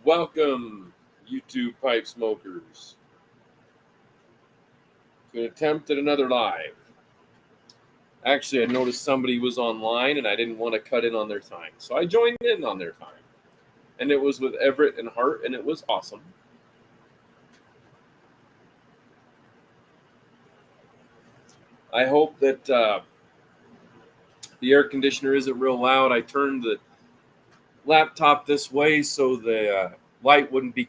Welcome, YouTube pipe smokers, to an attempt at another live. Actually, I noticed somebody was online and I didn't want to cut in on their time. So I joined in on their time. And it was with Everett and Hart, and it was awesome. I hope that the air conditioner isn't real loud. I turned the laptop this way so the light wouldn't be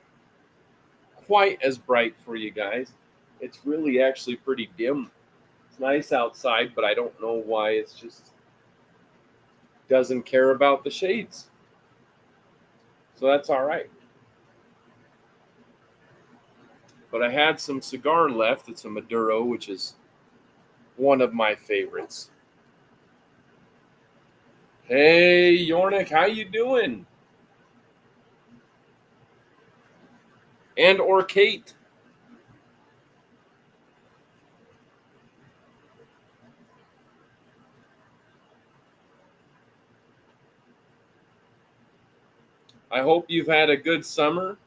quite as bright for you guys. It's really actually pretty dim. It's nice outside, but I don't know why it's just doesn't care about the shades. So that's all right. But I had some cigar left. It's a Maduro, which is one of my favorites. Hey, Yornik, how you doing? And or Kate. I hope you've had a good summer.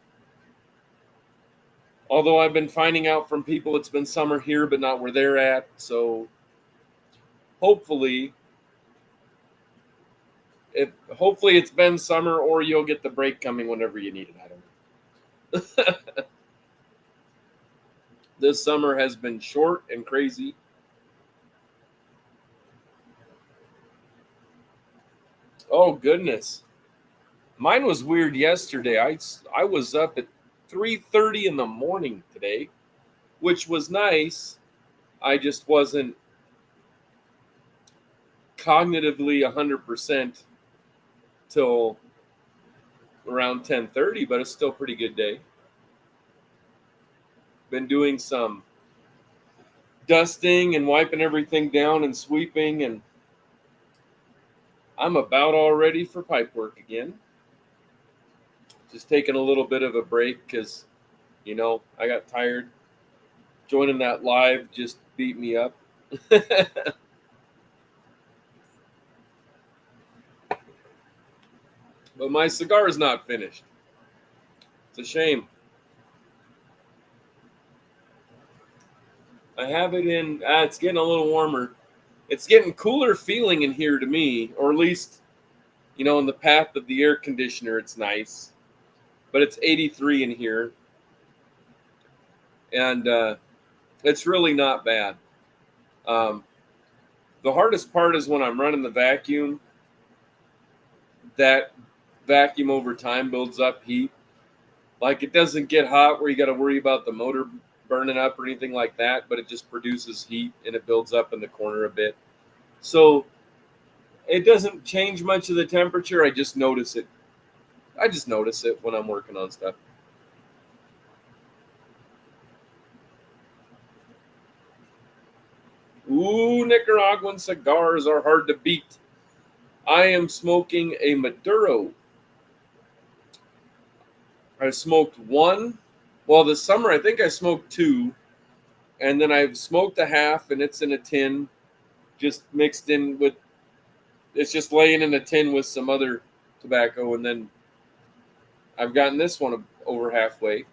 Although I've been finding out from people it's been summer here, but not where they're at. So hopefully it's been summer, or you'll get the break coming whenever you need it. I don't know. This summer has been short and crazy. Oh goodness. Mine was weird yesterday. I was up at 3:30 in the morning today, which was nice. I just wasn't cognitively 100% till around 10:30, but it's still a pretty good day. Been doing some dusting and wiping everything down and sweeping, and I'm about all ready for pipe work again. Just taking a little bit of a break because, I got tired. Joining that live just beat me up. But my cigar is not finished. It's a shame. I have it in, it's getting a little warmer. It's getting cooler feeling in here to me, or at least, in the path of the air conditioner, it's nice. But it's 83 in here. And it's really not bad. The hardest part is when I'm running the vacuum. That vacuum over time builds up heat. Like, it doesn't get hot where you got to worry about the motor burning up or anything like that, but it just produces heat and it builds up in the corner a bit. So it doesn't change much of the temperature. I just notice it. I just notice it when I'm working on stuff. Ooh, Nicaraguan cigars are hard to beat. I am smoking a Maduro. I smoked one. Well, this summer I think I smoked two. And then I've smoked a half, and it's in a tin, just mixed in with, it's just laying in a tin with some other tobacco. And then I've gotten this one over halfway.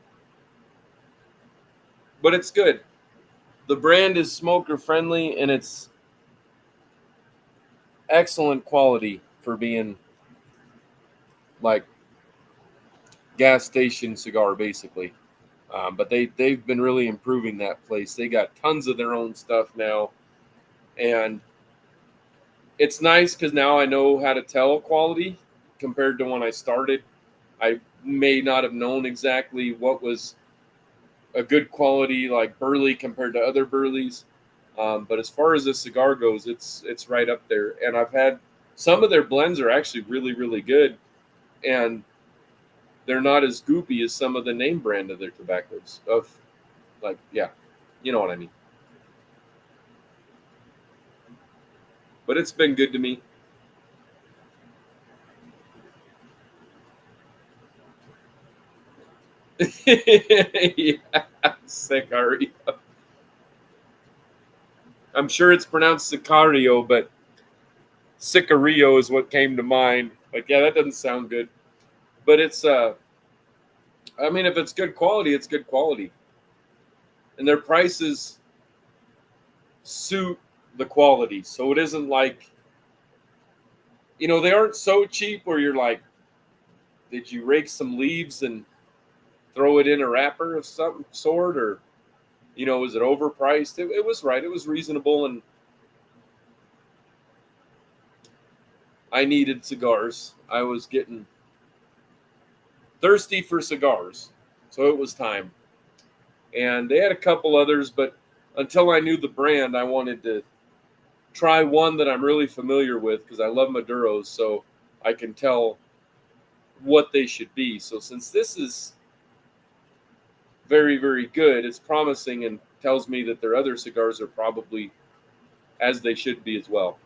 But it's good. The brand is smoker friendly, and it's excellent quality for being like gas station cigar, basically. But they've been really improving that place. They got tons of their own stuff now, and it's nice because now I know how to tell quality compared to when I started. I may not have known exactly what was a good quality like Burley compared to other Burleys. But as far as the cigar goes, it's right up there. And I've had some of their blends are actually really, really good, and they're not as goopy as some of the name brand of their tobaccos. You know what I mean. But it's been good to me. Yeah, Sicario. I'm sure it's pronounced Sicario, but Sicario is what came to mind. Like, yeah, that doesn't sound good. But it's I mean, if it's good quality, it's good quality, and their prices suit the quality. So it isn't like, they aren't so cheap where you're like, did you rake some leaves and throw it in a wrapper of some sort, or was it overpriced? It was right. It was reasonable, and I needed cigars. I was getting thirsty for cigars, so it was time. And they had a couple others, but until I knew the brand, I wanted to try one that I'm really familiar with because I love Maduros, so I can tell what they should be. So since this is very, very good, it's promising and tells me that their other cigars are probably as they should be as well.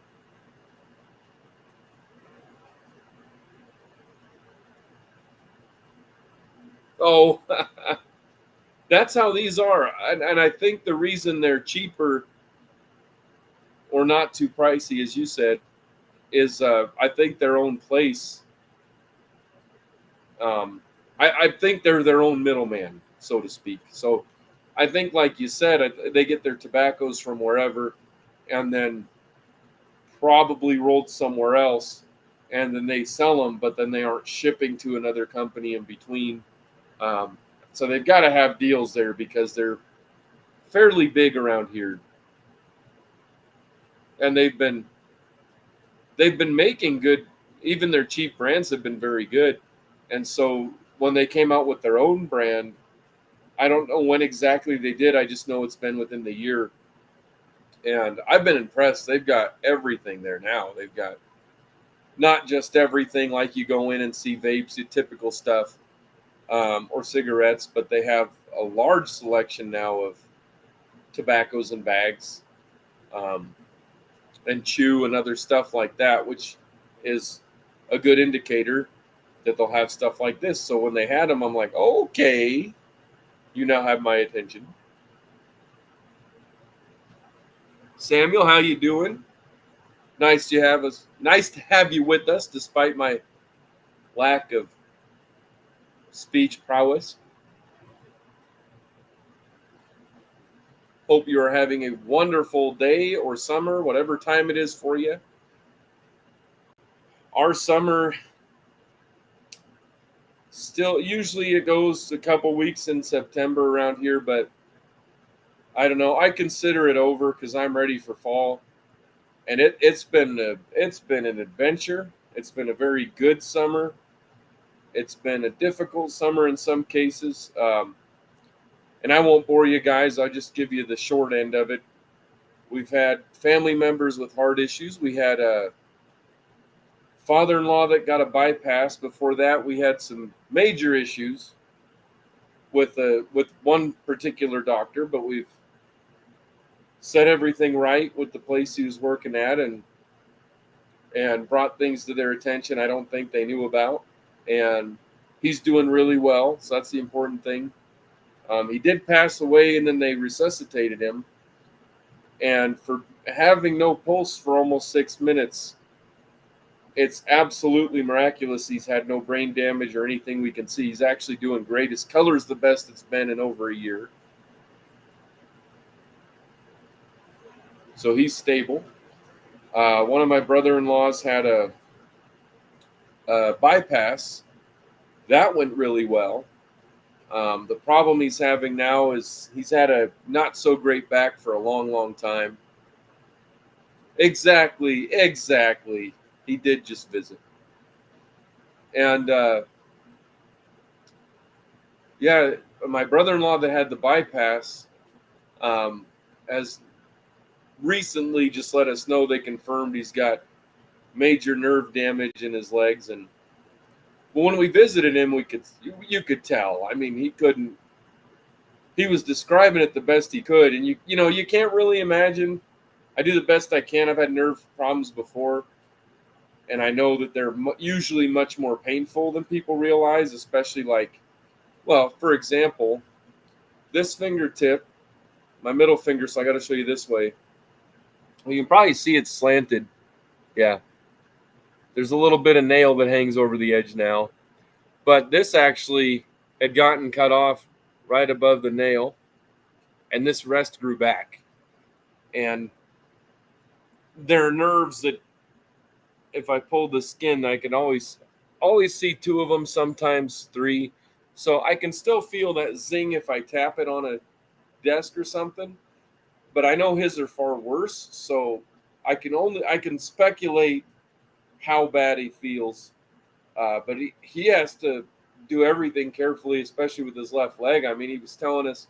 Oh, that's how these are. And I think the reason they're cheaper or not too pricey, as you said, is I think their own place. I think they're their own middleman, so to speak. So I think, like you said, they get their tobaccos from wherever and then probably rolled somewhere else, and then they sell them, but then they aren't shipping to another company in between. Um, so they've got to have deals there because they're fairly big around here, and they've been making good. Even their cheap brands have been very good, and so when they came out with their own brand, I don't know when exactly they did. I just know it's been within the year, and I've been impressed. They've got everything there now. They've got not just everything like you go in and see vapes, your typical stuff, or cigarettes, but they have a large selection now of tobaccos and bags, um, and chew and other stuff like that, which is a good indicator that they'll have stuff like this. So when they had them, I'm like, okay, you now have my attention. Samuel, how you doing? Nice to have you with us, despite my lack of speech prowess. Hope you are having a wonderful day or summer, whatever time it is for you. Our summer still, usually it goes a couple weeks in September around here, but I don't know. I consider it over because I'm ready for fall, and it's been an adventure. It's been a very good summer. It's been a difficult summer in some cases, and I won't bore you guys. I'll just give you the short end of it. We've had family members with heart issues. We had a father-in-law that got a bypass. Before that, we had some major issues with one particular doctor, but we've set everything right with the place he was working at, and brought things to their attention I don't think they knew about, and he's doing really well. So that's the important thing. He did pass away, and then they resuscitated him, and for having no pulse for almost 6 minutes, it's absolutely miraculous he's had no brain damage or anything we can see. He's actually doing great. His color is the best it's been in over a year. So he's stable. One of my brother-in-laws had a bypass. That went really well. The problem he's having now is he's had a not so great back for a long, long time. Exactly. He did just visit. And yeah, my brother-in-law that had the bypass has recently just let us know they confirmed he's got major nerve damage in his legs. And but when we visited him, you could tell. I mean, he was describing it the best he could, and you can't really imagine. I do the best I can. I've had nerve problems before, and I know that they're usually much more painful than people realize, especially for example, this fingertip, my middle finger, so I got to show you this way. Well, you can probably see it's slanted. Yeah. There's a little bit of nail that hangs over the edge now. But this actually had gotten cut off right above the nail, and this rest grew back. And there are nerves that, if I pulled the skin, I can always see two of them, sometimes three. So I can still feel that zing if I tap it on a desk or something. But I know his are far worse, so I can speculate how bad he feels. But he has to do everything carefully, especially with his left leg. I mean, he was telling us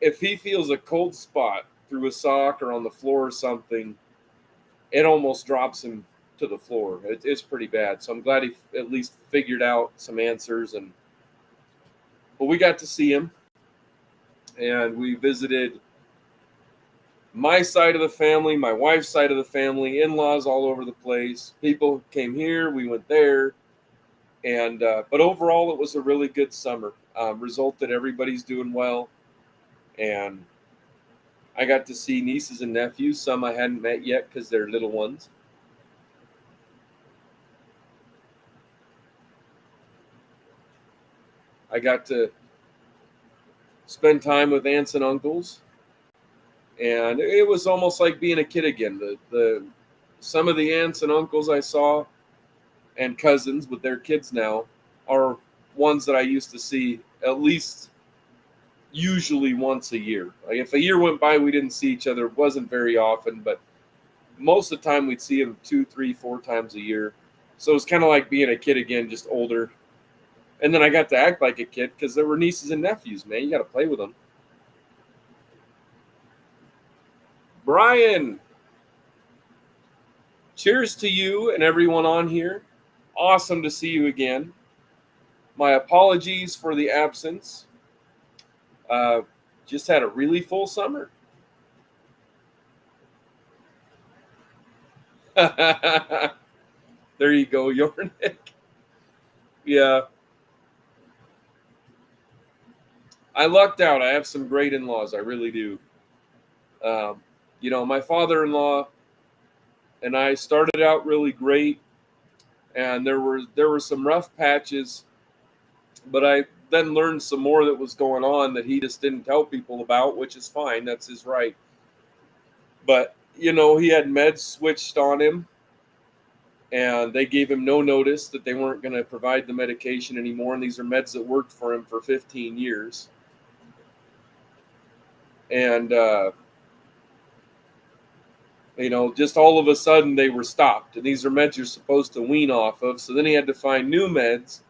if he feels a cold spot through a sock or on the floor or something, it almost drops him to the floor. It's pretty bad. So I'm glad he at least figured out some answers. But we got to see him, and we visited my side of the family, my wife's side of the family, in-laws all over the place. People came here, we went there, and but overall, it was a really good summer. Result that everybody's doing well, and I got to see nieces and nephews. Some I hadn't met yet because they're little ones. I got to spend time with aunts and uncles, and it was almost like being a kid again. The some of the aunts and uncles I saw and cousins with their kids now are ones that I used to see at least usually once a year. Like if a year went by we didn't see each other, it wasn't very often, but most of the time we'd see them 2, 3, 4 times a year. So it was kind of like being a kid again, just older. And then I got to act like a kid because there were nieces and nephews, man. You got to play with them. Brian, cheers to you and everyone on here. Awesome to see you again. My apologies for the absence. Just had a really full summer. There you go, Yornik. Yeah. I lucked out. I have some great in-laws. I really do. My father-in-law and I started out really great, and there were some rough patches, but I then learned some more that was going on that he just didn't tell people about, which is fine. That's his right. But he had meds switched on him, and they gave him no notice that they weren't going to provide the medication anymore. And these are meds that worked for him for 15 years. And just all of a sudden they were stopped. And these are meds you're supposed to wean off of. So then he had to find new meds,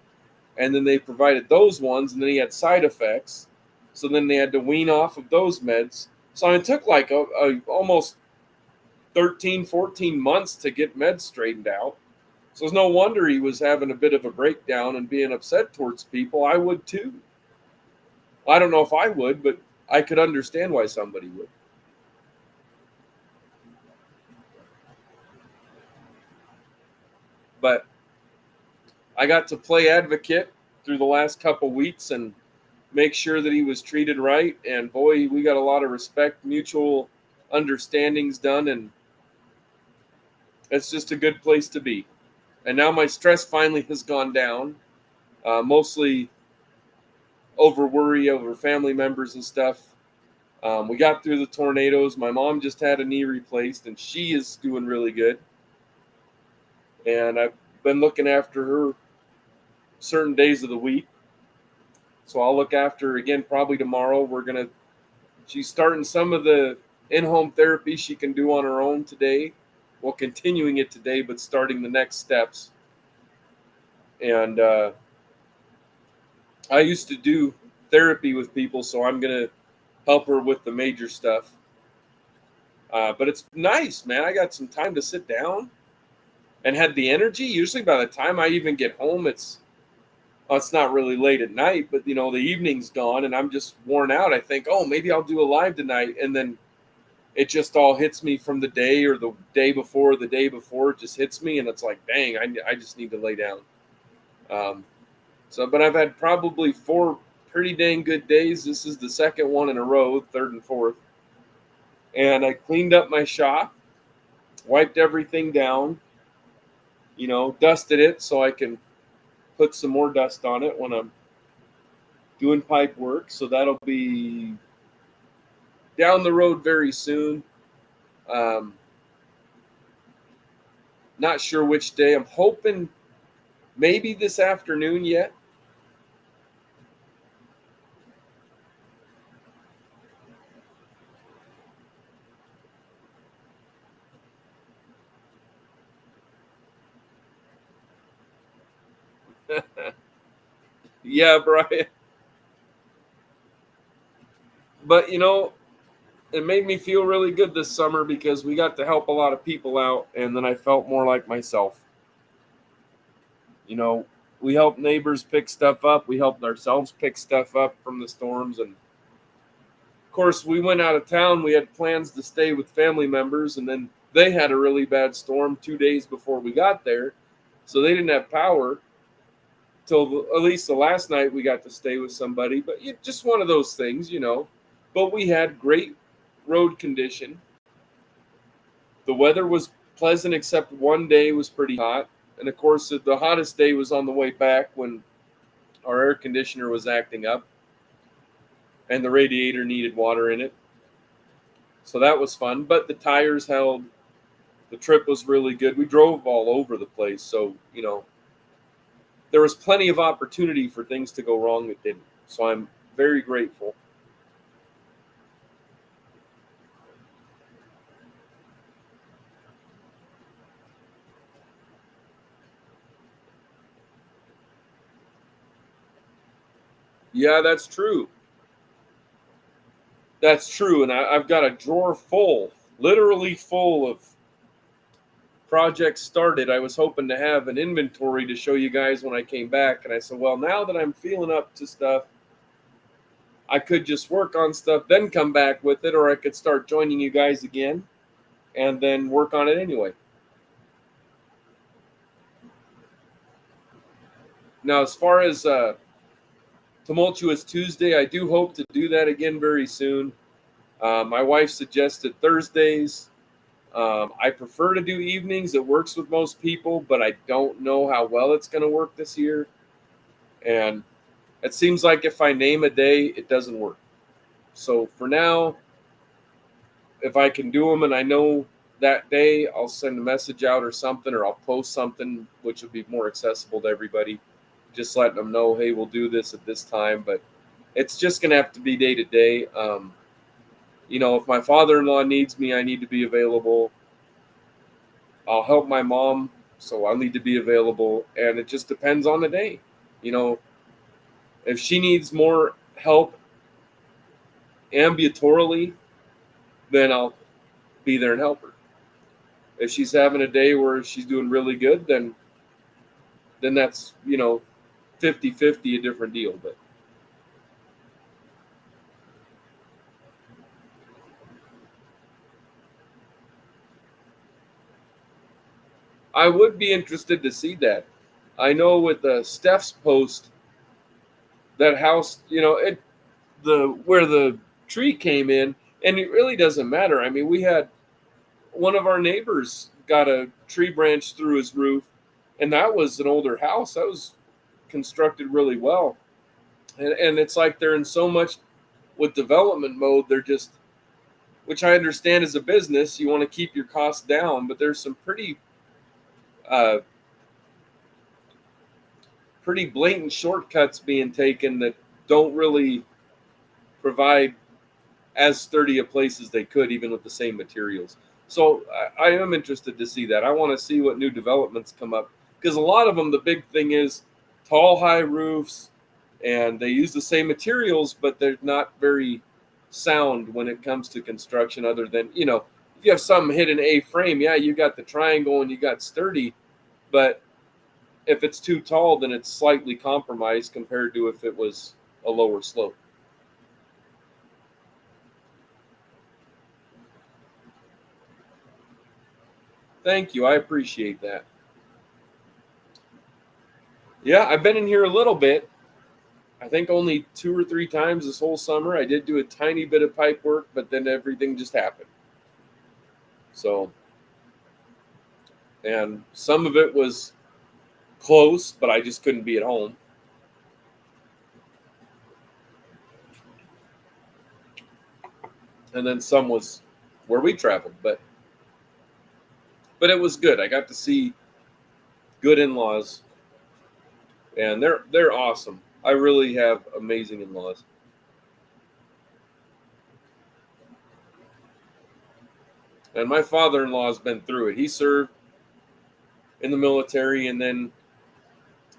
and then they provided those ones, and then he had side effects. So then they had to wean off of those meds. So it took like almost 13, 14 months to get meds straightened out. So it's no wonder he was having a bit of a breakdown and being upset towards people. I would too. I don't know if I would, but I could understand why somebody would. But I got to play advocate through the last couple weeks and make sure that he was treated right. And boy, we got a lot of respect, mutual understandings done, and it's just a good place to be. And now my stress finally has gone down, mostly over worry over family members and stuff. We got through the tornadoes. My mom just had a knee replaced, and she is doing really good. And I've been looking after her certain days of the week. So I'll look after her again probably tomorrow. She's starting some of the in-home therapy she can do on her own today. Well, continuing it today, but starting the next steps. And I used to do therapy with people, so I'm going to help her with the major stuff. But it's nice, man. I got some time to sit down and had the energy. Usually by the time I even get home, it's not really late at night, but the evening's gone and I'm just worn out. I think, oh, maybe I'll do a live tonight. And then it just all hits me from the day or the day before it just hits me. And it's like, dang, I just need to lay down. But I've had probably 4 pretty dang good days. This is the second one in a row, third and fourth. And I cleaned up my shop, wiped everything down, dusted it so I can put some more dust on it when I'm doing pipe work. So that'll be down the road very soon. Um, Not sure which day. I'm hoping maybe this afternoon yet. Yeah, Brian. But it made me feel really good this summer because we got to help a lot of people out, and then I felt more like myself. You know, we helped neighbors pick stuff up. We helped ourselves pick stuff up from the storms, and of course, we went out of town. We had plans to stay with family members, and then they had a really bad storm 2 days before we got there, so they didn't have power till at least the last night we got to stay with somebody. But just one of those things. But we had great road condition. The weather was pleasant, except one day was pretty hot, and of course, the hottest day was on the way back when our air conditioner was acting up, and the radiator needed water in it. So that was fun. But the tires held. The trip was really good. We drove all over the place, so there was plenty of opportunity for things to go wrong that didn't. So I'm very grateful. Yeah, that's true. That's true. And I've got a drawer full, literally full of projects started. I was hoping to have an inventory to show you guys when I came back. And I said, well, now that I'm feeling up to stuff, I could just work on stuff, then come back with it, or I could start joining you guys again and then work on it anyway. Now, as far as Tumultuous Tuesday, I do hope to do that again very soon. My wife suggested Thursdays. I prefer to do evenings. It works with most people, but I don't know how well it's going to work this year. And it seems like if I name a day, it doesn't work. So for now, if I can do them and I know that day, I'll send a message out or something, or I'll post something, which would be more accessible to everybody. Just letting them know, hey, we'll do this at this time. But it's just going to have to be day to day. If my father-in-law needs me, I need to be available. I'll help my mom, so I'll need to be available. And it just depends on the day. If she needs more help ambulatorily, then I'll be there and help her. If she's having a day where she's doing really good, then that's 50-50, a different deal. But I would be interested to see that. I know with Steph's post, that house, the where the tree came in, and it really doesn't matter. I mean, we had one of our neighbors got a tree branch through his roof, and that was an older house. That was constructed really well, and it's like they're in so much with development mode. They're just, which I understand as a business, you want to keep your costs down, but there's some uh, pretty blatant shortcuts being taken that don't really provide as sturdy a place as they could, even with the same materials. So I am interested to see that. I want to see what new developments come up, because a lot of them, the big thing is tall, high roofs, and they use the same materials, but they're not very sound when it comes to construction. Other than if you have something hit an A frame, yeah, you got the triangle and you got sturdy, but if it's too tall, then it's slightly compromised compared to if it was a lower slope. Thank you. I appreciate that. Yeah, I've been in here a little bit. I think only 2 or 3 times this whole summer. I did do a tiny bit of pipe work, but then everything just happened. So, and some of it was close, but I just couldn't be at home. And then some was where we traveled, but it was good. I got to see good in-laws, and they're awesome. I really have amazing in-laws. And my father-in-law has been through it. He served in the military, and then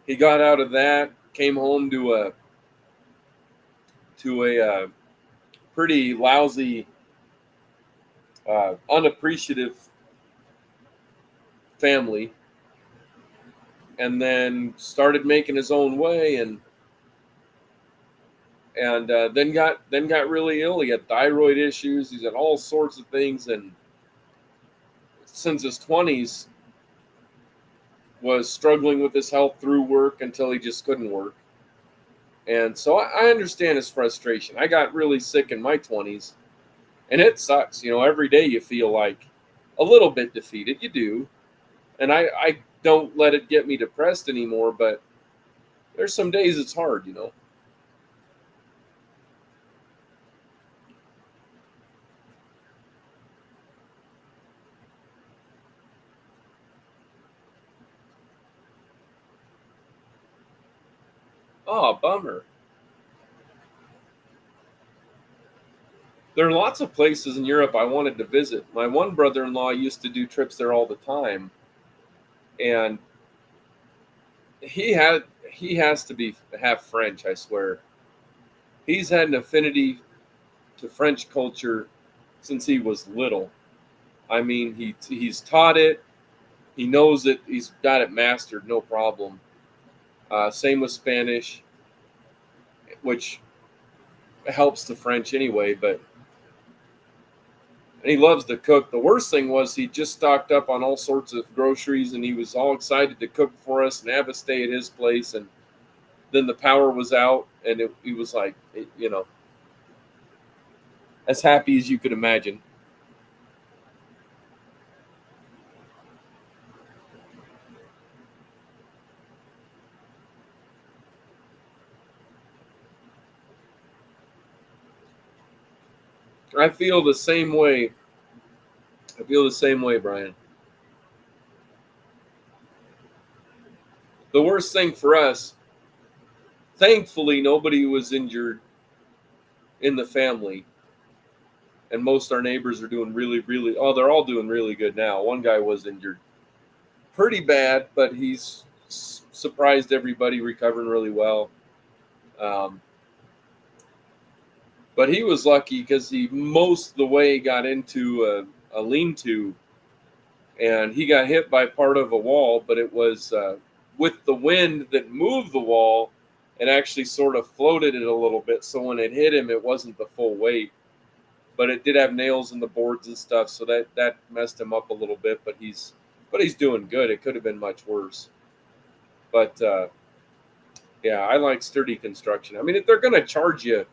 he got out of that, came home to a pretty lousy, unappreciative family, and then started making his own way, and then got really ill. He had thyroid issues. He's had all sorts of things, and since his 20s was struggling with his health through work until he just couldn't work. And so I understand his frustration. I got really sick in my 20s, and it sucks. Every day you feel like a little bit defeated. You do. And I don't let it get me depressed anymore, but there's some days it's hard. Oh, bummer. There are lots of places in Europe I wanted to visit. My one brother-in-law used to do trips there all the time, and he has to have French, I swear. He's had an affinity to French culture since he was little. I mean, he's taught it, he knows it, he's got it mastered, no problem. Same with Spanish, which helps the French anyway, but and he loves to cook. The worst thing was he just stocked up on all sorts of groceries, and he was all excited to cook for us and have us stay at his place. And then the power was out, and he was like, as happy as you could imagine. I feel the same way. I feel the same way, Brian. The worst thing for us, thankfully, nobody was injured in the family, and most of our neighbors are doing really, really. Oh, they're all doing really good now. One guy was injured pretty bad, but he's surprised everybody, recovering really well. Um, but he was lucky because he most of the way got into a lean-to, and he got hit by part of a wall, but it was with the wind that moved the wall, it actually sort of floated it a little bit. So when it hit him, it wasn't the full weight, but it did have nails in the boards and stuff, so that messed him up a little bit. But he's doing good. It could have been much worse. But yeah, I like sturdy construction. I mean, if they're going to charge you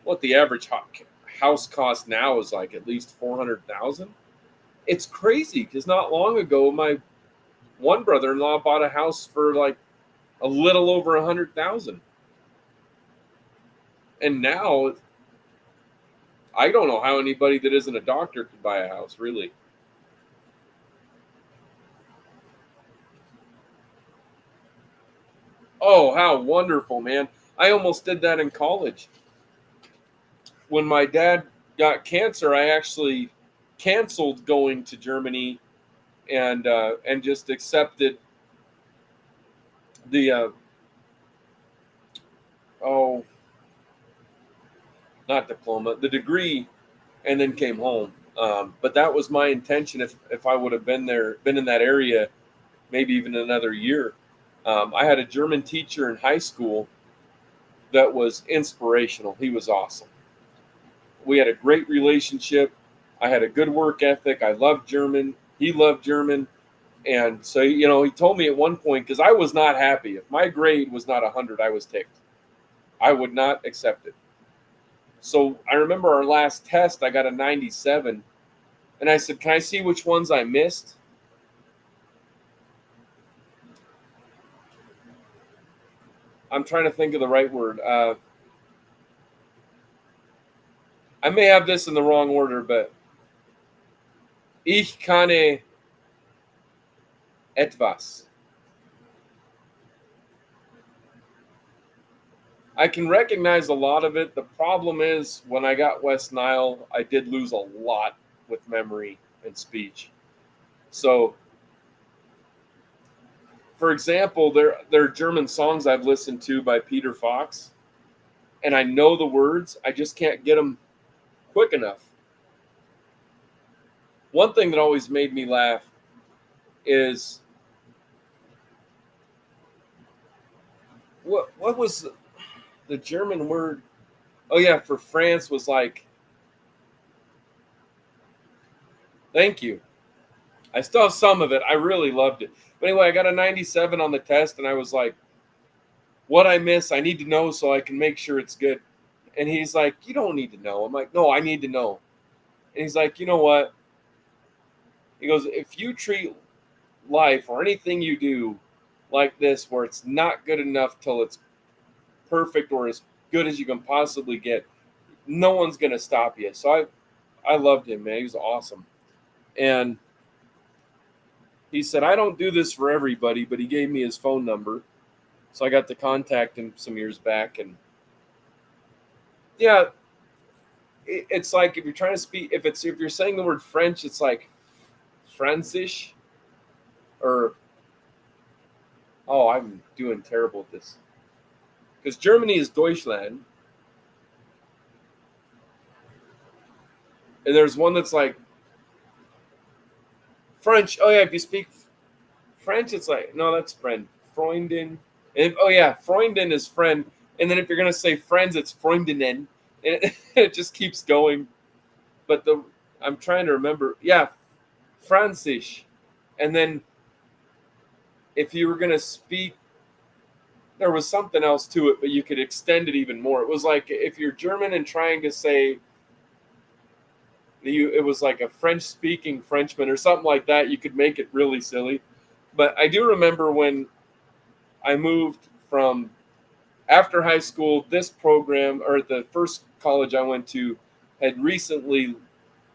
what the average house cost now is, like at least 400,000. It's crazy because not long ago, my one brother-in-law bought a house for like a little over 100,000, and now I don't know how anybody that isn't a doctor could buy a house, really. Oh, how wonderful, man! I almost did that in college. When my dad got cancer, I actually canceled going to Germany and just accepted the oh, not diploma, the degree, and then came home. But that was my intention. If I would have been in that area, maybe even another year. I had a German teacher in high school that was inspirational. He was awesome. We had a great relationship. I had a good work ethic. I loved German. He loved German. And so, he told me at one point, because I was not happy. If my grade was not 100, I was ticked. I would not accept it. So I remember our last test, I got a 97. And I said, "Can I see which ones I missed?" I'm trying to think of the right word. I may have this in the wrong order, but ich kann etwas. I can recognize a lot of it. The problem is when I got West Nile, I did lose a lot with memory and speech. So, for example, there are German songs I've listened to by Peter Fox, and I know the words. I just can't get them quick enough. One thing that always made me laugh is what was the German word? Oh yeah, for France was like thank you. I still have some of it. I really loved it. But anyway, I got a 97 on the test, and I was like, what I miss, I need to know so I can make sure it's good. And he's like, you don't need to know. I'm like, no, I need to know. And he's like, you know what? He goes, if you treat life or anything you do like this, where it's not good enough till it's perfect or as good as you can possibly get, no one's going to stop you. So I loved him, man. He was awesome. And he said, I don't do this for everybody, but he gave me his phone number. So I got to contact him some years back. And yeah, it's like if you're trying to speak, if you're saying the word French, it's like Franzisch or, oh, I'm doing terrible at this. Because Germany is Deutschland. And there's one that's like French. Oh, yeah, if you speak French, it's like, no, that's friend. Freundin. And, oh, yeah, Freundin is friend. And then if you're going to say friends, it's Freundinnen. And it just keeps going. But I'm trying to remember. Yeah, Franzisch. And then if you were going to speak, there was something else to it, but you could extend it even more. It was like if you're German and trying to say, it was like a French-speaking Frenchman or something like that, you could make it really silly. But I do remember when I moved from after high school, this program, or the first college I went to, had recently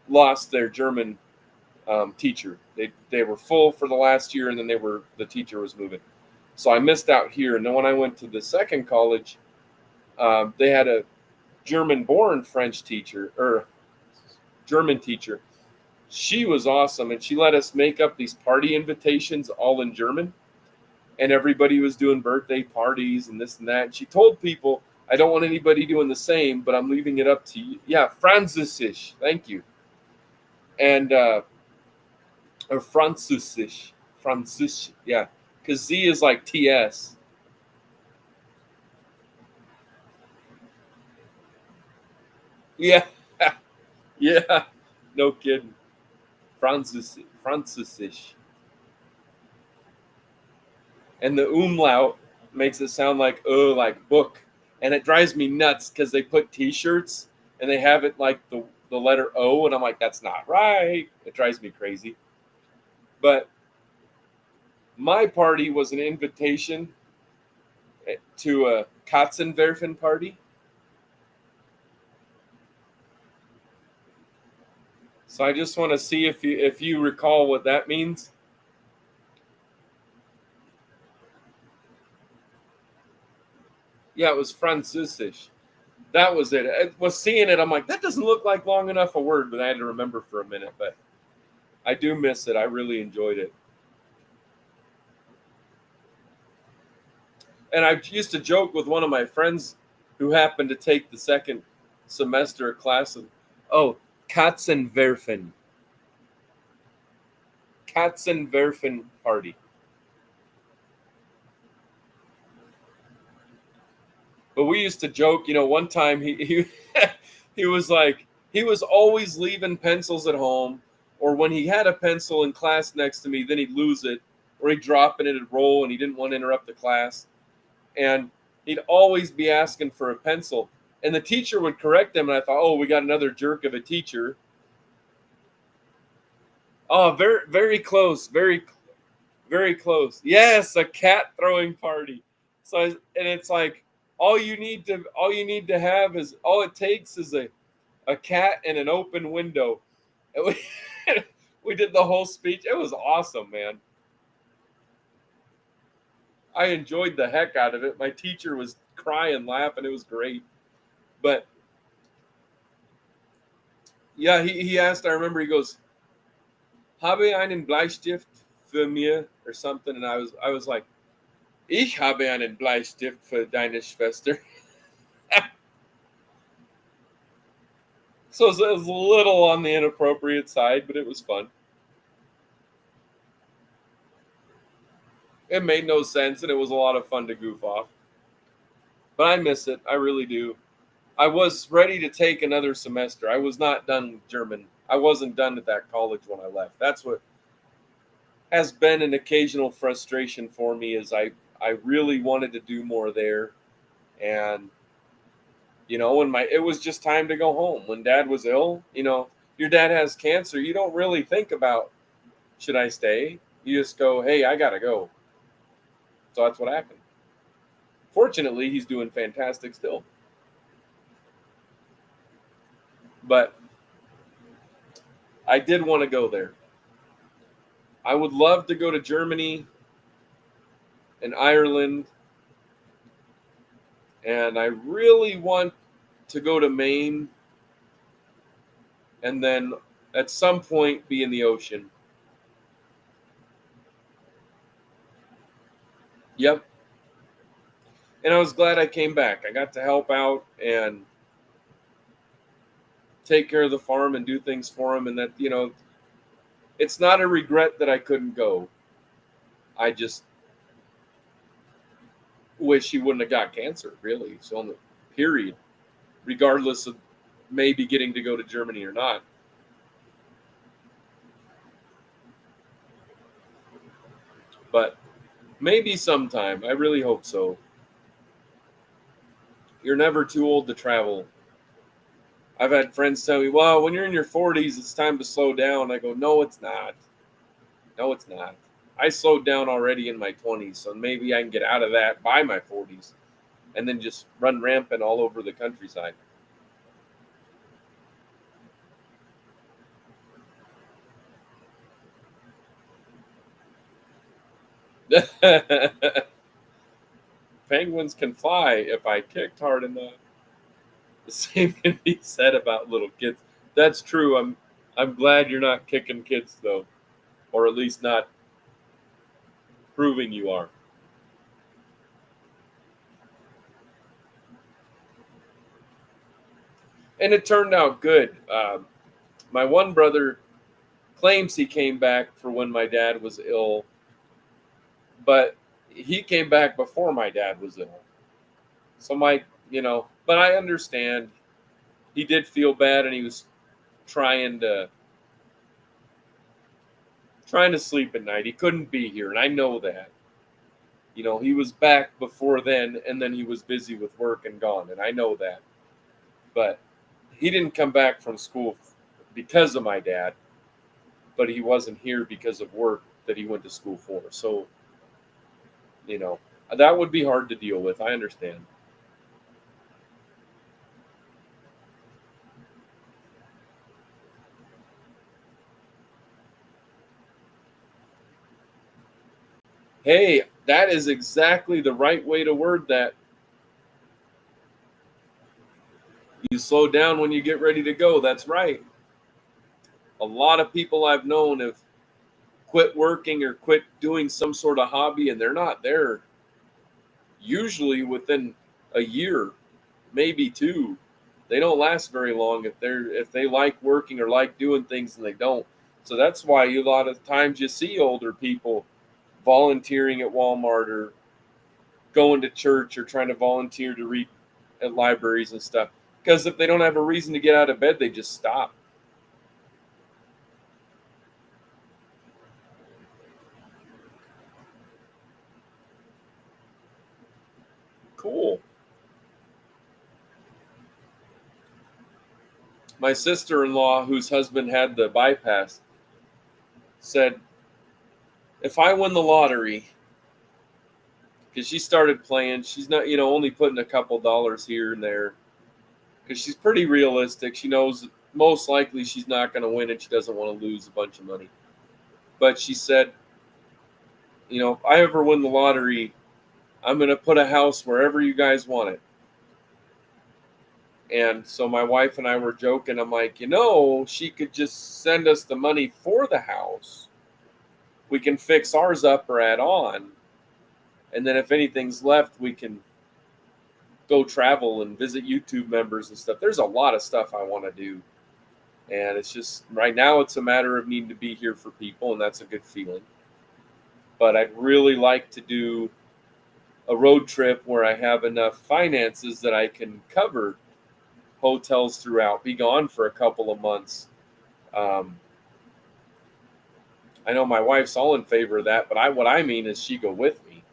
lost their German teacher. They were full for the last year, and then the teacher was moving. So I missed out here. And then when I went to the second college, they had a German-born French teacher, or German teacher. She was awesome, and she let us make up these party invitations all in German. And everybody was doing birthday parties and this and that. And she told people, I don't want anybody doing the same, but I'm leaving it up to you. Yeah, Französisch. Thank you. And, or Französisch. Französisch. Yeah. Because Z is like TS. Yeah. Yeah. No kidding. Französisch. And the umlaut makes it sound like book. And it drives me nuts because they put T-shirts and they have it like the letter O, and I'm like, that's not right. It drives me crazy. But my party was an invitation to a Katzenwerfen party. So I just want to see if you recall what that means. Yeah, it was Französisch. That was it. I was seeing it. I'm like, that doesn't look like long enough a word, but I had to remember for a minute. But I do miss it. I really enjoyed it. And I used to joke with one of my friends who happened to take the second semester class of, oh, Katzenwerfen. Katzenwerfen party. But we used to joke, one time he he was like, he was always leaving pencils at home, or when he had a pencil in class next to me, then he'd lose it, or he'd drop it and it'd roll, and he didn't want to interrupt the class. And he'd always be asking for a pencil. And the teacher would correct him, and I thought, oh, we got another jerk of a teacher. Oh, very, very close. Very, very close. Yes, a cat throwing party. and it's like all it takes is a cat and an open window. And we did the whole speech. It was awesome, man. I enjoyed the heck out of it. My teacher was crying, laughing. It was great. But yeah, he asked, I remember he goes, habe einen Bleistift für mir or something, and I was like, ich habe einen Bleistift für deine Schwester. So it was a little on the inappropriate side, but it was fun. It made no sense, and it was a lot of fun to goof off. But I miss it. I really do. I was ready to take another semester. I was not done with German. I wasn't done at that college when I left. That's what has been an occasional frustration for me is I really wanted to do more there. And when it was just time to go home. When Dad was ill, your dad has cancer, you don't really think about should I stay? You just go, hey, I gotta go. So that's what happened. Fortunately, he's doing fantastic still. But I did want to go there. I would love to go to Germany and Ireland. And I really want to go to Maine and then at some point be in the ocean. Yep. And I was glad I came back. I got to help out and take care of the farm and do things for him. And that, it's not a regret that I couldn't go. I just wish he wouldn't have got cancer, really. So, period. Regardless of maybe getting to go to Germany or not. But maybe sometime. I really hope so. You're never too old to travel. I've had friends tell me, well, when you're in your 40s, it's time to slow down. I go, no, it's not. No, it's not. I slowed down already in my 20s, so maybe I can get out of that by my 40s and then just run rampant all over the countryside. Penguins can fly if I kicked hard enough. The same can be said about little kids. That's true. I'm glad you're not kicking kids though, or at least not proving you are. And it turned out good. My one brother claims he came back for when my dad was ill, but he came back before my dad was ill. So but I understand he did feel bad and he was trying to sleep at night. He couldn't be here, and I know that. He was back before then, and then he was busy with work and gone, and I know that. But he didn't come back from school because of my dad, but he wasn't here because of work that he went to school for. So, that would be hard to deal with. I understand. Hey, that is exactly the right way to word that. You slow down when you get ready to go. That's right. A lot of people I've known have quit working or quit doing some sort of hobby, and they're not there usually within a year, maybe two. They don't last very long if they like working or like doing things and they don't. So that's why a lot of times you see older people volunteering at Walmart or going to church or trying to volunteer to read at libraries and stuff. Because if they don't have a reason to get out of bed, they just stop. Cool. My sister-in-law, whose husband had the bypass, said, if I win the lottery, because she started playing. She's not, only putting a couple dollars here and there because she's pretty realistic. She knows most likely she's not going to win and she doesn't want to lose a bunch of money. But she said, if I ever win the lottery, I'm going to put a house wherever you guys want it. And so my wife and I were joking. I'm like, she could just send us the money for the house. We can fix ours up or add on. And then if anything's left, we can go travel and visit YouTube members and stuff. There's a lot of stuff I want to do. And it's just right now it's a matter of needing to be here for people, and that's a good feeling. But I'd really like to do a road trip where I have enough finances that I can cover hotels throughout, be gone for a couple of months. I know my wife's all in favor of that, but what I mean is she go with me.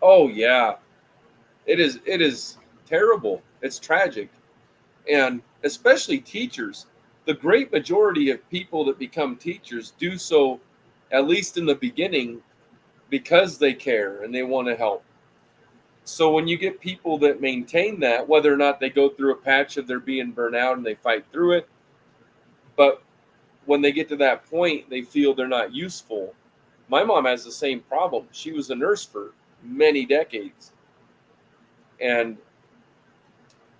Oh yeah, it is terrible. It's tragic. And especially teachers. The great majority of people that become teachers do so, at least in the beginning, because they care and they want to help. So when you get people that maintain that, whether or not they go through a patch of their being burnt out and they fight through it, but when they get to that point, they feel they're not useful. My mom has the same problem. She was a nurse for many decades. And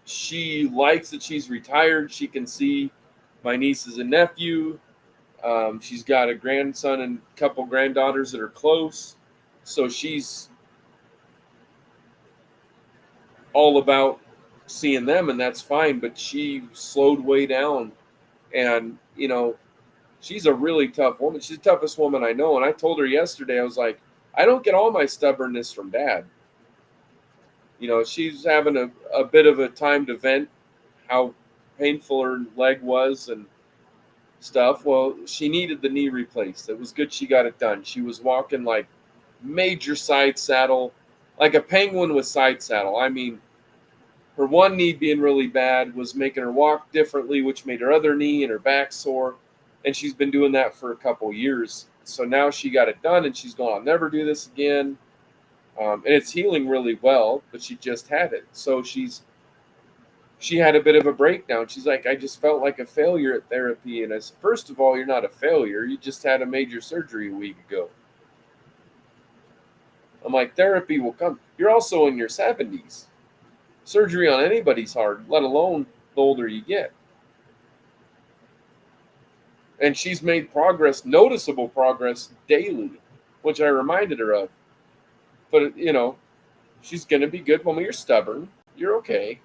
she likes that she's retired. She can see my nieces and nephew. She's got a grandson and a couple granddaughters that are close. So she's all about seeing them, and that's fine. But she slowed way down. And, she's a really tough woman. She's the toughest woman I know. And I told her yesterday, I was like, I don't get all my stubbornness from Dad. She's having a bit of a time to vent how painful her leg was and stuff. Well, she needed the knee replaced. It was good she got it done. She was walking like major side saddle, like a penguin with side saddle. I mean, her one knee being really bad was making her walk differently, which made her other knee and her back sore. And she's been doing that for a couple years. So now she got it done and she's going, I'll never do this again. And it's healing really well, but she just had it. So she had a bit of a breakdown. She's like, I just felt like a failure at therapy. And I said, first of all, you're not a failure. You just had a major surgery a week ago. I'm like, therapy will come. You're also in your 70s. Surgery on anybody's hard, let alone the older you get. And she's made progress, noticeable progress daily, which I reminded her of. But, she's going to be good. Well, you're stubborn. You're okay.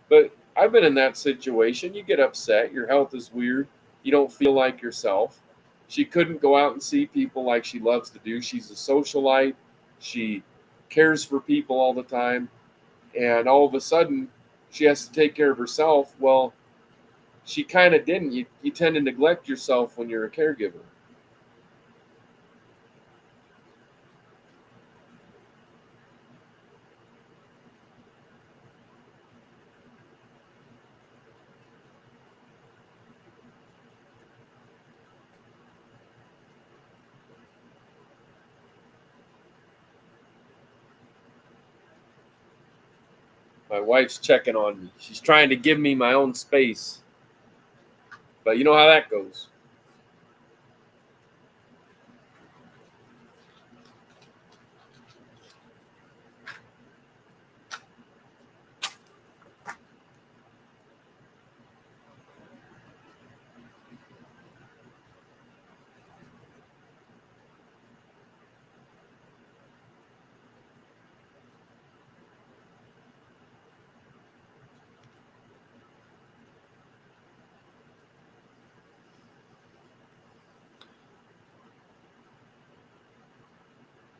But I've been in that situation. You get upset. Your health is weird. You don't feel like yourself. She couldn't go out and see people like she loves to do. She's a socialite. She cares for people all the time. And all of a sudden, she has to take care of herself. Well, she kind of didn't. You tend to neglect yourself when you're a caregiver. My wife's checking on me. She's trying to give me my own space. But you know how that goes.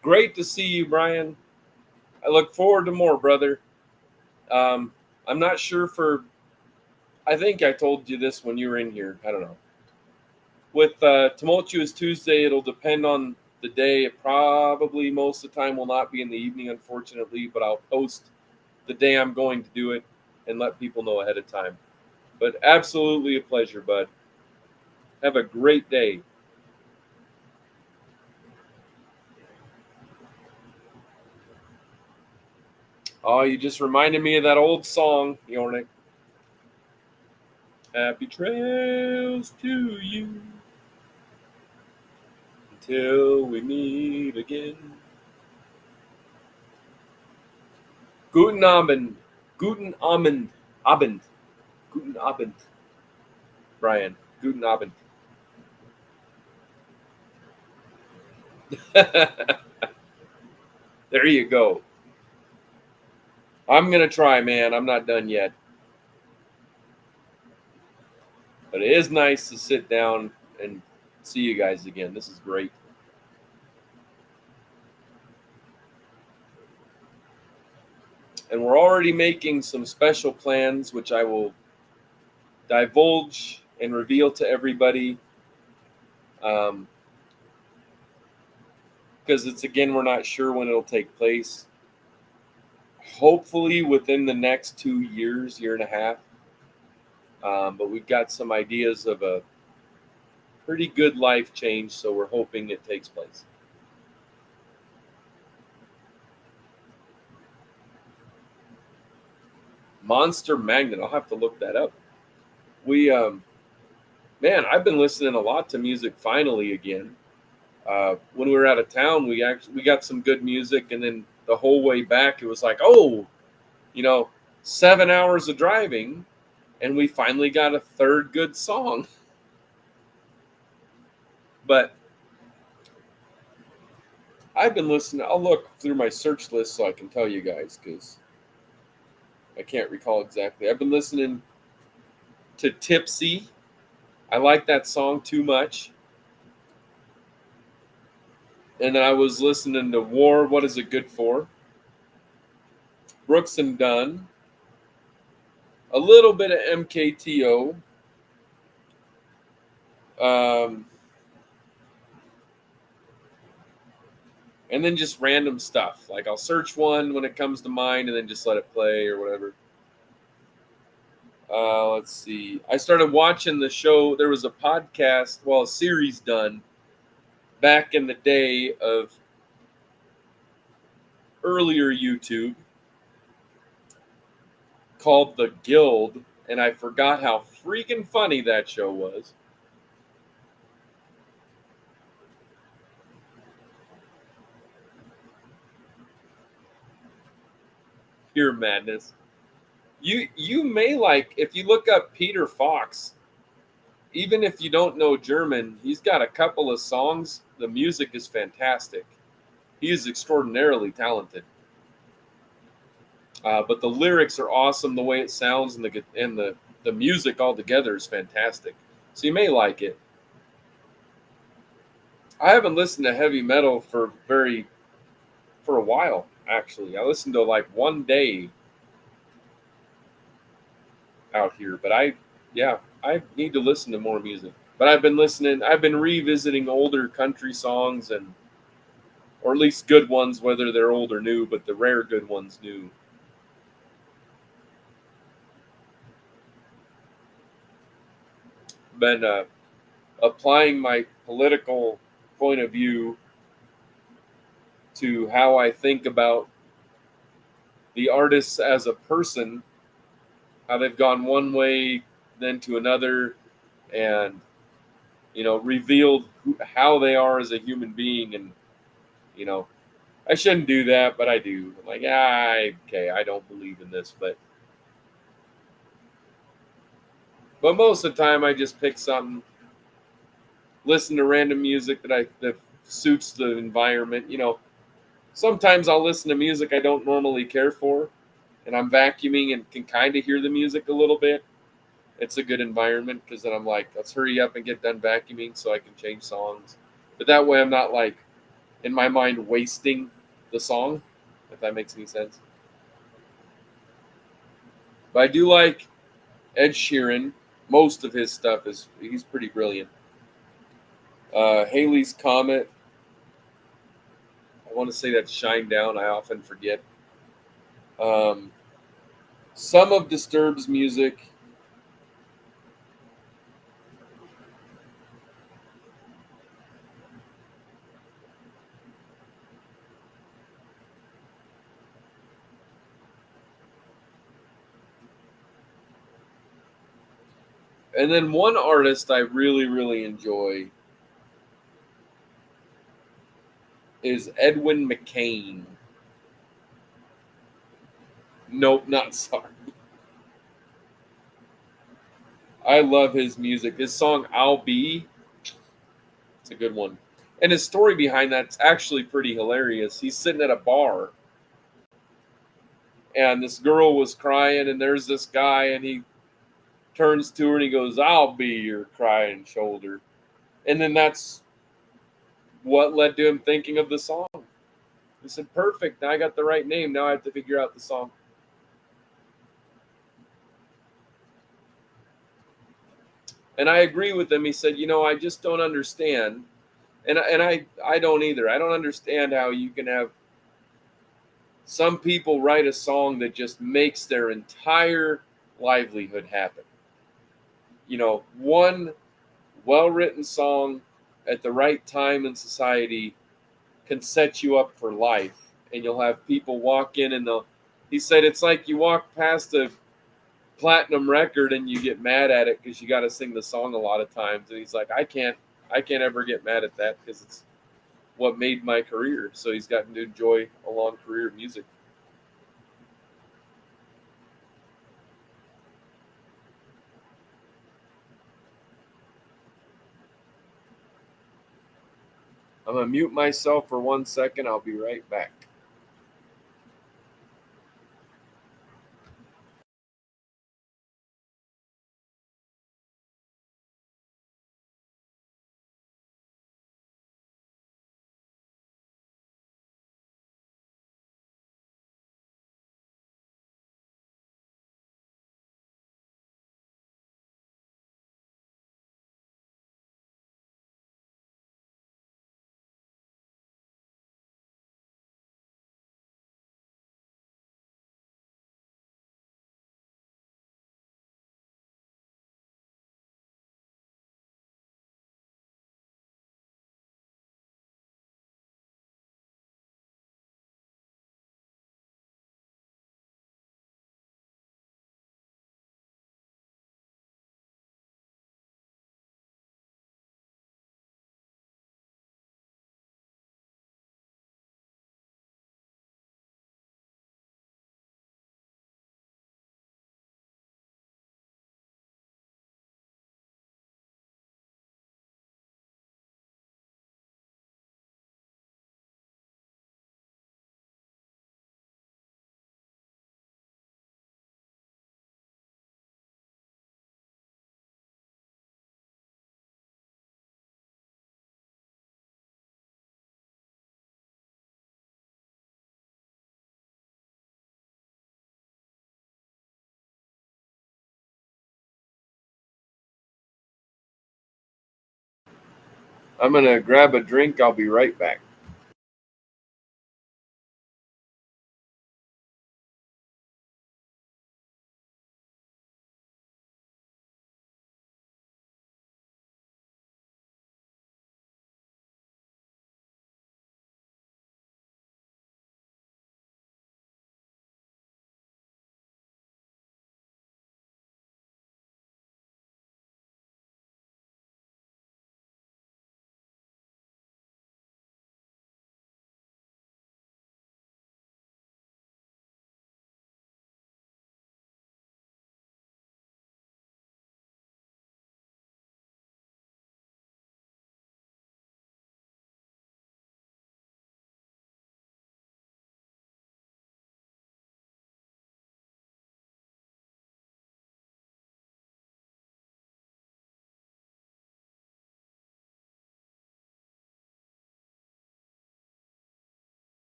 Great to see you, Brian. I look forward to more, brother. I'm not sure I think I told you this when you were in here. I don't know. With Tumultuous Tuesday, it'll depend on the day. It probably most of the time will not be in the evening, unfortunately, but I'll post the day I'm going to do it and let people know ahead of time. But absolutely a pleasure, bud. Have a great day. Oh, you just reminded me of that old song, Yornik. Happy trails to you until we meet again. Guten Abend. Guten Abend. Abend. Guten Abend. Brian. Guten Abend. There you go. I'm going to try, man. I'm not done yet. But it is nice to sit down and see you guys again. This is great. And we're already making some special plans, which I will divulge and reveal to everybody. Because it's, again, we're not sure when it'll take place. Hopefully within the next 2 years, year and a half. But we've got some ideas of a pretty good life change, so we're hoping it takes place. Monster Magnet. I'll have to look that up. We, man, I've been listening a lot to music finally again. When we were out of town, we got some good music, and then the whole way back, it was like, oh, 7 hours of driving, and we finally got a third good song. But I've been listening. I'll look through my search list so I can tell you guys because I can't recall exactly. I've been listening to Tipsy. I like that song too much. And then I was listening to War. What is it good for? Brooks and Dunn. A little bit of MKTO. And then just random stuff. Like I'll search one when it comes to mind and then just let it play or whatever. Let's see. I started watching the show. There was a podcast, a series done back in the day of earlier YouTube called The Guild, and I forgot how freaking funny that show was. Pure madness. You may like, if you look up Peter Fox, even if you don't know German, he's got a couple of songs. The music is fantastic. He is extraordinarily talented. But the lyrics are awesome. The way it sounds and the music altogether is fantastic. So you may like it. I haven't listened to heavy metal for a while, actually. I listened to like one day out here, but I need to listen to more music. But I've been revisiting older country songs or at least good ones, whether they're old or new, but the rare good ones new. Been applying my political point of view to how I think about the artists as a person, how they've gone one way, then to another, and revealed how they are as a human being. And I shouldn't do that, but I do. I'm like, okay, I don't believe in this, but most of the time I just pick something, listen to random music that suits the environment. Sometimes I'll listen to music I don't normally care for, and I'm vacuuming and can kind of hear the music a little bit. It's a good environment because then I'm like, let's hurry up and get done vacuuming so I can change songs. But that way I'm not like, in my mind, wasting the song, if that makes any sense. But I do like Ed Sheeran. Most of his stuff he's pretty brilliant. Haley's Comet. I want to say that's Shine Down. I often forget. Some of Disturbed's music. And then one artist I really, really enjoy is Edwin McCain. Nope, not sorry. I love his music. His song "I'll Be," it's a good one. And his story behind that's actually pretty hilarious. He's sitting at a bar, and this girl was crying, and there's this guy, and he turns to her and he goes, "I'll be your crying shoulder." And then that's what led to him thinking of the song. He said, "Perfect. Now I got the right name. Now I have to figure out the song." And I agree with him. He said, "I just don't understand." And I don't either. I don't understand how you can have some people write a song that just makes their entire livelihood happen. One well written song at the right time in society can set you up for life. And you'll have people walk in and he said, it's like you walk past a platinum record and you get mad at it because you got to sing the song a lot of times. And he's like, I can't ever get mad at that because it's what made my career. So he's gotten to enjoy a long career of music. I'm going to mute myself for 1 second. I'll be right back. I'm going to grab a drink. I'll be right back.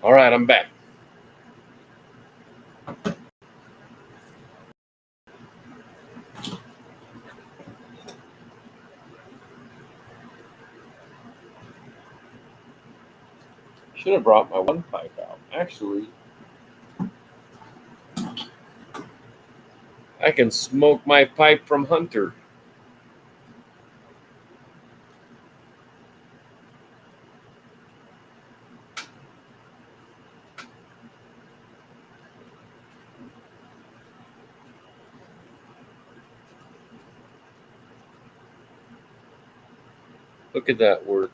All right, I'm back. Should have brought my one pipe out. Actually, I can smoke my pipe from Hunter. Look at that work.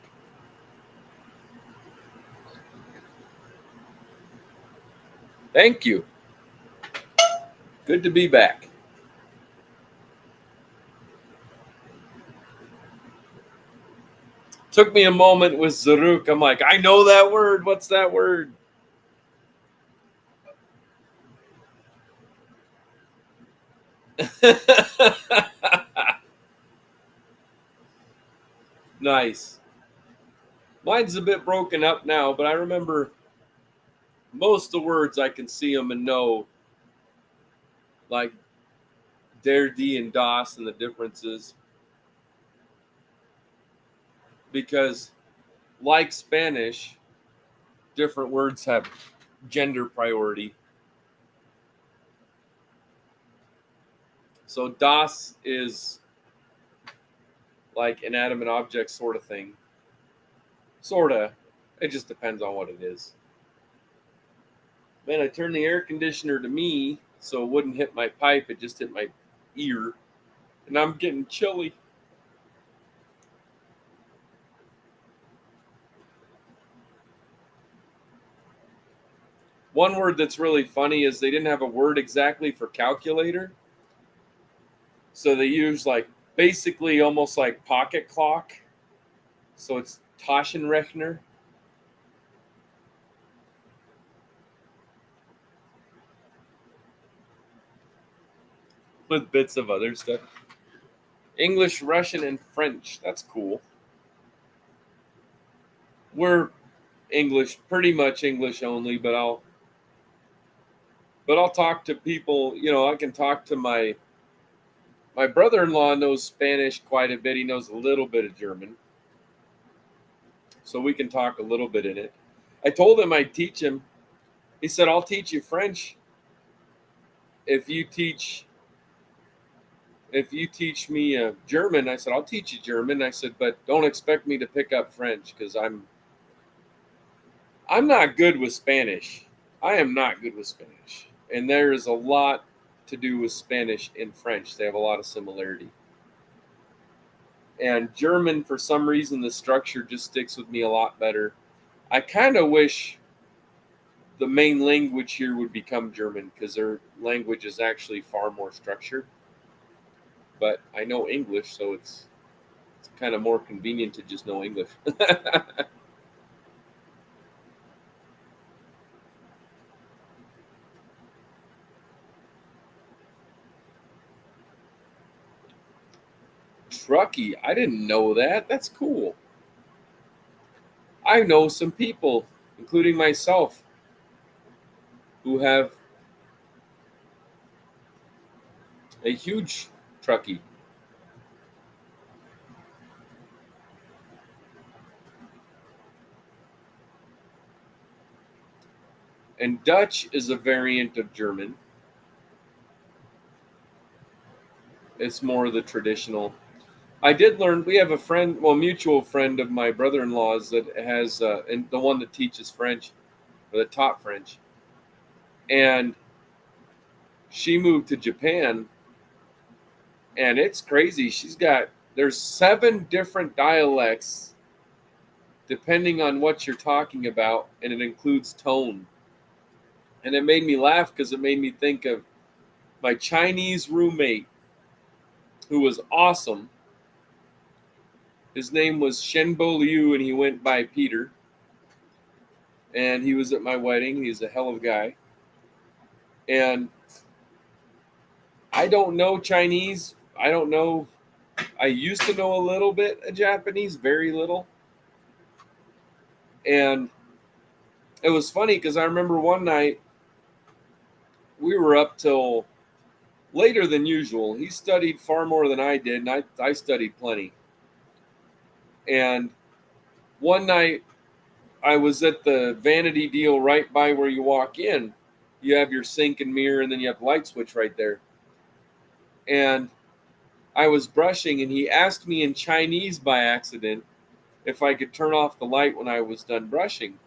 Thank you. Good to be back. Took me a moment with Zaruk. I'm like, I know that word. What's that word? Nice. Mine's a bit broken up now, but I remember most of the words I can see them and know, like der, die, and das, and the differences. Because, like Spanish, different words have gender priority. So das is like inanimate object sort of thing. Sorta. It just depends on what it is. Man, I turned the air conditioner to me so it wouldn't hit my pipe. It just hit my ear. And I'm getting chilly. One word that's really funny is they didn't have a word exactly for calculator. So they use like basically almost like pocket clock. So it's Taschenrechner. With bits of other stuff. English, Russian, and French. That's cool. We're English, pretty much English only, but I'll talk to people, I can talk to my brother-in-law knows Spanish quite a bit. He knows a little bit of German. So we can talk a little bit in it. I told him I'd teach him. He said, I'll teach you French if you teach me German. I said, I'll teach you German. I said, but don't expect me to pick up French because I'm not good with Spanish. I am not good with Spanish. And there is a lot to do with Spanish and French. They have a lot of similarity. And German, for some reason, the structure just sticks with me a lot better. I kind of wish the main language here would become German because their language is actually far more structured. But I know English, so it's kind of more convenient to just know English. Truckee, I didn't know that. That's cool. I know some people, including myself, who have a huge Truckee. And Dutch is a variant of German. It's more the traditional. I did learn, we have a friend, mutual friend of my brother-in-law's that has, and the one that teaches French, or that taught French. And she moved to Japan, and it's crazy. There's 7 different dialects depending on what you're talking about, and it includes tone. And it made me laugh because it made me think of my Chinese roommate who was awesome. His name was Shenbo Liu, and he went by Peter. And he was at my wedding. He's a hell of a guy. And I don't know Chinese. I don't know. I used to know a little bit of Japanese, very little. And it was funny because I remember one night we were up till later than usual. He studied far more than I did, and I studied plenty. And one night I was at the vanity deal right by where you walk in. You have your sink and mirror, and then you have the light switch right there. And I was brushing, and he asked me in Chinese by accident if I could turn off the light when I was done brushing.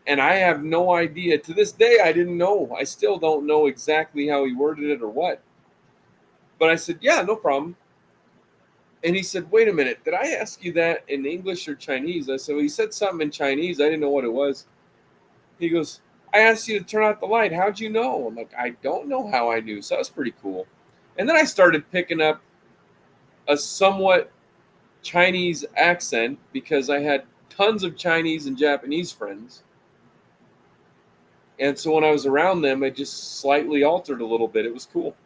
And I have no idea. To this day, I didn't know. I still don't know exactly how he worded it or what. But I said, yeah, no problem. And he said, wait a minute, did I ask you that in English or Chinese? I said, well, he said something in Chinese. I didn't know what it was. He goes, I asked you to turn out the light. How'd you know? I'm like, I don't know how I knew. So that was pretty cool. And then I started picking up a somewhat Chinese accent because I had tons of Chinese and Japanese friends. And so when I was around them, I just slightly altered a little bit. It was cool.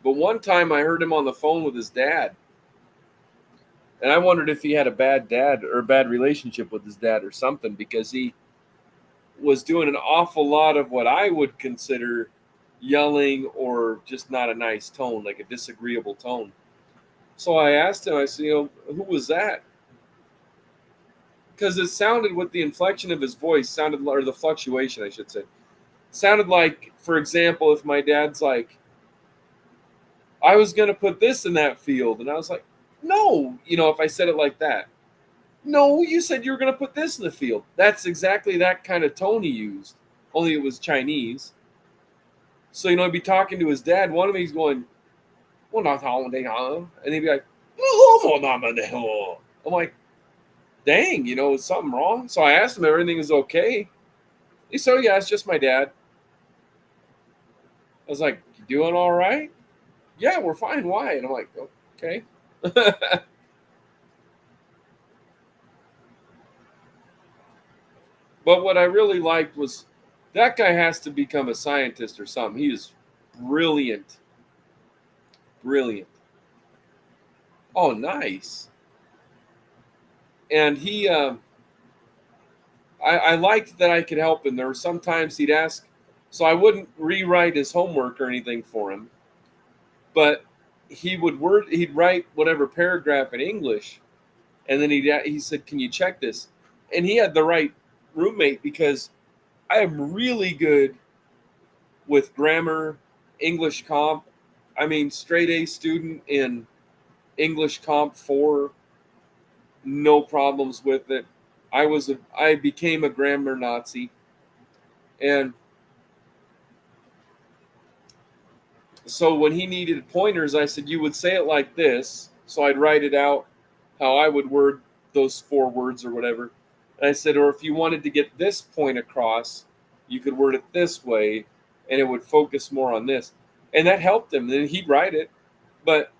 But one time I heard him on the phone with his dad. And I wondered if he had a bad dad or a bad relationship with his dad or something, because he was doing an awful lot of what I would consider yelling or just not a nice tone, like a disagreeable tone. So I asked him, I said, who was that? Because it sounded, with the inflection of his voice, sounded, or the fluctuation, I should say, sounded like, for example, if my dad's like, I was going to put this in that field. And I was like, no, if I said it like that. No, you said you were going to put this in the field. That's exactly that kind of tone he used, only it was Chinese. So, I'd be talking to his dad. One of them, he's going, well, not how they are. And he'd be like, I'm like, dang, is something wrong? So I asked him if everything is okay. He said, oh, yeah, it's just my dad. I was like, you doing all right? Yeah, we're fine. Why? And I'm like, okay. But what I really liked was that guy has to become a scientist or something. He is brilliant. Brilliant. Oh, nice. And I liked that I could help him. There were sometimes he'd ask, so I wouldn't rewrite his homework or anything for him, but he'd write whatever paragraph in English, and then he said, can you check this? And he had the right roommate, because I am really good with grammar, English comp. I mean, straight A student in English comp 4, no problems with it. I became a grammar Nazi. And so when he needed pointers, I said, you would say it like this. So I'd write it out how I would word those 4 words or whatever. And I said, or if you wanted to get this point across, you could word it this way, and it would focus more on this. And that helped him. Then he'd write it. But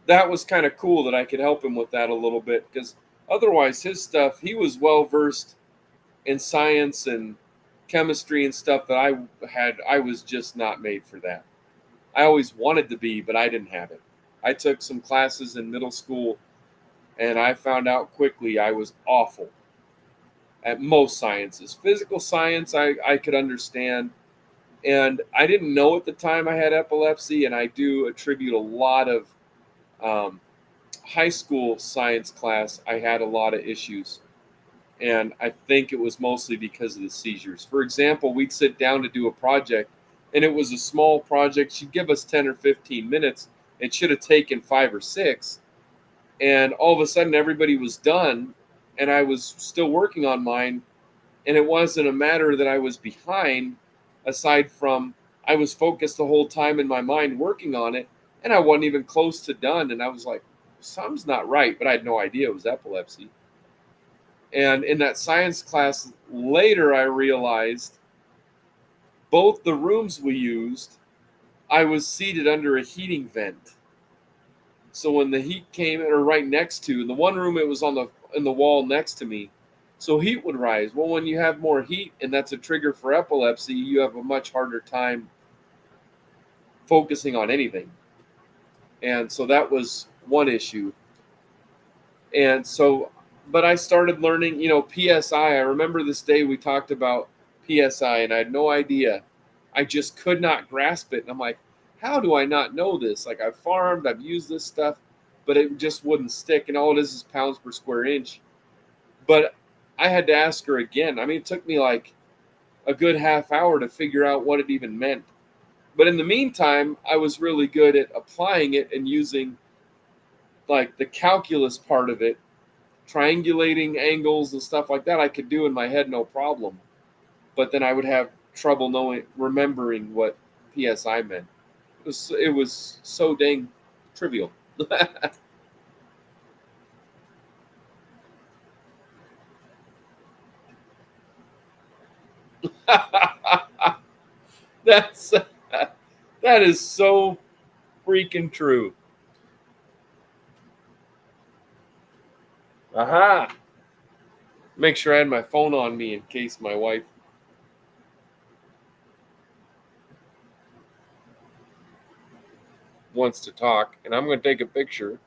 that was kind of cool that I could help him with that a little bit, because otherwise his stuff, he was well versed in science and chemistry and stuff that I was just not made for that. I always wanted to be, but I didn't have it. I took some classes in middle school, and I found out quickly I was awful at most sciences. Physical science, I could understand. And I didn't know at the time I had epilepsy, and I do attribute a lot of high school science class. I had a lot of issues. And I think it was mostly because of the seizures. For example, we'd sit down to do a project, and it was a small project. She'd give us 10 or 15 minutes. It should have taken 5 or 6. And all of a sudden, everybody was done, and I was still working on mine. And it wasn't a matter that I was behind, aside from I was focused the whole time in my mind working on it, and I wasn't even close to done. And I was like, something's not right, but I had no idea it was epilepsy. And in that science class later, I realized both the rooms we used, I was seated under a heating vent. So when the heat came, or right next to, in the one room, it was in the wall next to me. So heat would rise. Well, when you have more heat, and that's a trigger for epilepsy, you have a much harder time focusing on anything. And so that was one issue. And so but I started learning, PSI. I remember this day we talked about PSI, and I had no idea. I just could not grasp it. And I'm like, how do I not know this? Like, I've farmed, I've used this stuff, but it just wouldn't stick. And all it is pounds per square inch. But I had to ask her again. I mean, it took me like a good half hour to figure out what it even meant. But in the meantime, I was really good at applying it and using like the calculus part of it, triangulating angles and stuff like that. I could do in my head, no problem. But then I would have trouble remembering what PSI meant. It was so dang trivial. That's that is so freaking true. Aha! Make sure I had my phone on me in case my wife wants to talk, and I'm going to take a picture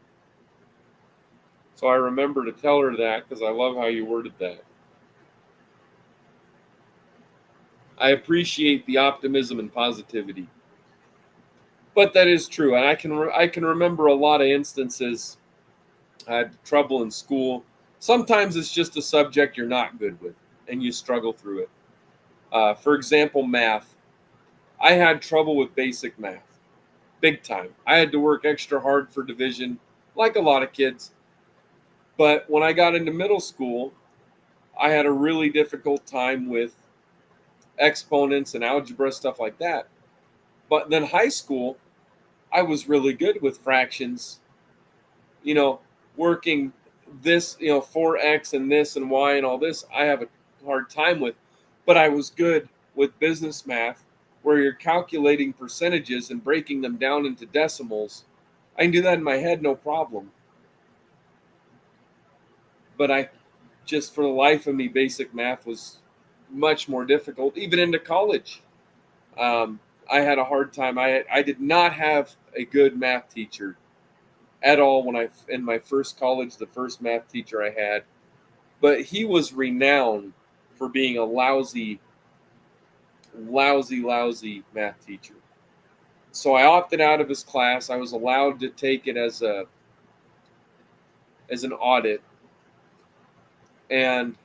so I remember to tell her that because I love how you worded that. I appreciate the optimism and positivity, but that is true, and I can remember a lot of instances. I had trouble in school. Sometimes it's just a subject you're not good with, and you struggle through it. For example, math. I had trouble with basic math, big time. I had to work extra hard for division, like a lot of kids. But when I got into middle school, I had a really difficult time with exponents and algebra, stuff like that. But then high school, I was really good with fractions, you know, working this, 4x and this and y and all this, I have a hard time with. But I was good with business math, where you're calculating percentages and breaking them down into decimals. I can do that in my head, no problem. But I just, for the life of me, basic math was much more difficult, even into college. Um, I had a hard time. I did not have a good math teacher at all when I in my first college, the first math teacher I had, but he was renowned for being a lousy math teacher. So I opted out of his class. I was allowed to take it as an audit, and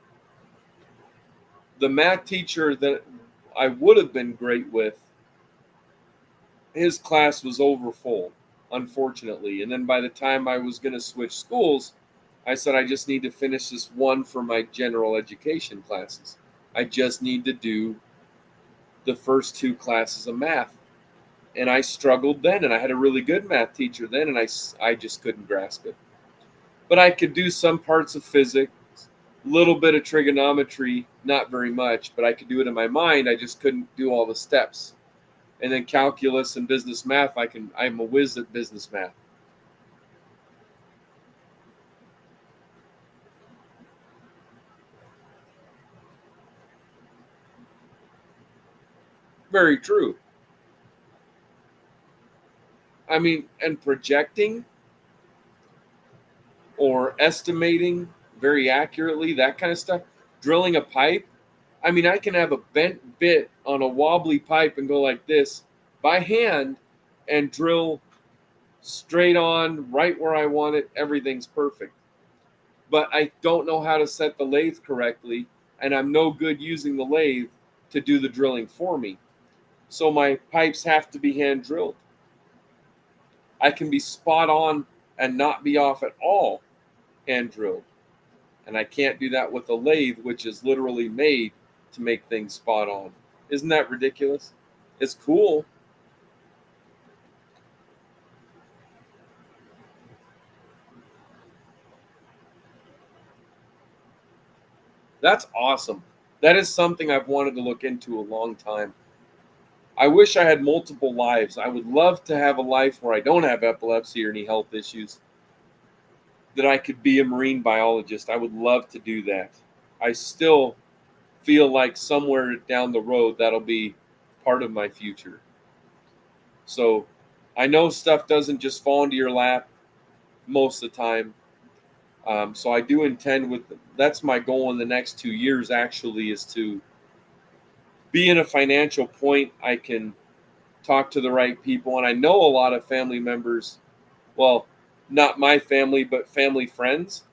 the math teacher that I would have been great with, his class was over full, unfortunately. And then by the time I was going to switch schools, I said, I just need to finish this one for my general education classes. I just need to do the first two classes of math. And I struggled then, and I had a really good math teacher then, and I just couldn't grasp it. But I could do some parts of physics, a little bit of trigonometry, not very much, but I could do it in my mind. I just couldn't do all the steps. And then calculus and business math, I'm a whiz at business math. Very true. I mean, and projecting or estimating very accurately, that kind of stuff. Drilling a pipe. I mean, I can have a bent bit on a wobbly pipe and go like this by hand and drill straight on right where I want it. Everything's perfect. But I don't know how to set the lathe correctly, and I'm no good using the lathe to do the drilling for me. So my pipes have to be hand drilled. I can be spot on and not be off at all hand drilled. And I can't do that with a lathe, which is literally made to make things spot on. Isn't that ridiculous? It's cool. That's awesome. That is something I've wanted to look into a long time. I wish I had multiple lives. I would love to have a life where I don't have epilepsy or any health issues, that I could be a marine biologist. I would love to do that. I still feel like somewhere down the road that'll be part of my future. So I know stuff doesn't just fall into your lap most of the time. So I do intend that's my goal in the next 2 years actually, is to be in a financial point I can talk to the right people. And I know a lot of family members, well, not my family, but family friends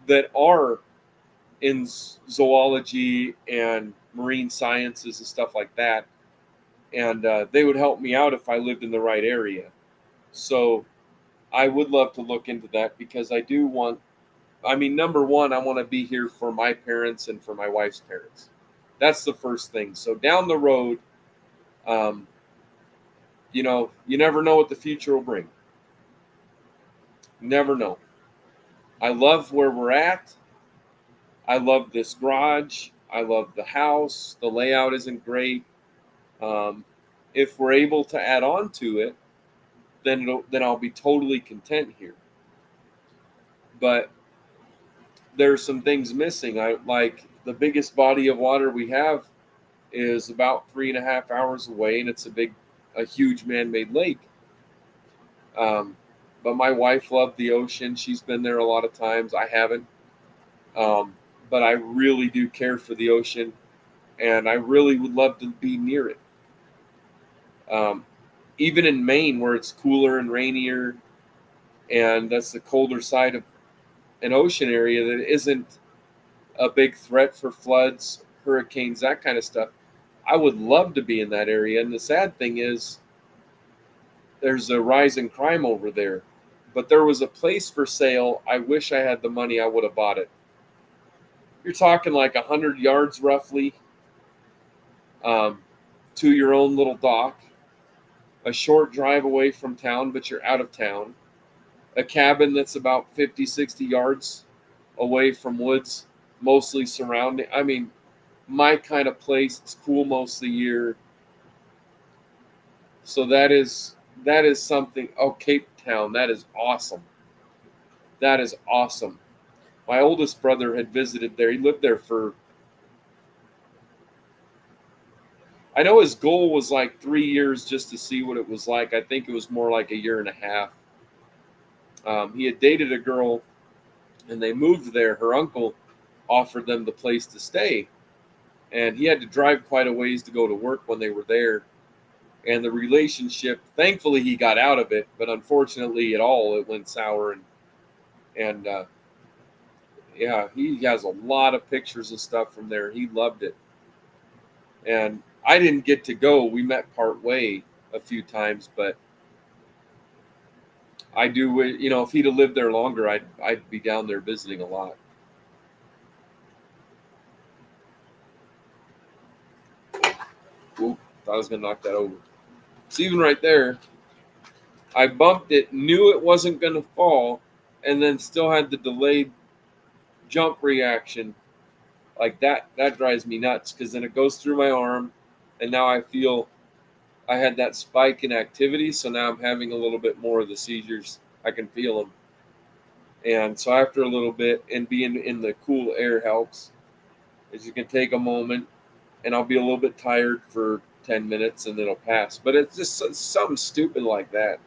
that are in zoology and marine sciences and stuff like that. And they would help me out if I lived in the right area. So I would love to look into that, because I do want, I mean, number one, I want to be here for my parents and for my wife's parents. That's the first thing. So down the road, um, you never know what the future will bring. Never know. I love where we're at. I love this garage. I love the house. The layout isn't great. Um, if we're able to add on to it, then I'll be totally content here. But there's some things missing. I like the biggest body of water we have is about 3.5 hours away, and it's a huge man-made lake. Um, but my wife loved the ocean. She's been there a lot of times. I haven't, um, but I really do care for the ocean, and I really would love to be near it. Um, Even in Maine, where it's cooler and rainier, and that's the colder side of an ocean area that isn't a big threat for floods, hurricanes, that kind of stuff. I would love to be in that area. And the sad thing is, there's a rise in crime over there. But there was a place for sale. I wish I had the money, I would have bought it. You're talking like 100 yards roughly, um, to your own little dock, a short drive away from town, but you're out of town, a cabin that's about 50, 60 yards away from woods, mostly surrounding. I mean, my kind of place. It's cool most of the year. So that is something. Oh, Cape Town, that is awesome. That is awesome. My oldest brother had visited there. He lived there for, I know his goal was like 3 years just to see what it was like. I think it was more like a year and a half. He had dated a girl and they moved there. Her uncle offered them the place to stay, and he had to drive quite a ways to go to work when they were there. And the relationship, thankfully, he got out of it, but unfortunately, it went sour. And yeah, he has a lot of pictures and stuff from there. He loved it, and I didn't get to go. We met part way a few times, but I do. If he'd have lived there longer, I'd be down there visiting a lot. Oop, thought I was gonna knock that over. So even right there, I bumped it, knew it wasn't gonna fall, and then still had the delayed jump reaction. Like that drives me nuts, because then it goes through my arm, and now I feel I had that spike in activity, so now I'm having a little bit more of the seizures. I can feel them. And so after a little bit, and being in the cool air helps, is you can take a moment, and I'll be a little bit tired for 10 minutes and then it'll pass. But it's just something stupid like that.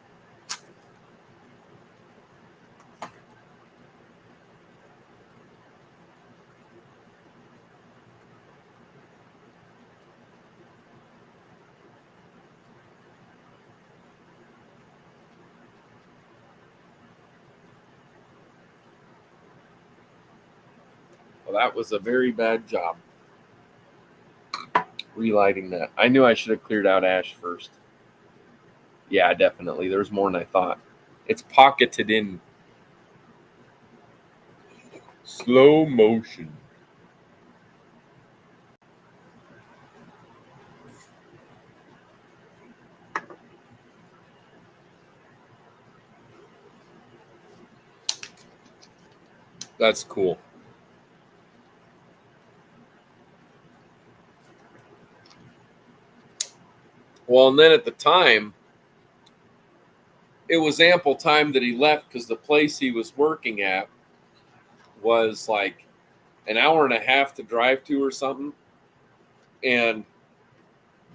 Well, that was a very bad job relighting that. I knew I should have cleared out ash first. Yeah, definitely. There's more than I thought. It's pocketed in slow motion. That's cool. Well, and then at the time, it was ample time that he left, because the place he was working at was like an hour and a half to drive to or something. And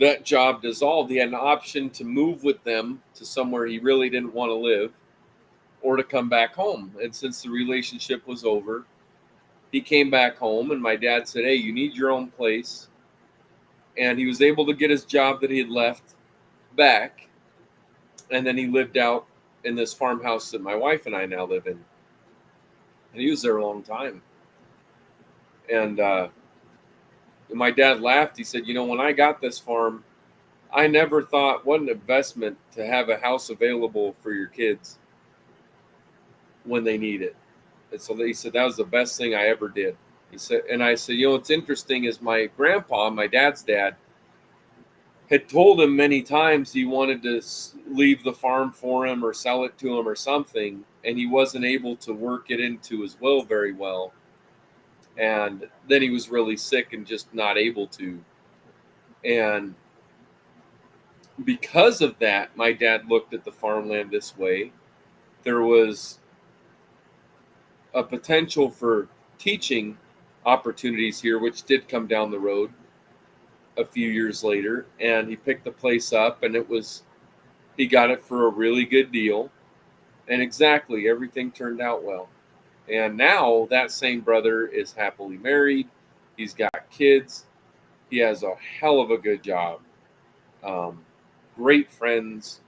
that job dissolved. He had an option to move with them to somewhere he really didn't want to live, or to come back home. And since the relationship was over, he came back home, and my dad said, "Hey, you need your own place." And he was able to get his job that he had left back, and then he lived out in this farmhouse that my wife and I now live in. And he was there a long time. And my dad laughed. He said, when I got this farm, I never thought what an investment to have a house available for your kids when they need it. And so he said that was the best thing I ever did. He said, and I said, what's interesting is my grandpa, my dad's dad, had told him many times he wanted to leave the farm for him or sell it to him or something, and he wasn't able to work it into his will very well. And then he was really sick and just not able to. And because of that, my dad looked at the farmland this way. There was a potential for teaching opportunities here, which did come down the road a few years later. And he picked the place up, and he got it for a really good deal. And exactly, everything turned out well. And now that same brother is happily married. He's got kids. He has a hell of a good job. Great friends.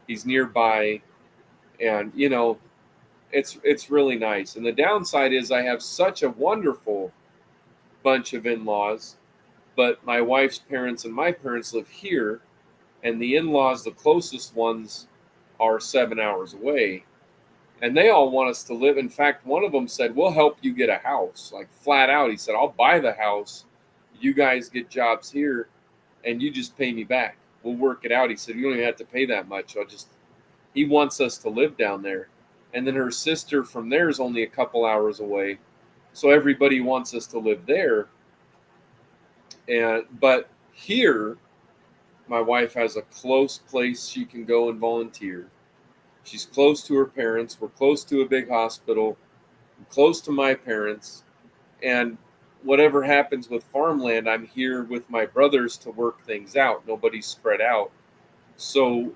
He's nearby. And, it's really nice. And the downside is I have such a wonderful bunch of in-laws, but my wife's parents and my parents live here, and the in-laws, the closest ones, are 7 hours away. And they all want us to live. In fact, one of them said, "We'll help you get a house." Like flat out. He said, "I'll buy the house. You guys get jobs here and you just pay me back. We'll work it out." He said, "You don't even have to pay that much. He wants us to live down there." And then her sister from there is only a couple hours away. So everybody wants us to live there. But here, my wife has a close place she can go and volunteer. She's close to her parents. We're close to a big hospital. I'm close to my parents. And whatever happens with farmland, I'm here with my brothers to work things out. Nobody's spread out. So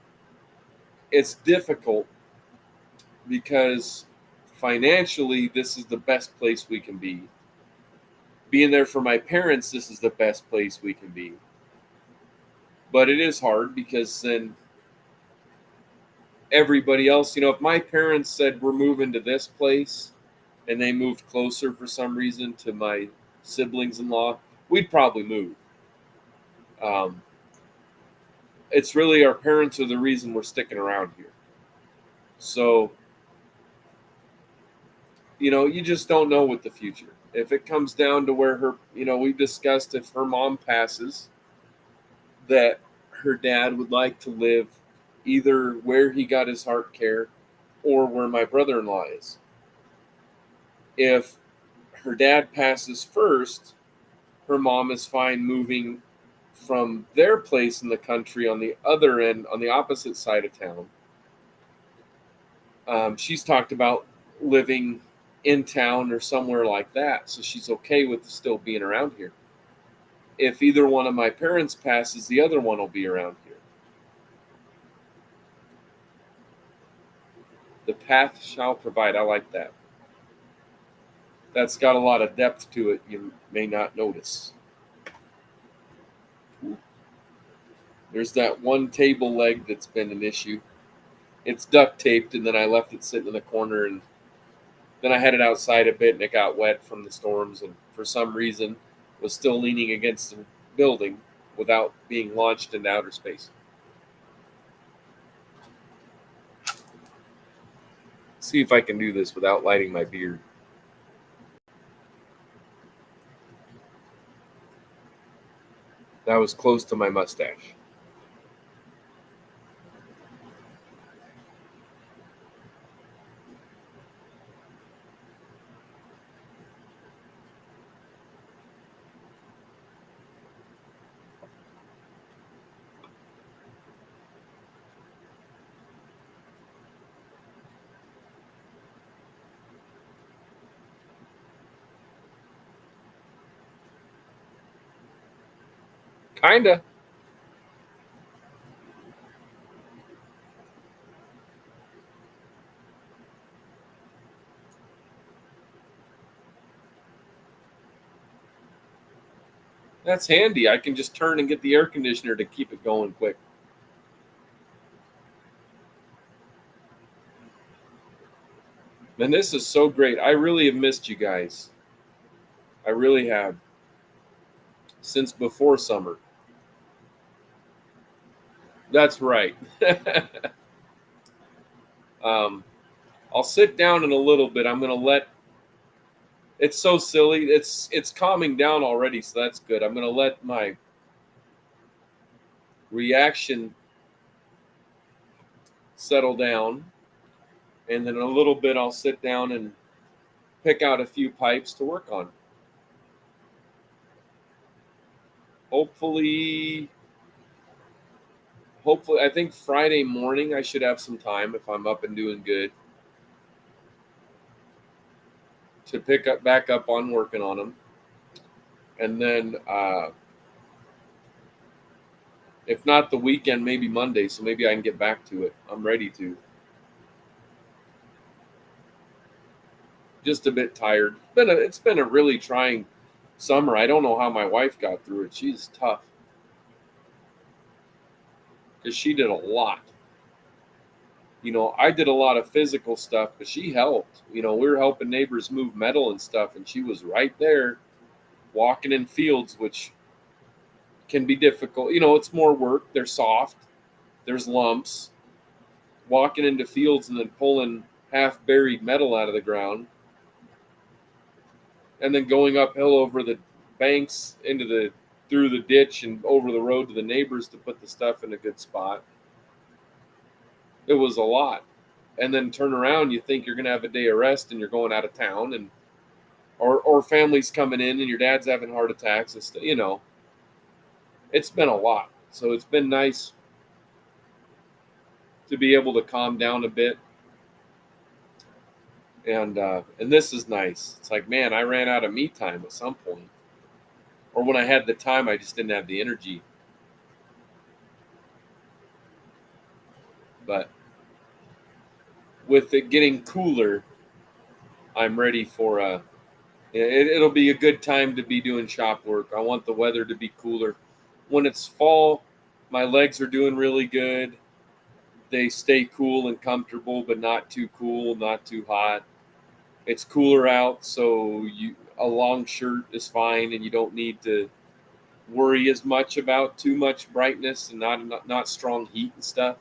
it's difficult because financially, this is the best place we can be. Being there for my parents, this is the best place we can be. But it is hard because then everybody else, if my parents said we're moving to this place and they moved closer for some reason to my siblings-in-law, we'd probably move. It's really our parents are the reason we're sticking around here. So, you just don't know with the future. If it comes down to where we've discussed if her mom passes, that her dad would like to live either where he got his heart care or where my brother-in-law is. If her dad passes first, her mom is fine moving from their place in the country on the other end, on the opposite side of town. She's talked about living in town or somewhere like that, so she's okay with still being around here. If either one of my parents passes, the other one will be around here. The path shall provide. I like that. That's got a lot of depth to it you may not notice. There's that one table leg that's been an issue. It's duct taped, and then I left it sitting in the corner, and then I had it outside a bit, and it got wet from the storms, and for some reason was still leaning against the building without being launched into outer space. See if I can do this without lighting my beard. That was close to my mustache. Kinda. That's handy. I can just turn and get the air conditioner to keep it going quick. Man, this is so great. I really have missed you guys. I really have. Since before summer. That's right. um, I'll sit down in a little bit. I'm going to let. It's so silly. It's calming down already, so that's good. I'm going to let my reaction settle down, and then in a little bit I'll sit down and pick out a few pipes to work on. Hopefully, I think Friday morning I should have some time if I'm up and doing good to pick up back up on working on them, and then if not the weekend, maybe Monday. So maybe I can get back to it. I'm ready to. Just a bit tired. It's been a really trying summer. I don't know how my wife got through it. She's tough because she did a lot. I did a lot of physical stuff, but she helped. We were helping neighbors move metal and stuff, and she was right there walking in fields, which can be difficult. It's more work. They're soft. There's lumps. Walking into fields and then pulling half buried metal out of the ground, and then going uphill over the banks through the ditch and over the road to the neighbors to put the stuff in a good spot. It was a lot. And then turn around, you think you're going to have a day of rest and you're going out of town, and or family's coming in and your dad's having heart attacks and stuff. It's been a lot. So it's been nice to be able to calm down a bit. And this is nice. It's like, man, I ran out of me time at some point. Or when I had the time, I just didn't have the energy. But with it getting cooler, I'm ready for it'll be a good time to be doing shop work. I want the weather to be cooler. When it's fall, my legs are doing really good. They stay cool and comfortable, but not too cool, not too hot. It's cooler out, so a long shirt is fine, and you don't need to worry as much about too much brightness and not strong heat and stuff.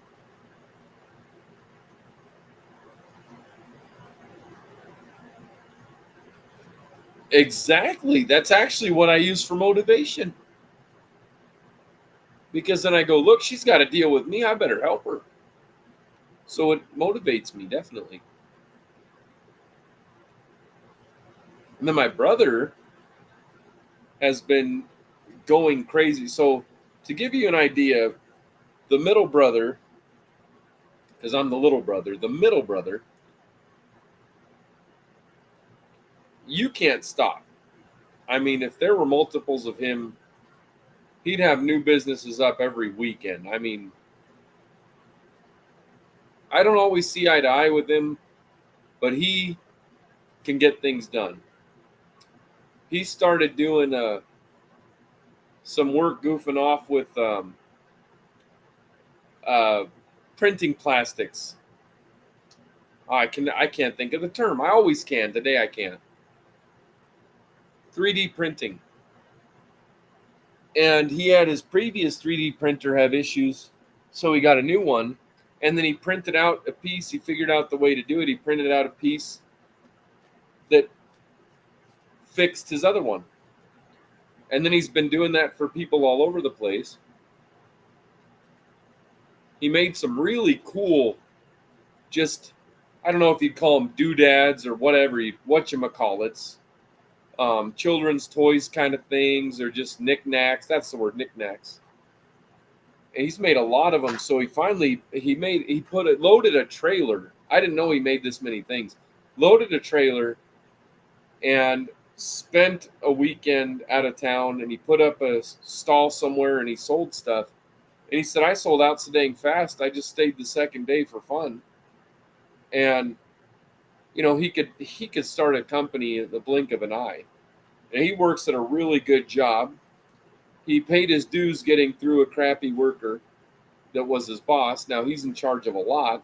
Exactly. That's actually what I use for motivation. Because then I go, look, she's got to deal with me. I better help her. So it motivates me, definitely. And then my brother has been going crazy. So to give you an idea, the middle brother, because I'm the little brother, the middle brother, you can't stop. I mean, if there were multiples of him, he'd have new businesses up every weekend. I mean, I don't always see eye to eye with him, but he can get things done. He started doing some work goofing off with printing plastics. I can't think of the term. I always can. Today I can. 3D printing. And he had his previous 3D printer have issues, so he got a new one. And then he printed out a piece. He figured out the way to do it. He printed out a piece that fixed his other one. And then he's been doing that for people all over the place. He made some really cool, just, I don't know if you'd call them doodads or whatever, whatchamacallits, children's toys kind of things, or just knickknacks. That's the word, knickknacks. And he's made a lot of them. So loaded a trailer. I didn't know he made this many things. Loaded a trailer and spent a weekend out of town, and he put up a stall somewhere and he sold stuff. And he said, I sold out so dang fast. I just stayed the second day for fun. And, he could start a company at the blink of an eye. And he works at a really good job. he paid his dues getting through a crappy worker that was his boss. Now he's in charge of a lot.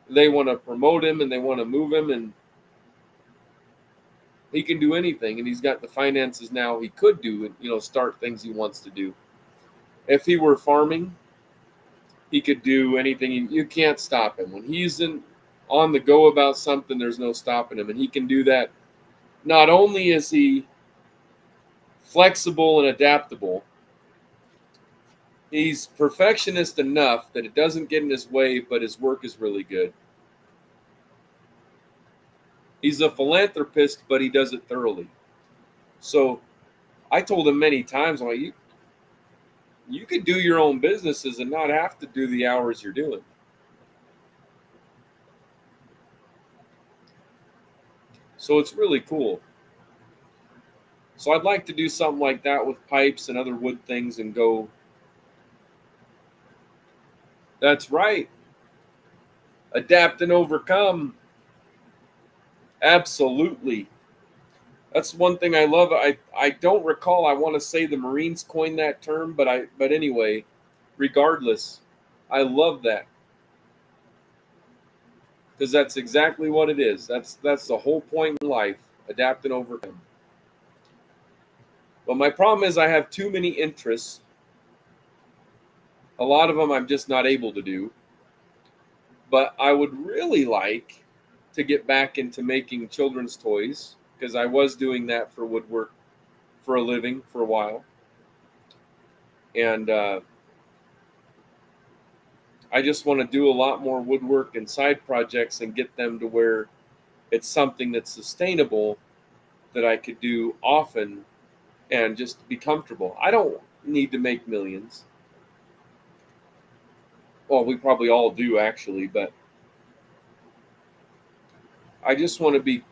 They want to promote him and they want to move him, and he can do anything. And he's got the finances now. He could do it, start things he wants to do. If he were farming, he could do anything. You can't stop him when he's on the go about something. There's no stopping him, and he can do that. Not only is he flexible and adaptable, he's perfectionist enough that it doesn't get in his way, but his work is really good. He's a philanthropist, but he does it thoroughly. So I told him many times, I'm like, you could do your own businesses and not have to do the hours you're doing. So it's really cool. So I'd like to do something like that with pipes and other wood things and go. That's right. Adapt and overcome. Absolutely. That's one thing I love. I don't recall. I want to say the Marines coined that term, but anyway, regardless, I love that because that's exactly what it is. That's the whole point in life: adapt and overcome. But my problem is I have too many interests. A lot of them I'm just not able to do. But I would really like to get back into making children's toys because I was doing that for woodwork for a living for a while. And I just want to do a lot more woodwork and side projects and get them to where it's something that's sustainable that I could do often and just be comfortable. I don't need to make millions. Well, we probably all do actually, but I just want to be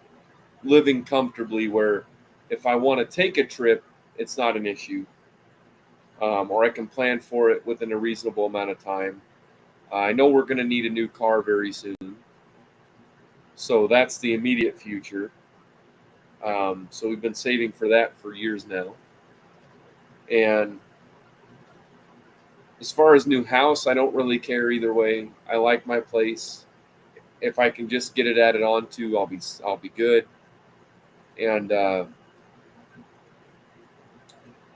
living comfortably where if I want to take a trip, it's not an issue. Or I can plan for it within a reasonable amount of time. I know we're going to need a new car very soon. So that's the immediate future. So we've been saving for that for years now. And as far as new house, I don't really care either way. I like my place. If I can just get it added on to, I'll be good. And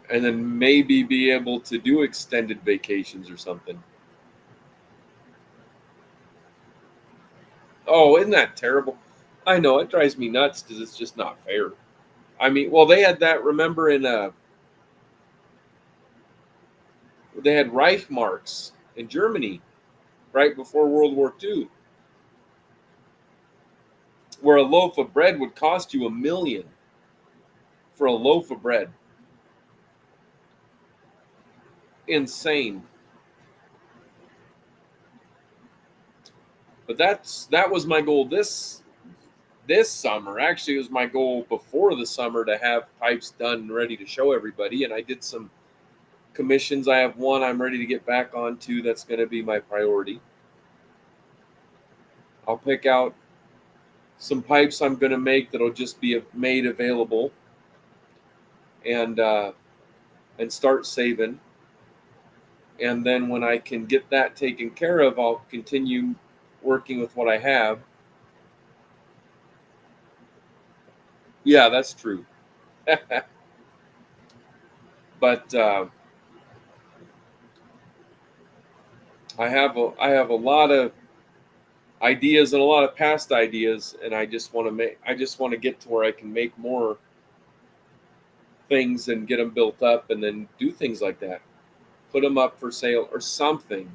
then maybe be able to do extended vacations or something. Oh, isn't that terrible? I know it drives me nuts because it's just not fair. I mean, well, they had that. Remember they had Reichmarks in Germany right before World War II, where a loaf of bread would cost you $1 million for a loaf of bread. Insane. But that was my goal this summer. Actually, it was my goal before the summer to have pipes done and ready to show everybody. And I did some commissions. I have one I'm ready to get back onto. That's going to be my priority. I'll pick out some pipes I'm going to make that'll just be made available, and start saving. And then when I can get that taken care of, I'll continue working with what I have. Yeah, that's true. But I have a lot of ideas and a lot of past ideas, and I just want to get to where I can make more things and get them built up, and then do things like that, put them up for sale or something,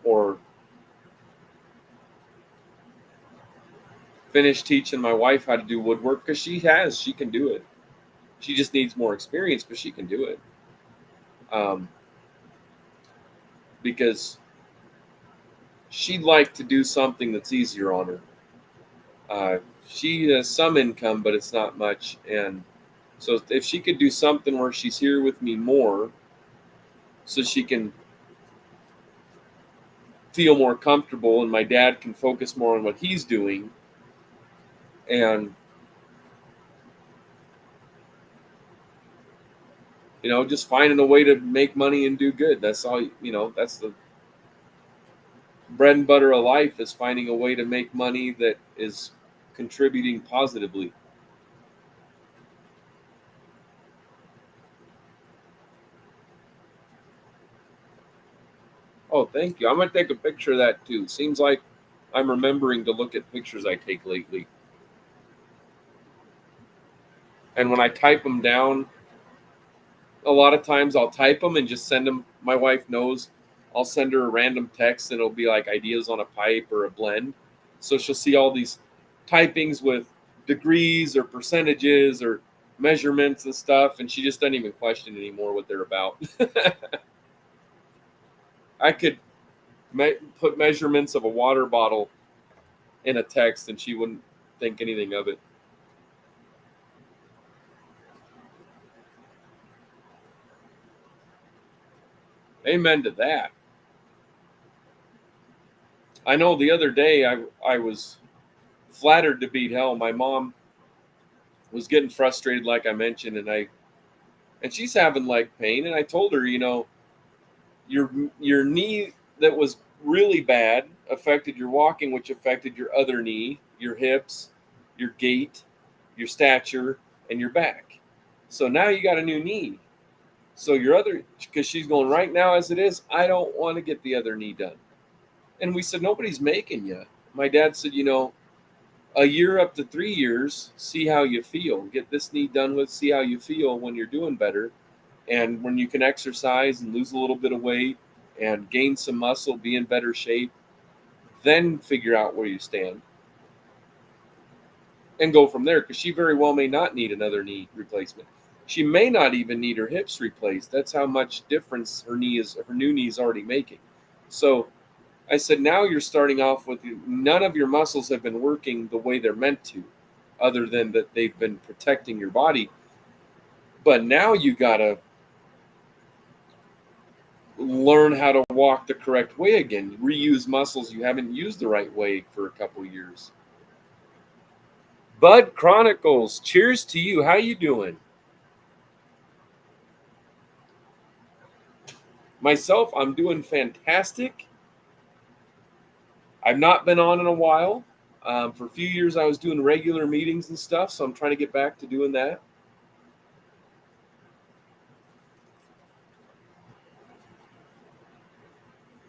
or finish teaching my wife how to do woodwork because she can do it. She just needs more experience, but she can do it. Because she'd like to do something that's easier on her. She has some income, but it's not much. And so if she could do something where she's here with me more, so she can feel more comfortable and my dad can focus more on what he's doing, and Just finding a way to make money and do good. That's all, that's the bread and butter of life, is finding a way to make money that is contributing positively. Oh, thank you. I'm going to take a picture of that too. Seems like I'm remembering to look at pictures I take lately. And when I type them down, a lot of times I'll type them and just send them. My wife knows I'll send her a random text and it'll be like ideas on a pipe or a blend. So she'll see all these typings with degrees or percentages or measurements and stuff, and she just doesn't even question anymore what they're about. I could put measurements of a water bottle in a text and she wouldn't think anything of it. Amen to that. I know the other day I was flattered to beat hell. My mom was getting frustrated, like I mentioned, and she's having leg pain. And I told her, your your knee that was really bad affected your walking, which affected your other knee, your hips, your gait, your stature, and your back. So now you got a new knee. So your other, because she's going, right now as it is, I don't want to get the other knee done. And we said, nobody's making you. My dad said, a year up to 3 years, see how you feel. Get this knee done with, see how you feel when you're doing better. And when you can exercise and lose a little bit of weight and gain some muscle, be in better shape, then figure out where you stand and go from there. Because she very well may not need another knee replacement. She may not even need her hips replaced. That's how much difference her new knee is already making. So I said, now you're starting off with none of your muscles have been working the way they're meant to, other than that they've been protecting your body. But now you got to learn how to walk the correct way again, reuse muscles you haven't used the right way for a couple years. Bud Chronicles, cheers to you. How you doing? Myself, I'm doing fantastic. I've not been on in a while. For a few years, I was doing regular meetings and stuff, so I'm trying to get back to doing that.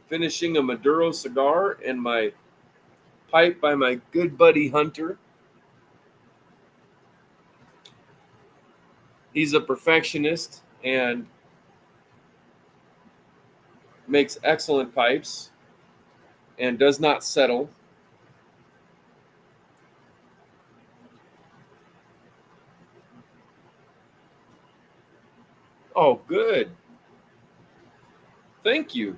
Finishing a Maduro cigar and my pipe by my good buddy Hunter. He's a perfectionist and makes excellent pipes and does not settle. Oh, good. Thank you.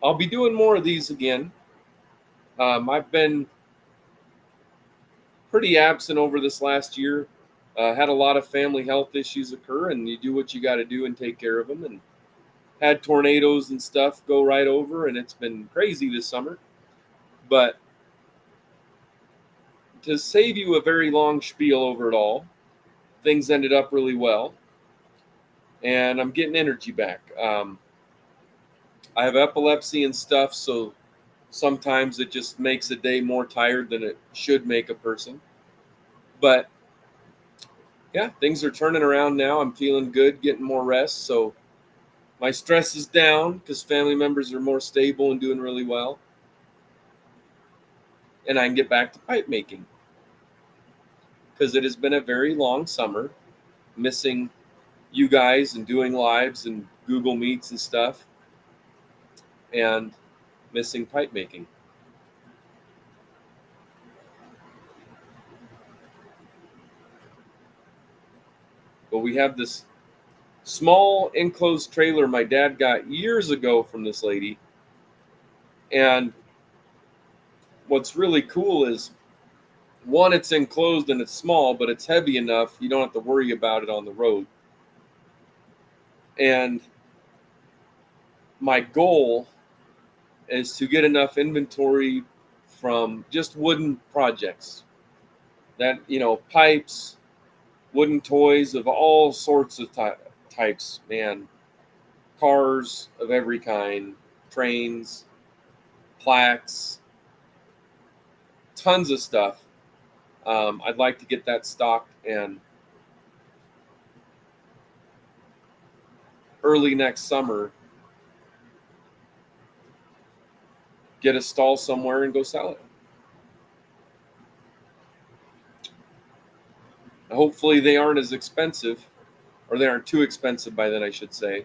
I'll be doing more of these again. I've been pretty absent over this last year. Had a lot of family health issues occur, and you do what you got to do and take care of them. And had tornadoes and stuff go right over, and it's been crazy this summer. But to save you a very long spiel over it all, things ended up really well, and I'm getting energy back. I have epilepsy and stuff, so sometimes it just makes a day more tired than it should make a person. But yeah, things are turning around now. I'm feeling good, getting more rest. So my stress is down because family members are more stable and doing really well. And I can get back to pipe making because it has been a very long summer, missing you guys and doing lives and Google Meets and stuff, and missing pipe making. But we have this small enclosed trailer my dad got years ago from this lady. And what's really cool is, one, it's enclosed and it's small, but it's heavy enough you don't have to worry about it on the road. And my goal is to get enough inventory from just wooden projects, that pipes, wooden toys of all sorts of types, man. Cars of every kind, trains, plaques, tons of stuff. I'd like to get that stocked, and early next summer, get a stall somewhere and go sell it. Hopefully they aren't as expensive, or they aren't too expensive by then, I should say,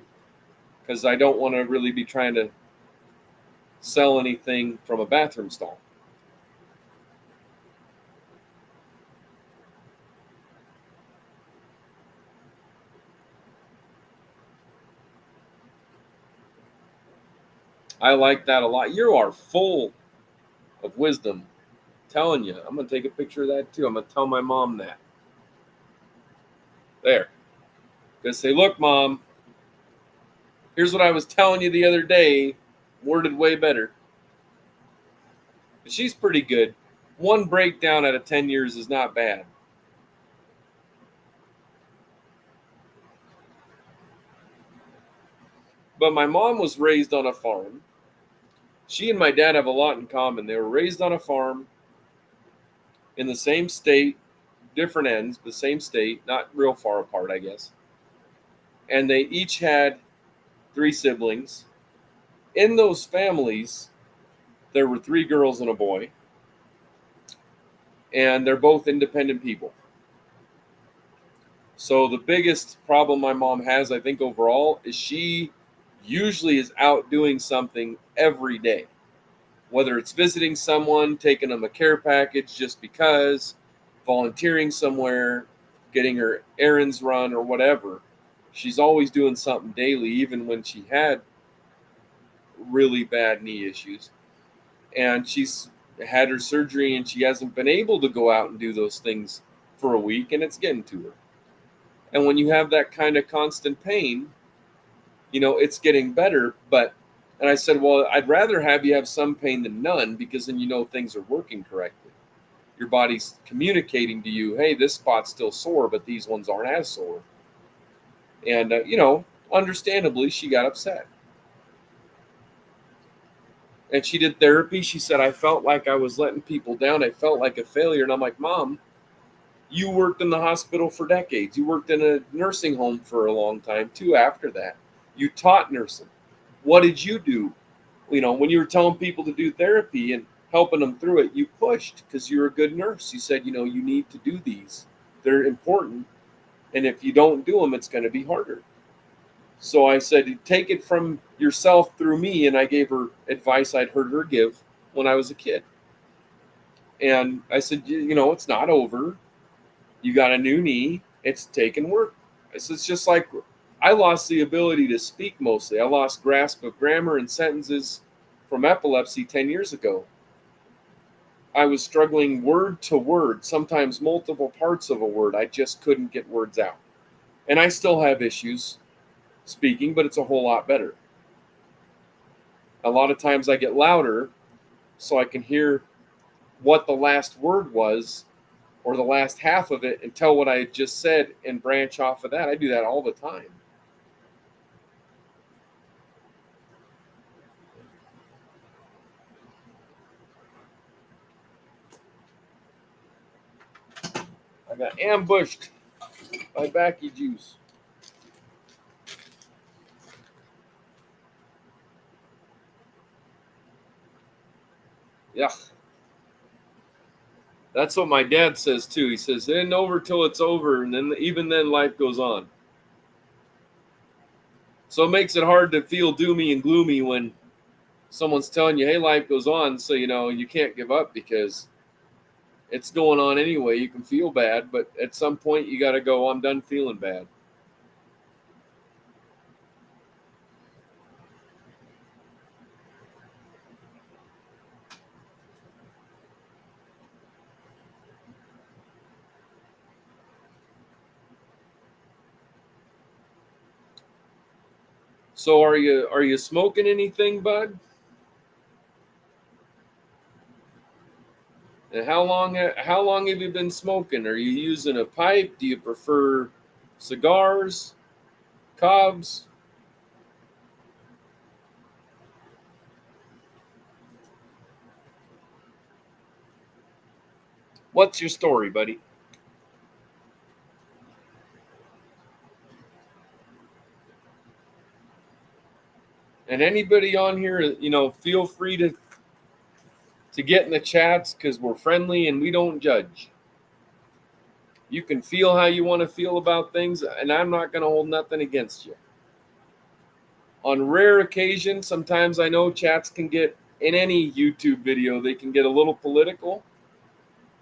because I don't want to really be trying to sell anything from a bathroom stall. I like that a lot. You are full of wisdom. I'm telling you, I'm going to take a picture of that too. I'm going to tell my mom that. There. Going to say, look, Mom, here's what I was telling you the other day, worded way better. But she's pretty good. One breakdown out of 10 years is not bad. But my mom was raised on a farm. She and my dad have a lot in common. They were raised on a farm in the same state, different ends, the same state, not real far apart, I guess. And they each had 3 siblings. In those families, there were 3 girls and a boy. And they're both independent people. So the biggest problem my mom has, I think, overall, is she usually is out doing something every day. Whether it's visiting someone, taking them a care package just because, volunteering somewhere, getting her errands run, or whatever. She's always doing something daily, even when she had really bad knee issues. And she's had her surgery, and she hasn't been able to go out and do those things for a week, and it's getting to her. And when you have that kind of constant pain, it's getting better. And I said, well, I'd rather have you have some pain than none, because then things are working correctly. Your body's communicating to you, hey, this spot's still sore, but these ones aren't as sore. And, understandably, she got upset. And she did therapy. She said, I felt like I was letting people down. I felt like a failure. And I'm like, Mom, you worked in the hospital for decades. You worked in a nursing home for a long time, too, after that. You taught nursing. What did you do? When you were telling people to do therapy and helping them through it, you pushed because you're a good nurse. You said, you need to do these. They're important. And if you don't do them, it's going to be harder. So I said, take it from yourself through me. And I gave her advice I'd heard her give when I was a kid. And I said, it's not over. You got a new knee. It's taken work. I said, it's just like I lost the ability to speak mostly. I lost grasp of grammar and sentences from epilepsy 10 years ago. I was struggling word to word, sometimes multiple parts of a word. I just couldn't get words out. And I still have issues speaking, but it's a whole lot better. A lot of times I get louder so I can hear what the last word was or the last half of it and tell what I had just said and branch off of that. I do that all the time. I got ambushed by Backy Juice. Yeah. That's what my dad says too. He says, it ain't over till it's over, and then even then life goes on. So it makes it hard to feel doomy and gloomy when someone's telling you, hey, life goes on, so you can't give up because it's going on anyway. You can feel bad, but at some point you got to go, I'm done feeling bad. So are you smoking anything, bud? And how long have you been smoking? Are you using a pipe? Do you prefer cigars? Cobs. What's your story, buddy? And anybody on here, feel free to get in the chats because we're friendly and we don't judge. You can feel how you want to feel about things, and I'm not going to hold nothing against you. On rare occasions, sometimes I know chats can get, in any YouTube video, they can get a little political.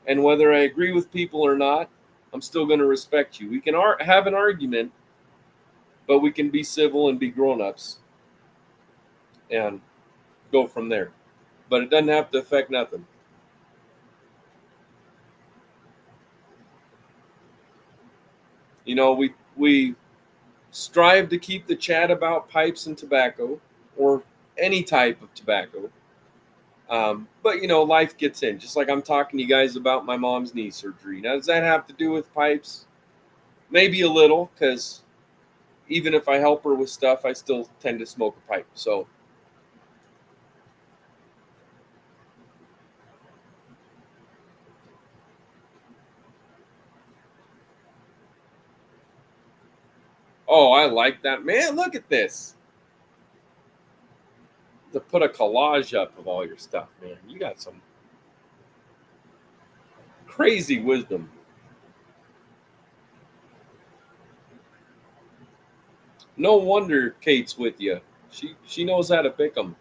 And whether I agree with people or not, I'm still going to respect you. We can have an argument, but we can be civil and be grown-ups and go from there. But it doesn't have to affect nothing. We strive to keep the chat about pipes and tobacco, or any type of tobacco. But life gets in. Just like I'm talking to you guys about my mom's knee surgery. Now, does that have to do with pipes? Maybe a little, because even if I help her with stuff, I still tend to smoke a pipe. So, oh, I like that, man. Look at this. To put a collage up of all your stuff, man. You got some crazy wisdom. No wonder Kate's with you. She knows how to pick them.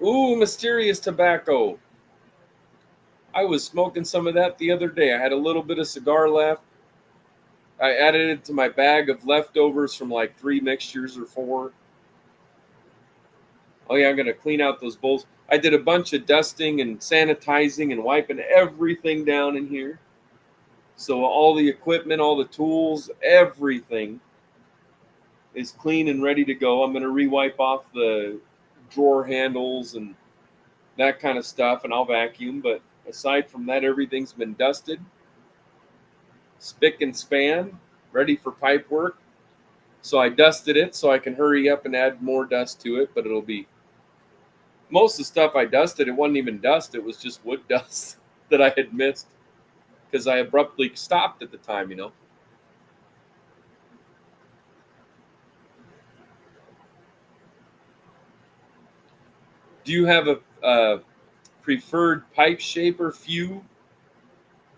Ooh, mysterious tobacco. I was smoking some of that the other day. I had a little bit of cigar left. I added it to my bag of leftovers from like 3 mixtures or 4. Oh yeah, I'm gonna clean out those bowls. I did a bunch of dusting and sanitizing and wiping everything down in here. So all the equipment, all the tools, everything is clean and ready to go. I'm gonna re-wipe off the drawer handles and that kind of stuff, and I'll vacuum. But aside from that, everything's been dusted, spick and span, ready for pipe work. So I dusted it so I can hurry up and add more dust to it, but it'll be most of the stuff I dusted, it wasn't even dust, it was just wood dust that I had missed because I abruptly stopped at the time. Do you have a preferred pipe shape or few,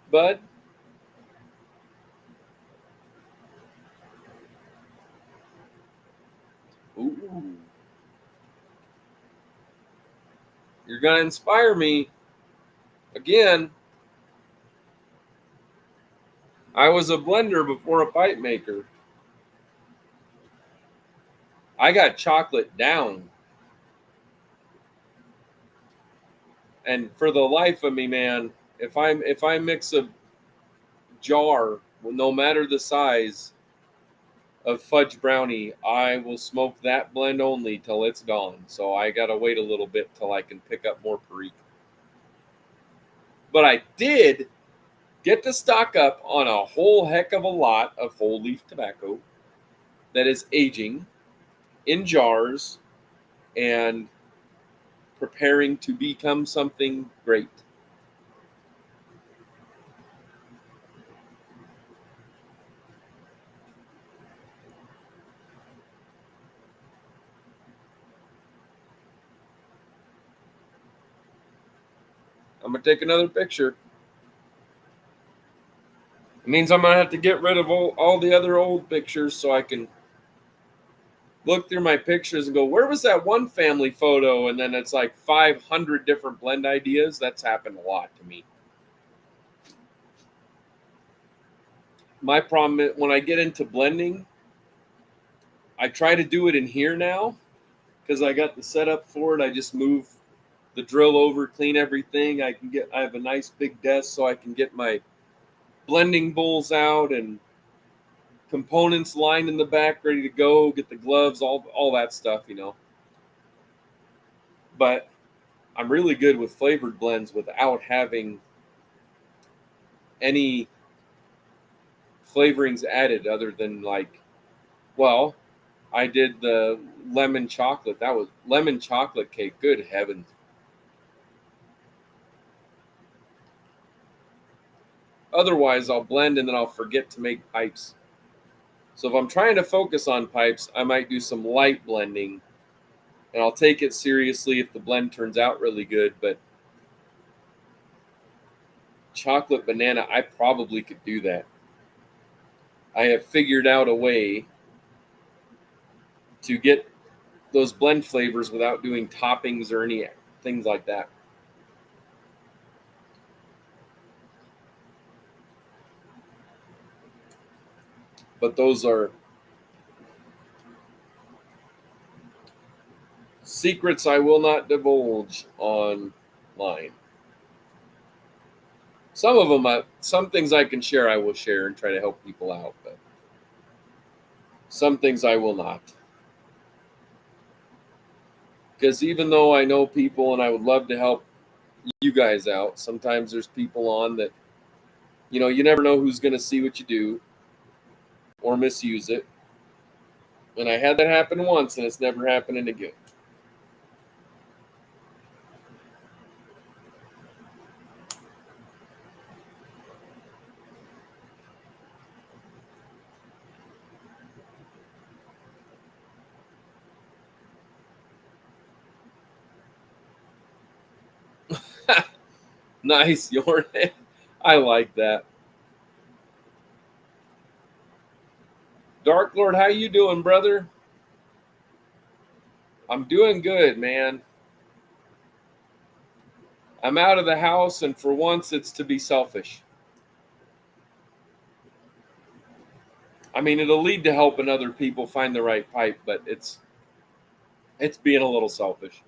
bud? Ooh. You're going to inspire me. Again, I was a blender before a pipe maker. I got chocolate down. And for the life of me, man, if I mix a jar, no matter the size, of fudge brownie, I will smoke that blend only till it's gone. So I gotta wait a little bit till I can pick up more Perique. But I did get to stock up on a whole heck of a lot of whole leaf tobacco that is aging in jars and preparing to become something great. I'm gonna take another picture. It means I'm gonna have to get rid of all the other old pictures so I can look through my pictures and go, where was that one family photo? And then it's like 500 different blend ideas. That's happened a lot to me. My problem is when I get into blending, I try to do it in here now because I got the setup for it. I just move the drill over, clean everything. I have a nice big desk so I can get my blending bowls out and components lined in the back, ready to go, get the gloves, all that stuff. But I'm really good with flavored blends without having any flavorings added other than like, well, I did the lemon chocolate. That was lemon chocolate cake. Good heavens. Otherwise, I'll blend and then I'll forget to make pipes. So if I'm trying to focus on pipes, I might do some light blending, and I'll take it seriously if the blend turns out really good. But chocolate banana, I probably could do that. I have figured out a way to get those blend flavors without doing toppings or any things like that. But those are secrets I will not divulge online. Some of them, some things I can share, I will share and try to help people out. But some things I will not. Because even though I know people and I would love to help you guys out, sometimes there's people on that, you never know who's going to see what you do or misuse it. And I had that happen once, and it's never happening again. Nice, Jordan. I like that. Dark Lord, how you doing, brother? I'm doing good, man. I'm out of the house, and for once, it's to be selfish. I mean, it'll lead to helping other people find the right pipe, but it's being a little selfish.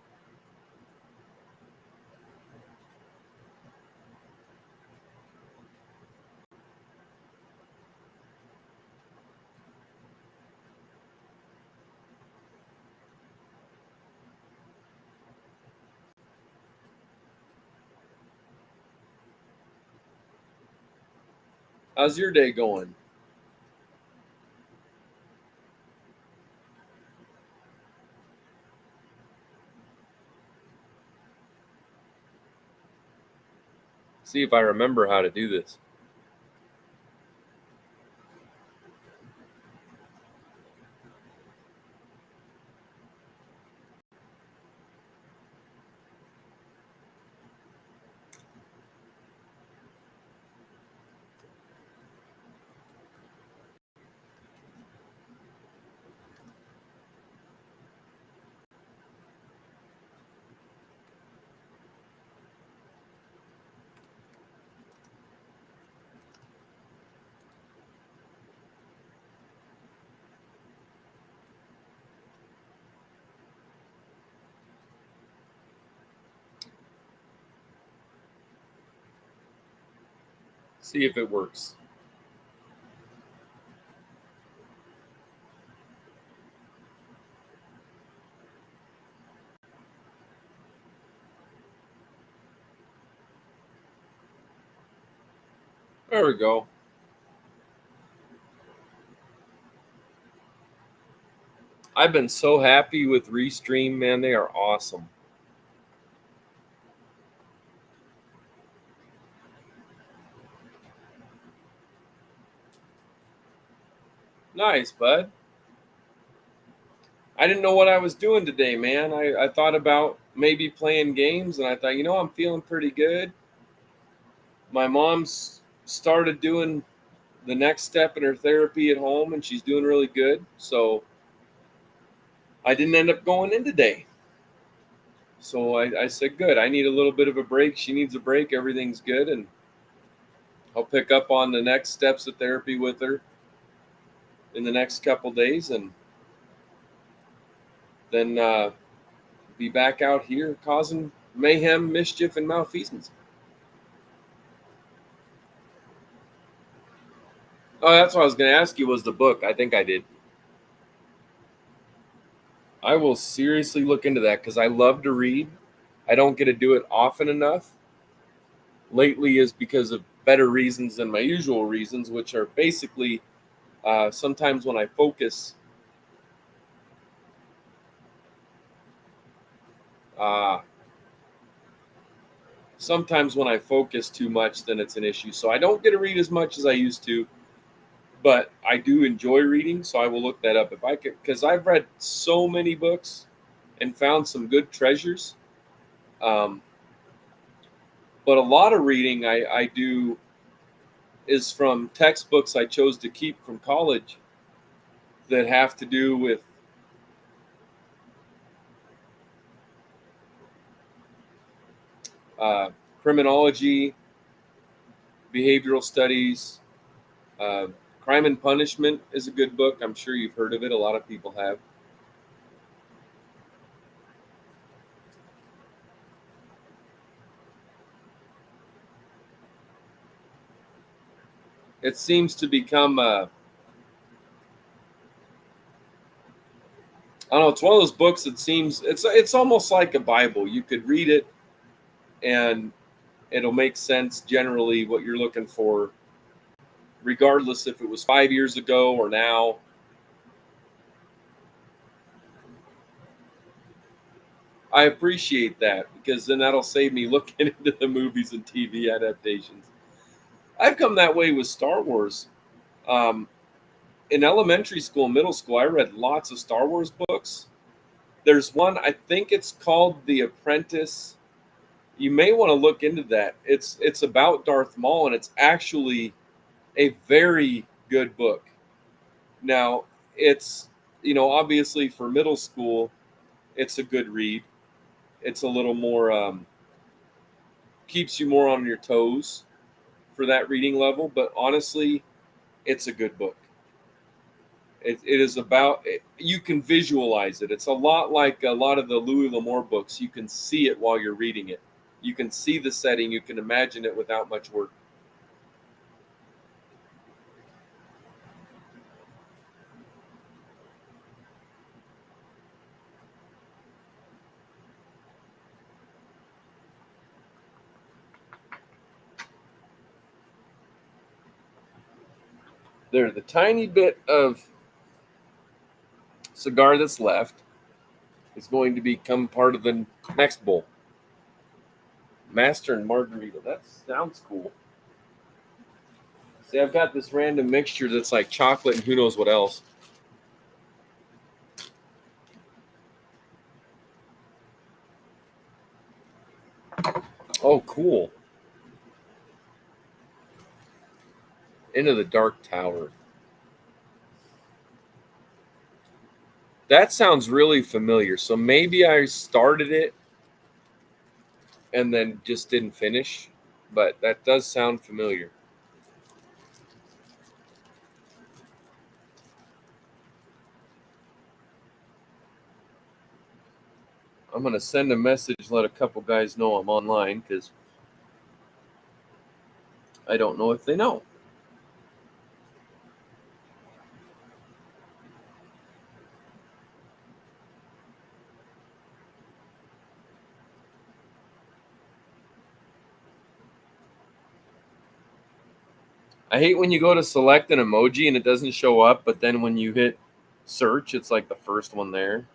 How's your day going? See if I remember how to do this. See if it works. There we go. I've been so happy with Restream, man. They are awesome. Nice, bud. I didn't know what I was doing today, man. I thought about maybe playing games, and I thought, I'm feeling pretty good. My mom's started doing the next step in her therapy at home, and she's doing really good. So I didn't end up going in today. So I said, good. I need a little bit of a break. She needs a break. Everything's good. And I'll pick up on the next steps of therapy with her in the next couple days, and then be back out here causing mayhem, mischief, and malfeasance. Oh, that's what I was going to ask you, was the book. I think I did. I will seriously look into that because I love to read. I don't get to do it often enough. Lately is because of better reasons than my usual reasons, which are basically sometimes when I focus. Uh, Sometimes when I focus too much, then it's an issue. So I don't get to read as much as I used to, but I do enjoy reading. So I will look that up if I could, because I've read so many books and found some good treasures. Um, but a lot of reading I do is from textbooks I chose to keep from college that have to do with uh, criminology, behavioral studies. Uh, Crime and Punishment is a good book. I'm sure you've heard of it. A lot of people have. It seems to become, I don't know, it's one of those books that seems, it's almost like a Bible. You could read it and it'll make sense generally what you're looking for, regardless if it was 5 years ago or now. I appreciate that because then that'll save me looking into the movies and TV adaptations. I've come that way with Star Wars. Um, in elementary school, middle school, I read lots of Star Wars books. There's one, I think it's called The Apprentice. You may want to look into that. It's about Darth Maul, and it's actually a very good book. Now, it's obviously for middle school, it's a good read. It's a little more keeps you more on your toes for that reading level, but honestly, it's a good book. It is about you can visualize it. It's a lot like a lot of the Louis L'Amour books. You can see it while you're reading it. You can see the setting. You can imagine it without much work. There, the tiny bit of cigar that's left is going to become part of the next bowl. Master and Margarita. That sounds cool. See, I've got this random mixture that's like chocolate and who knows what else. Oh, cool. Into the Dark Tower. That sounds really familiar. So maybe I started it and then just didn't finish, but that does sound familiar. I'm going to send a message, let a couple guys know I'm online because I don't know if they know. I hate when you go to select an emoji and it doesn't show up, but then when you hit search, it's like the first one there.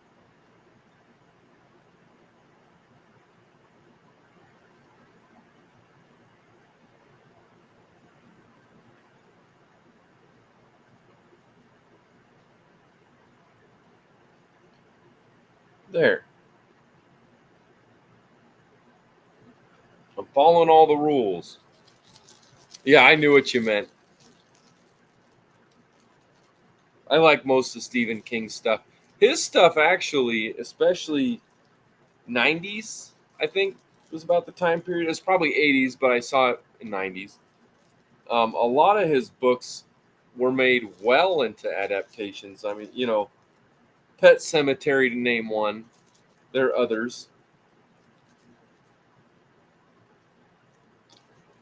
There. I'm following all the rules. Yeah, I knew what you meant. I like most of Stephen King's stuff. His stuff actually, especially 90s, I think was about the time period. It's probably 80s, but I saw it in 90s. A lot of his books were made well into adaptations. I mean, Pet Cemetery to name one. There are others.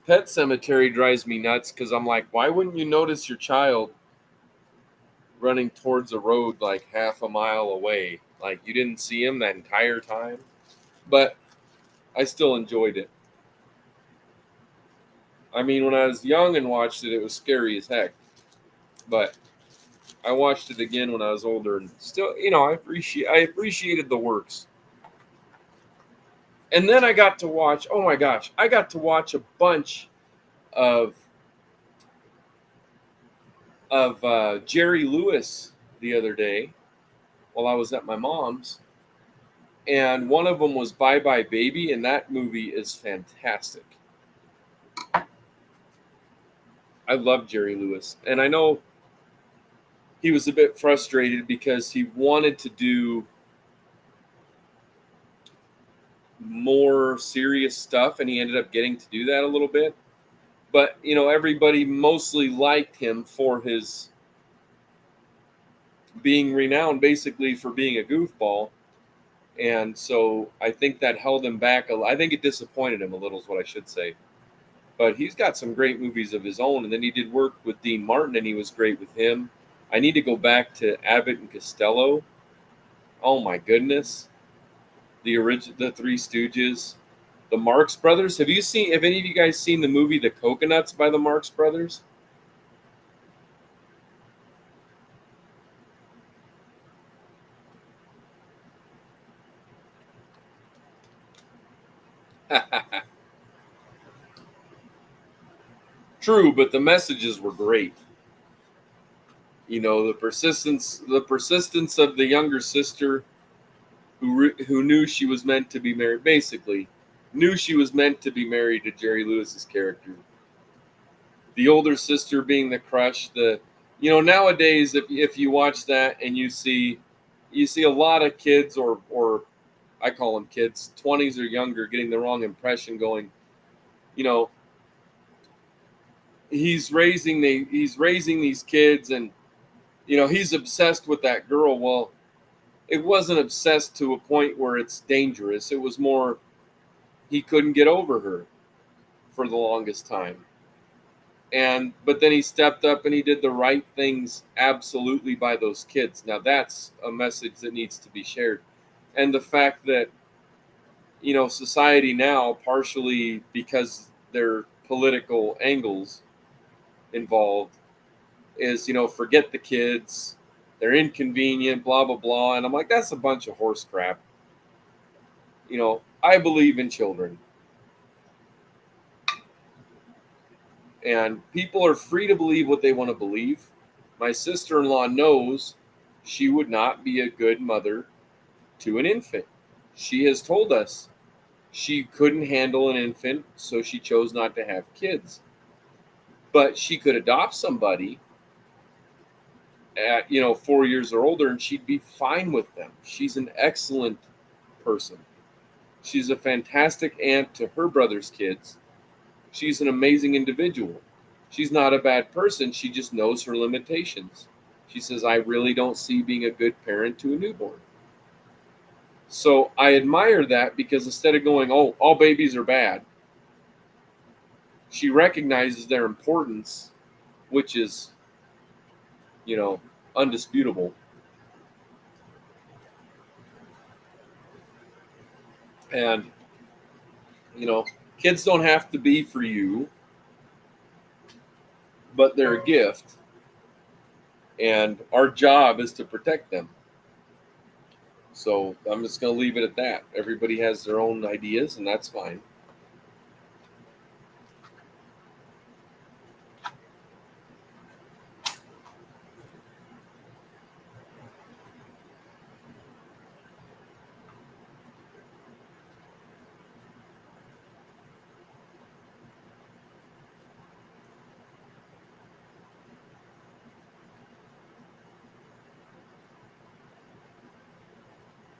Pet Cemetery drives me nuts because I'm like, why wouldn't you notice your child running towards a road like half a mile away? Like you didn't see him that entire time? But I still enjoyed it. I mean, when I was young and watched it, it was scary as heck. But I watched it again when I was older, and still, I appreciated the works. And then I got to watch. Oh my gosh, I got to watch a bunch of Jerry Lewis the other day while I was at my mom's, and one of them was Bye Bye Baby, and that movie is fantastic. I love Jerry Lewis, and I know he was a bit frustrated because he wanted to do more serious stuff, and he ended up getting to do that a little bit. But everybody mostly liked him for his being renowned, basically for being a goofball, and so I think that held him back. I think it disappointed him a little, is what I should say. But he's got some great movies of his own, and then he did work with Dean Martin, and he was great with him. I need to go back to Abbott and Costello. Oh my goodness, the Three Stooges, the Marx Brothers. Have any of you guys seen the movie The Coconuts by the Marx Brothers? True, but the messages were great. The persistence of the younger sister who knew she was meant to be married, basically knew she was meant to be married to Jerry Lewis's character. The older sister being the crush. Nowadays, if you watch that and you see a lot of kids, or I call them kids, 20s or younger, getting the wrong impression, going, you know, he's raising these kids, and he's obsessed with that girl. Well, it wasn't obsessed to a point where it's dangerous. It was more he couldn't get over her for the longest time. But then he stepped up and he did the right things absolutely by those kids. Now that's a message that needs to be shared. And the fact that society now, partially because there are political angles involved, is forget the kids, they're inconvenient, blah blah blah. And I'm like, that's a bunch of horse crap. I believe in children, and people are free to believe what they want to believe. My sister-in-law knows she would not be a good mother to an infant. She has told us she couldn't handle an infant, so she chose not to have kids. But she could adopt somebody at 4 years or older, and she'd be fine with them. She's an excellent person. She's a fantastic aunt to her brother's kids. She's an amazing individual. She's not a bad person. She just knows her limitations. She says, I really don't see being a good parent to a newborn. So I admire that, because instead of going, oh, all babies are bad, she recognizes their importance, which is, undisputable. And, kids don't have to be for you, but they're a gift. And our job is to protect them. So I'm just going to leave it at that. Everybody has their own ideas, and that's fine.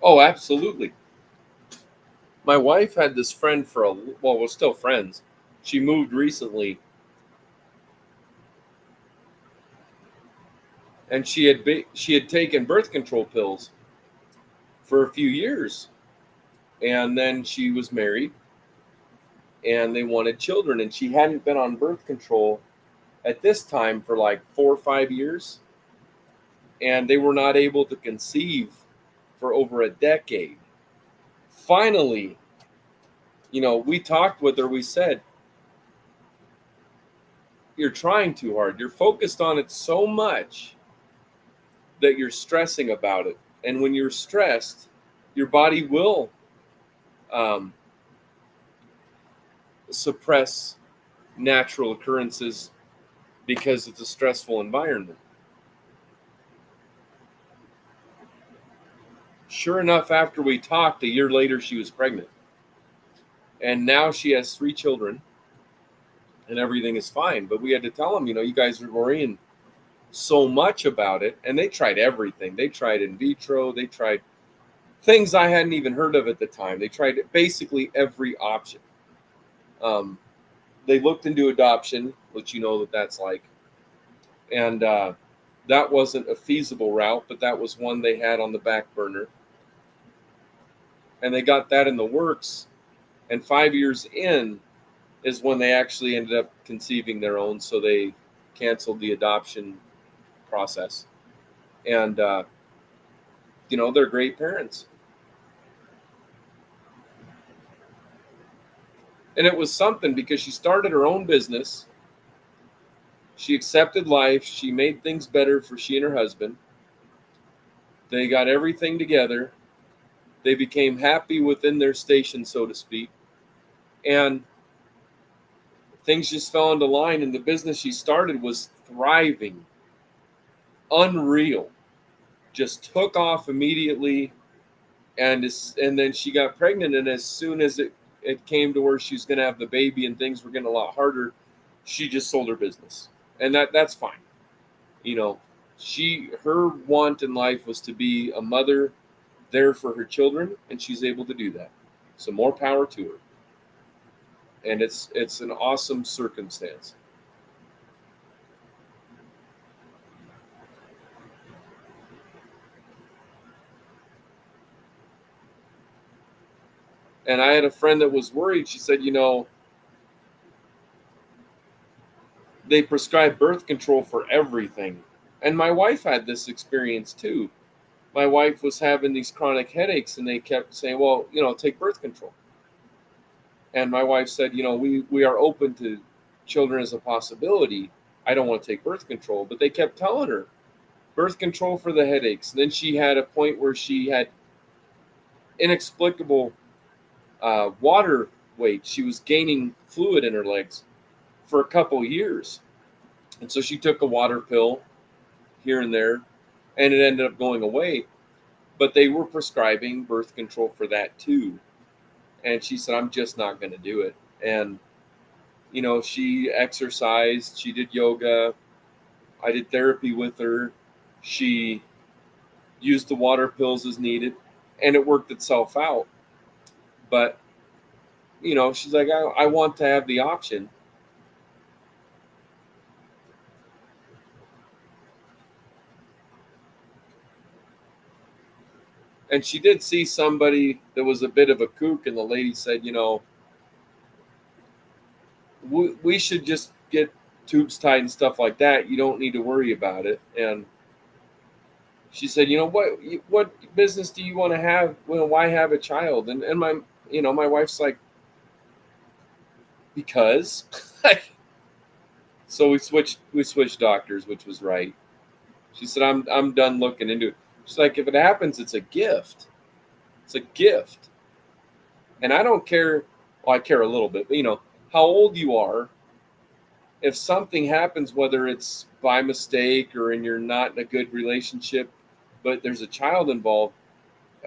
Oh, absolutely. My wife had this friend we're still friends. She moved recently, and she had taken birth control pills for a few years, and then she was married, and they wanted children, and she hadn't been on birth control at this time for like 4 or 5 years, and they were not able to conceive for over a decade. Finally, we talked with her. We said, you're trying too hard. You're focused on it so much that you're stressing about it. And when you're stressed, your body will um, suppress natural occurrences because it's a stressful environment. Sure enough, after we talked, a year later, she was pregnant. And now she has 3 children and everything is fine. But we had to tell them, you guys are worrying so much about it. And they tried everything. They tried in vitro. They tried things I hadn't even heard of at the time. They tried basically every option. Um, they looked into adoption, which that's like. And that wasn't a feasible route, but that was one they had on the back burner. And they got that in the works. And 5 years in is when they actually ended up conceiving their own. So they canceled the adoption process. And, they're great parents. And it was something because she started her own business. She accepted life. She made things better for she and her husband. They got everything together. They became happy within their station, so to speak. And things just fell into line. And the business she started was thriving. Unreal. Just took off immediately. And then she got pregnant. And as soon as it came to where she was going to have the baby and things were getting a lot harder, she just sold her business. And that's fine. Her want in life was to be a mother there for her children, and she's able to do that. So more power to her. And it's an awesome circumstance. And I had a friend that was worried. She said, they prescribe birth control for everything. And my wife had this experience too. My wife was having these chronic headaches, and they kept saying, well, take birth control. And my wife said, we are open to children as a possibility. I don't want to take birth control. But they kept telling her birth control for the headaches. And then she had a point where she had inexplicable water weight. She was gaining fluid in her legs for a couple years. And so she took a water pill here and there, and it ended up going away. But they were prescribing birth control for that too. And she said, I'm just not going to do it. And, she exercised, she did yoga. I did therapy with her. She used the water pills as needed, and it worked itself out. But, she's like, I want to have the option. And she did see somebody that was a bit of a kook, and the lady said, we should just get tubes tied and stuff like that. You don't need to worry about it. And she said, what business do you want to have? Well, why have a child? And my wife's like, because. So we switched doctors, which was right. She said, I'm done looking into it. She's like, if it happens, it's a gift. It's a gift. And I don't care. Well, I care a little bit, but how old you are. If something happens, whether it's by mistake or you're not in a good relationship, but there's a child involved,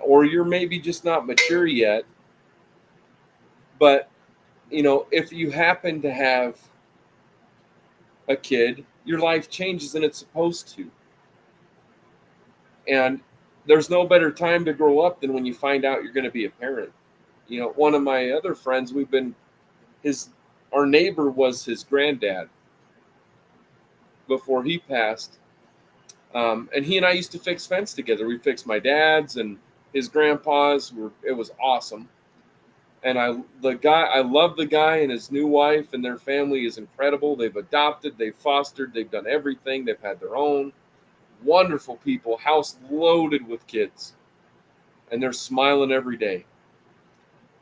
or you're maybe just not mature yet. But, if you happen to have a kid, your life changes, and it's supposed to. And there's no better time to grow up than when you find out you're going to be a parent. One of my other friends, our neighbor was his granddad before he passed. And he and I used to fix fence together. We fixed my dad's and his grandpa's. It was awesome. And I love the guy and his new wife, and their family is incredible. They've adopted, they've fostered, they've done everything. They've had their own. Wonderful people, house loaded with kids. And they're smiling every day.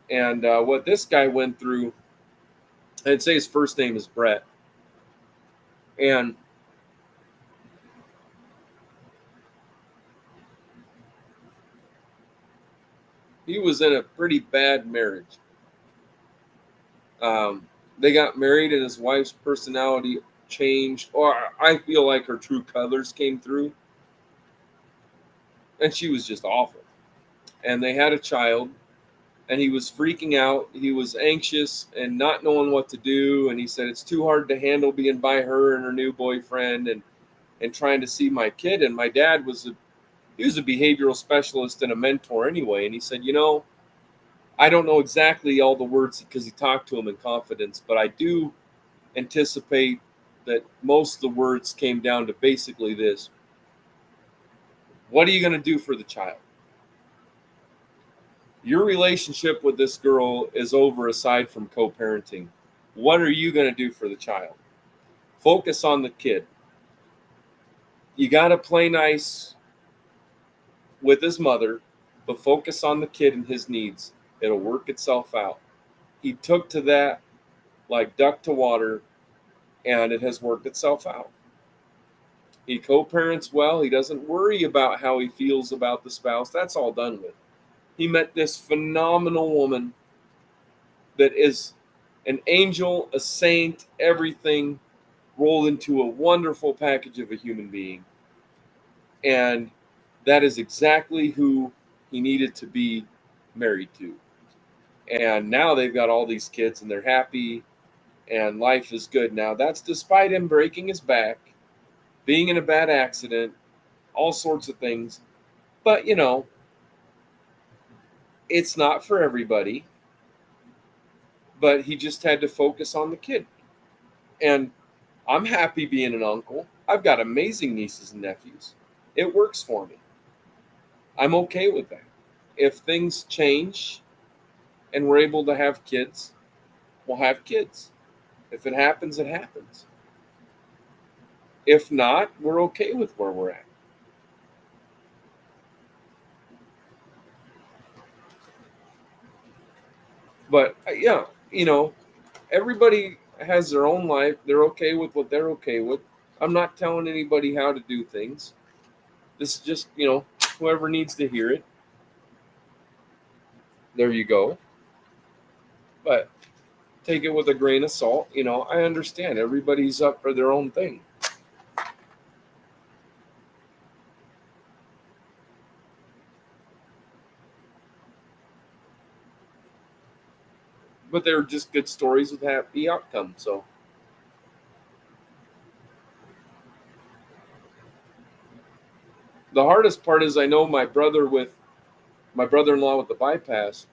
And what this guy went through, I'd say his first name is Brett. And he was in a pretty bad marriage. They got married, and his wife's personality changed, or I feel like her true colors came through, and she was just awful. And they had a child, and he was freaking out. He was anxious and not knowing what to do. And he said, it's too hard to handle being by her and her new boyfriend and trying to see my kid. And my dad he was a behavioral specialist and a mentor anyway. And he said, I don't know exactly all the words because he talked to him in confidence, but I do anticipate that most of the words came down to basically this: what are you going to do for the child? Your relationship with this girl is over aside from co-parenting. What are you going to do for the child? Focus on the kid. You got to play nice with his mother, but focus on the kid and his needs. It'll work itself out. He took to that like duck to water, and it has worked itself out. He co-parents well. He doesn't worry about how he feels about the spouse. That's all done with. He met this phenomenal woman that is an angel, a saint, everything rolled into a wonderful package of a human being. And that is exactly who he needed to be married to. And now they've got all these kids and they're happy and life is good. Now, that's despite him breaking his back, being in a bad accident, all sorts of things. But, it's not for everybody. But he just had to focus on the kid. And I'm happy being an uncle. I've got amazing nieces and nephews. It works for me. I'm okay with that. If things change and we're able to have kids, we'll have kids. If it happens, it happens. If not, we're okay with where we're at. But yeah, everybody has their own life. They're okay with what they're okay with. I'm not telling anybody how to do things. This is just, whoever needs to hear it, there you go. But take it with a grain of salt. I understand everybody's up for their own thing. But they're just good stories with happy outcomes. So the hardest part is I know my brother-in-law with the bypass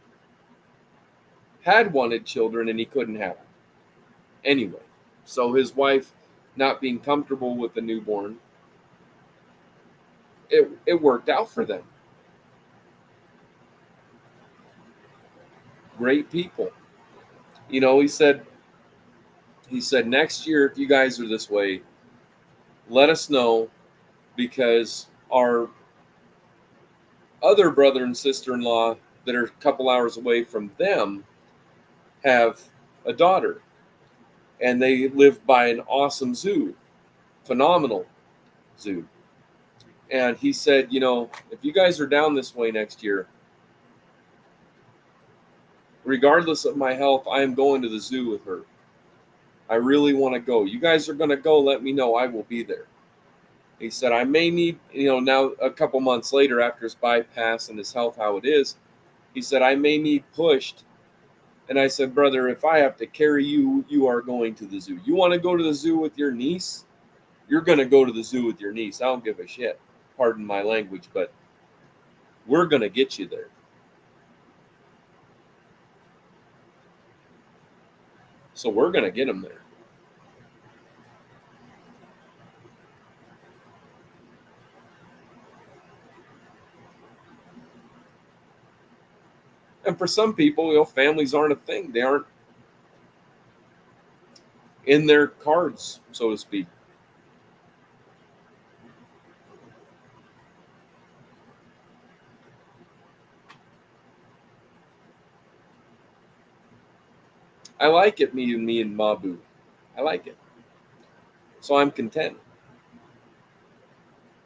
had wanted children and he couldn't have them anyway. So his wife not being comfortable with the newborn, it worked out for them. Great people. He said next year if you guys are this way, let us know because our other brother and sister-in-law that are a couple hours away from them have a daughter and they live by an awesome zoo, phenomenal zoo. And he said, if you guys are down this way next year, regardless of my health, I am going to the zoo with her. I really want to go. You guys are going to go, let me know. I will be there. He said, I may need, now a couple months later after his bypass and his health, how it is, he said, I may need pushed. And I said, brother, if I have to carry you, you are going to the zoo. You want to go to the zoo with your niece? You're going to go to the zoo with your niece. I don't give a shit. Pardon my language, but we're going to get you there. So we're going to get them there. And for some people, families aren't a thing. They aren't in their cards, so to speak. I like it, me and Mabu. I like it. So I'm content.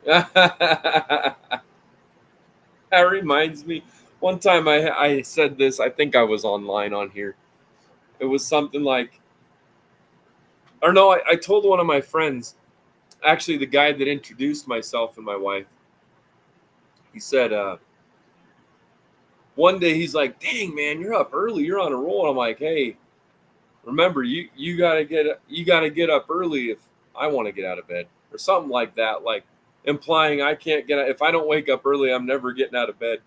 That reminds me, one time I said this, I think I was online on here. It was something like, or no, I told one of my friends, actually the guy that introduced myself and my wife, he said, one day he's like, dang man, you're up early, you're on a roll. And I'm like, hey, remember, you gotta get up early if I want to get out of bed, or something like that, like implying I can't get, if I don't wake up early, I'm never getting out of bed.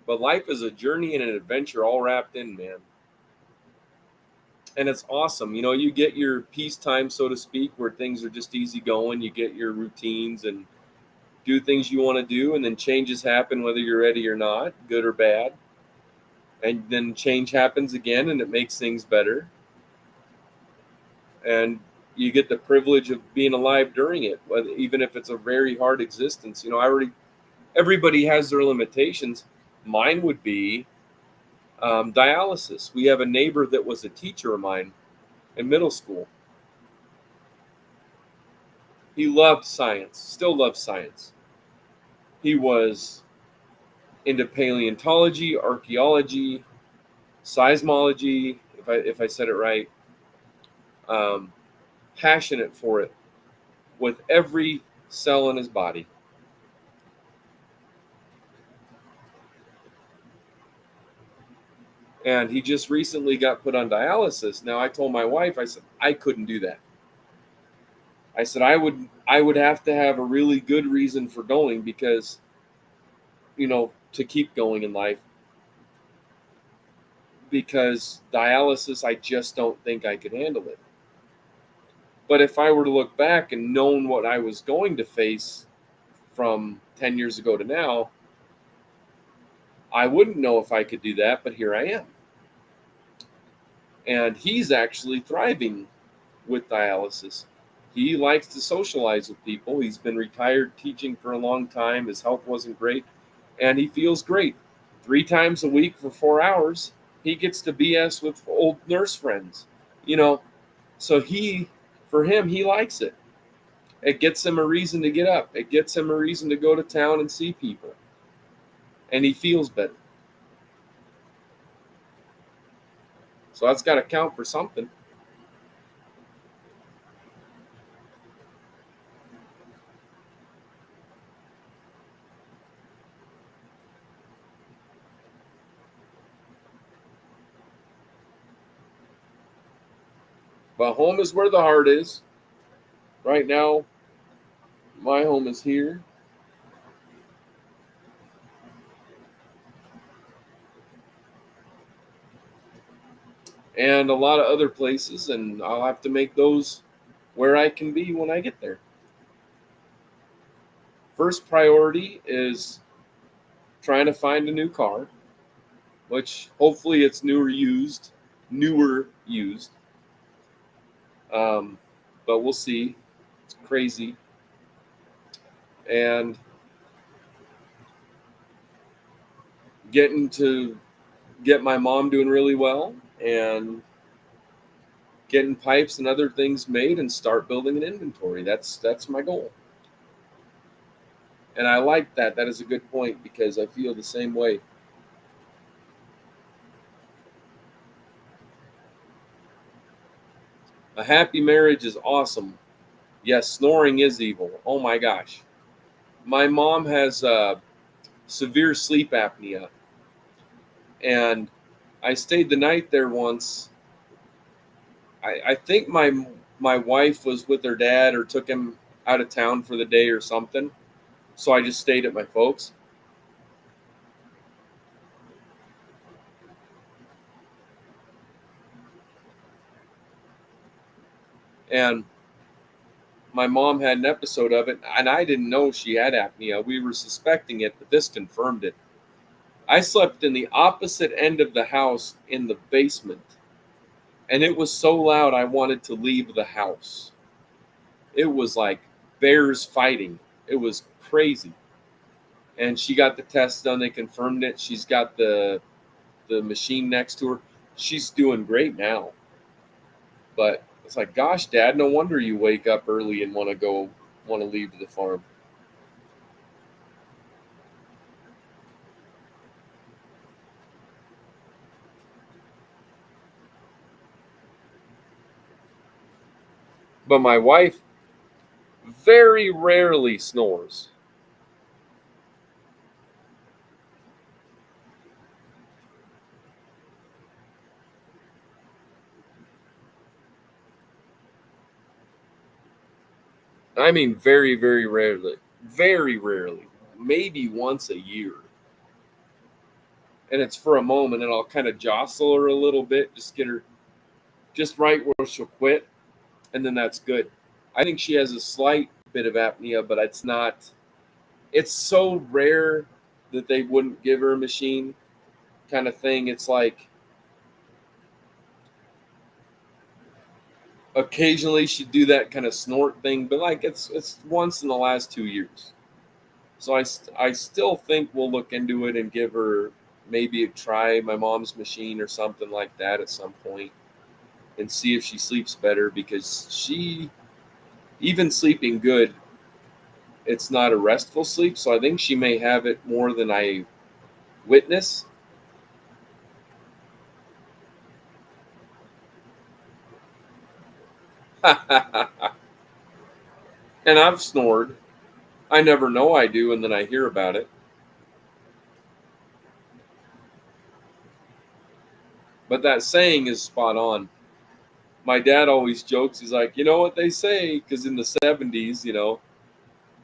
But life is a journey and an adventure all wrapped in, man. And it's awesome. You get your peacetime, so to speak, where things are just easy going. You get your routines and do things you want to do, and then changes happen whether you're ready or not, good or bad. And then change happens again, and it makes things better. And you get the privilege of being alive during it, even if it's a very hard existence. Everybody has their limitations. Mine would be dialysis. We have a neighbor that was a teacher of mine in middle school. He loved science, still loves science. He was into paleontology, archaeology, seismology, if I said it right. Um, Passionate for it with every cell in his body. And he just recently got put on dialysis. Now I told my wife, I said I couldn't do that. I said I would have to have a really good reason for going, because to keep going in life, because dialysis, I just don't think I could handle it. But if I were to look back and known what I was going to face from 10 years ago to now, I wouldn't know if I could do that, but here I am. And he's actually thriving with dialysis. He likes to socialize with people. He's been retired teaching for a long time. His health wasn't great, and he feels great. 3 times a week for 4 hours, he gets to BS with old nurse friends. You know, so for him, he likes it. It gets him a reason to get up. It gets him a reason to go to town and see people, and he feels better. So that's got to count for something. But home is where the heart is. Right now, my home is here. And a lot of other places, and I'll have to make those where I can be when I get there. First priority is trying to find a new car, which hopefully it's newer used. Um, but we'll see. It's crazy. And getting to get my mom doing really well, and getting pipes and other things made, and start building an inventory. That's my goal. And I like that. That is a good point, because I feel the same way. A happy marriage is awesome. Yes, snoring is evil. Oh my gosh. My mom has severe sleep apnea, and I stayed the night there once. I think my wife was with her dad, or took him out of town for the day or something. So I just stayed at my folks. And my mom had an episode of it, and I didn't know she had apnea. We were suspecting it, but this confirmed it. I slept in the opposite end of the house in the basement, and it was so loud I wanted to leave the house. It was like bears fighting. It was crazy. and she got the test done. They confirmed it. She's got the machine next to her. She's doing great now. But it's like, gosh, Dad, no wonder you wake up early and want to leave the farm. But my wife very rarely snores. I mean, very, very rarely. Very rarely. Maybe once a year. And it's for a moment, and I'll kind of jostle her a little bit, just get her just right where she'll quit, and then that's good. I think she has a slight bit of apnea, but it's not, it's so rare that they wouldn't give her a machine kind of thing. It's like occasionally she'd do that kind of snort thing, but like it's once in the last 2 years. So I still think we'll look into it and give her maybe try my mom's machine or something like that at some point and see if she sleeps better, because she, even sleeping good, it's not a restful sleep. So I think she may have it more than I witness. And I've snored. I never know I do, and then I hear about it. But that saying is spot on. My dad always jokes. He's like, you know what they say? Because in the 70s,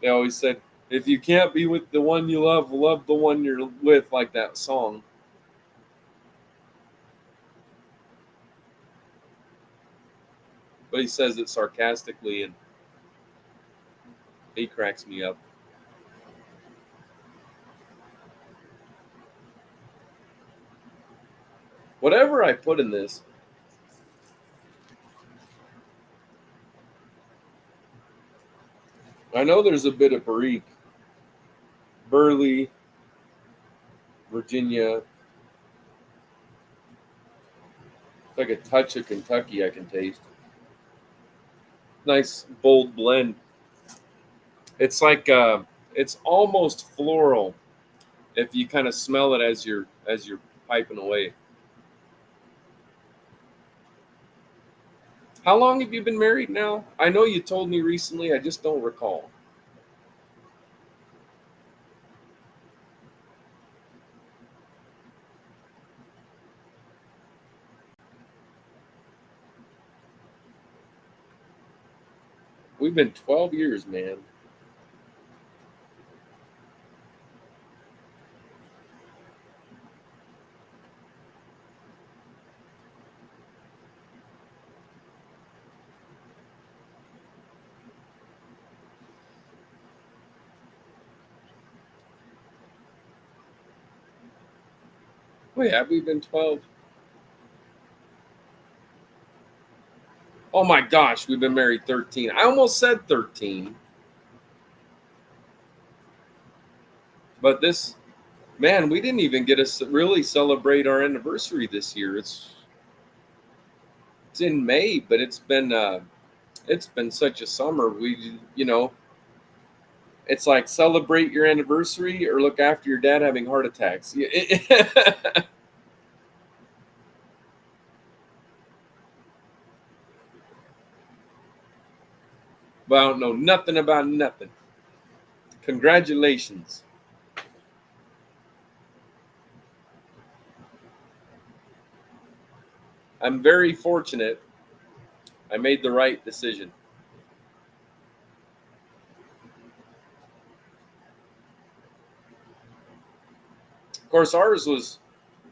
they always said, if you can't be with the one you love, love the one you're with, like that song. But he says it sarcastically, and he cracks me up. Whatever I put in this, I know there's a bit of Briar'd, Burley, Virginia, like a touch of Kentucky I can taste. Nice bold blend. It's like it's almost floral if you kind of smell it as you're piping away. How long have you been married now? I know you told me recently. I just don't recall. We've been 12 years, man. Wait, have we been 12? Oh my gosh, we've been married 13. I almost said 13, but this, man, we didn't even get to really celebrate our anniversary this year. It's in May, but it's been such a summer. It's like celebrate your anniversary or look after your dad having heart attacks. But I don't know nothing about nothing. Congratulations. I'm very fortunate. I made the right decision. Of course, ours was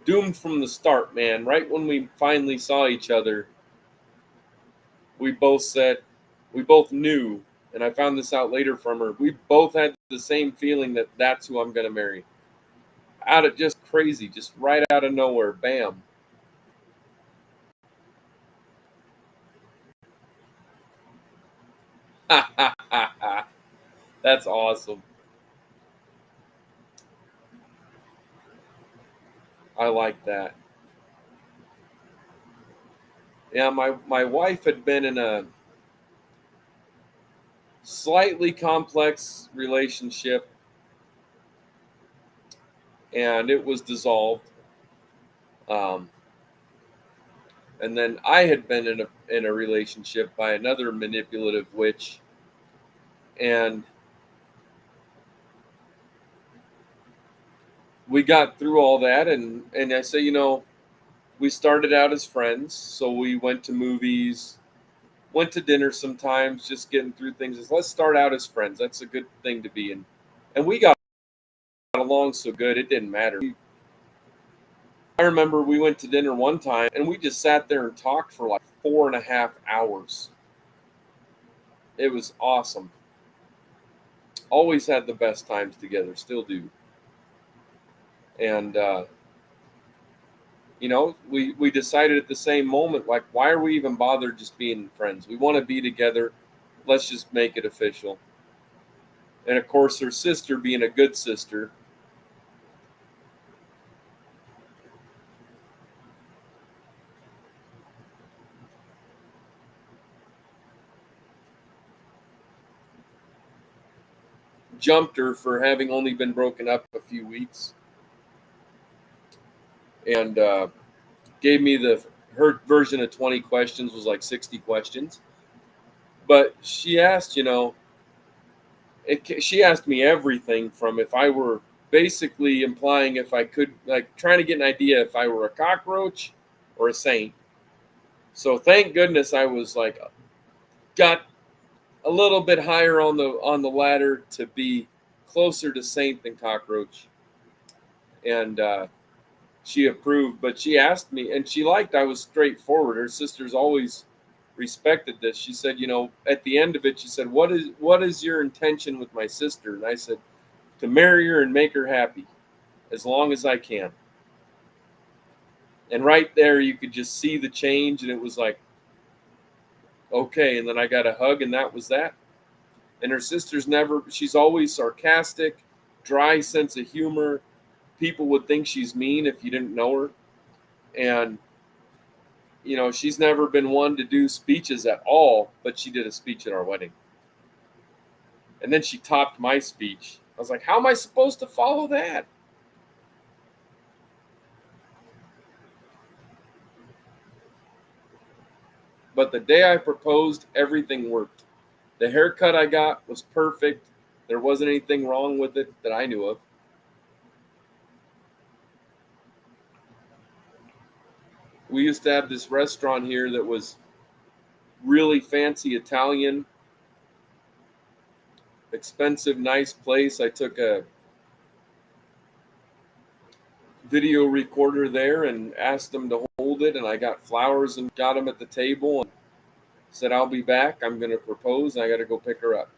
doomed from the start, man. Right when we finally saw each other, we both said, we both knew, and I found this out later from her. We both had the same feeling that that's who I'm going to marry. Out of just crazy, just right out of nowhere, bam. That's awesome. I like that. Yeah, my wife had been in a slightly complex relationship, and it was dissolved. Um, and then I had been in a relationship by another manipulative witch, and we got through all that. And I say, we started out as friends, so we went to movies, went to dinner sometimes, just getting through things. Let's start out as friends. That's a good thing to be in. And we got along so good, it didn't matter. I remember we went to dinner one time and we just sat there and talked for like 4.5 hours. It was awesome. Always had the best times together, still do. And, we decided at the same moment, like, why are we even bothered just being friends? We want to be together. Let's just make it official. And of course, her sister, being a good sister, jumped her for having only been broken up a few weeks, and gave me her version of 20 questions was like 60 questions. But she asked, she asked me everything from if I were, basically implying if I could, like, trying to get an idea if I were a cockroach or a saint. So thank goodness I was like, got a little bit higher on the ladder to be closer to saint than cockroach. And she approved, but she asked me, and she liked I was straightforward. Her sisters always respected this. She said, at the end of it, she said, "What is your intention with my sister?" And I said, "To marry her and make her happy, as long as I can." And right there, you could just see the change, and it was like, okay. And then I got a hug, and that was that. And her sister's never. She's always sarcastic, dry sense of humor. People would think she's mean if you didn't know her, and she's never been one to do speeches at all, but she did a speech at our wedding. And then she topped my speech. I was like, how am I supposed to follow that? But the day I proposed, everything worked. The haircut I got was perfect. There wasn't anything wrong with it that I knew of. We used to have this restaurant here that was really fancy Italian, expensive, nice place. I took a video recorder there and asked them to hold it, and I got flowers and got them at the table and said, "I'll be back. I'm going to propose. I got to go pick her up."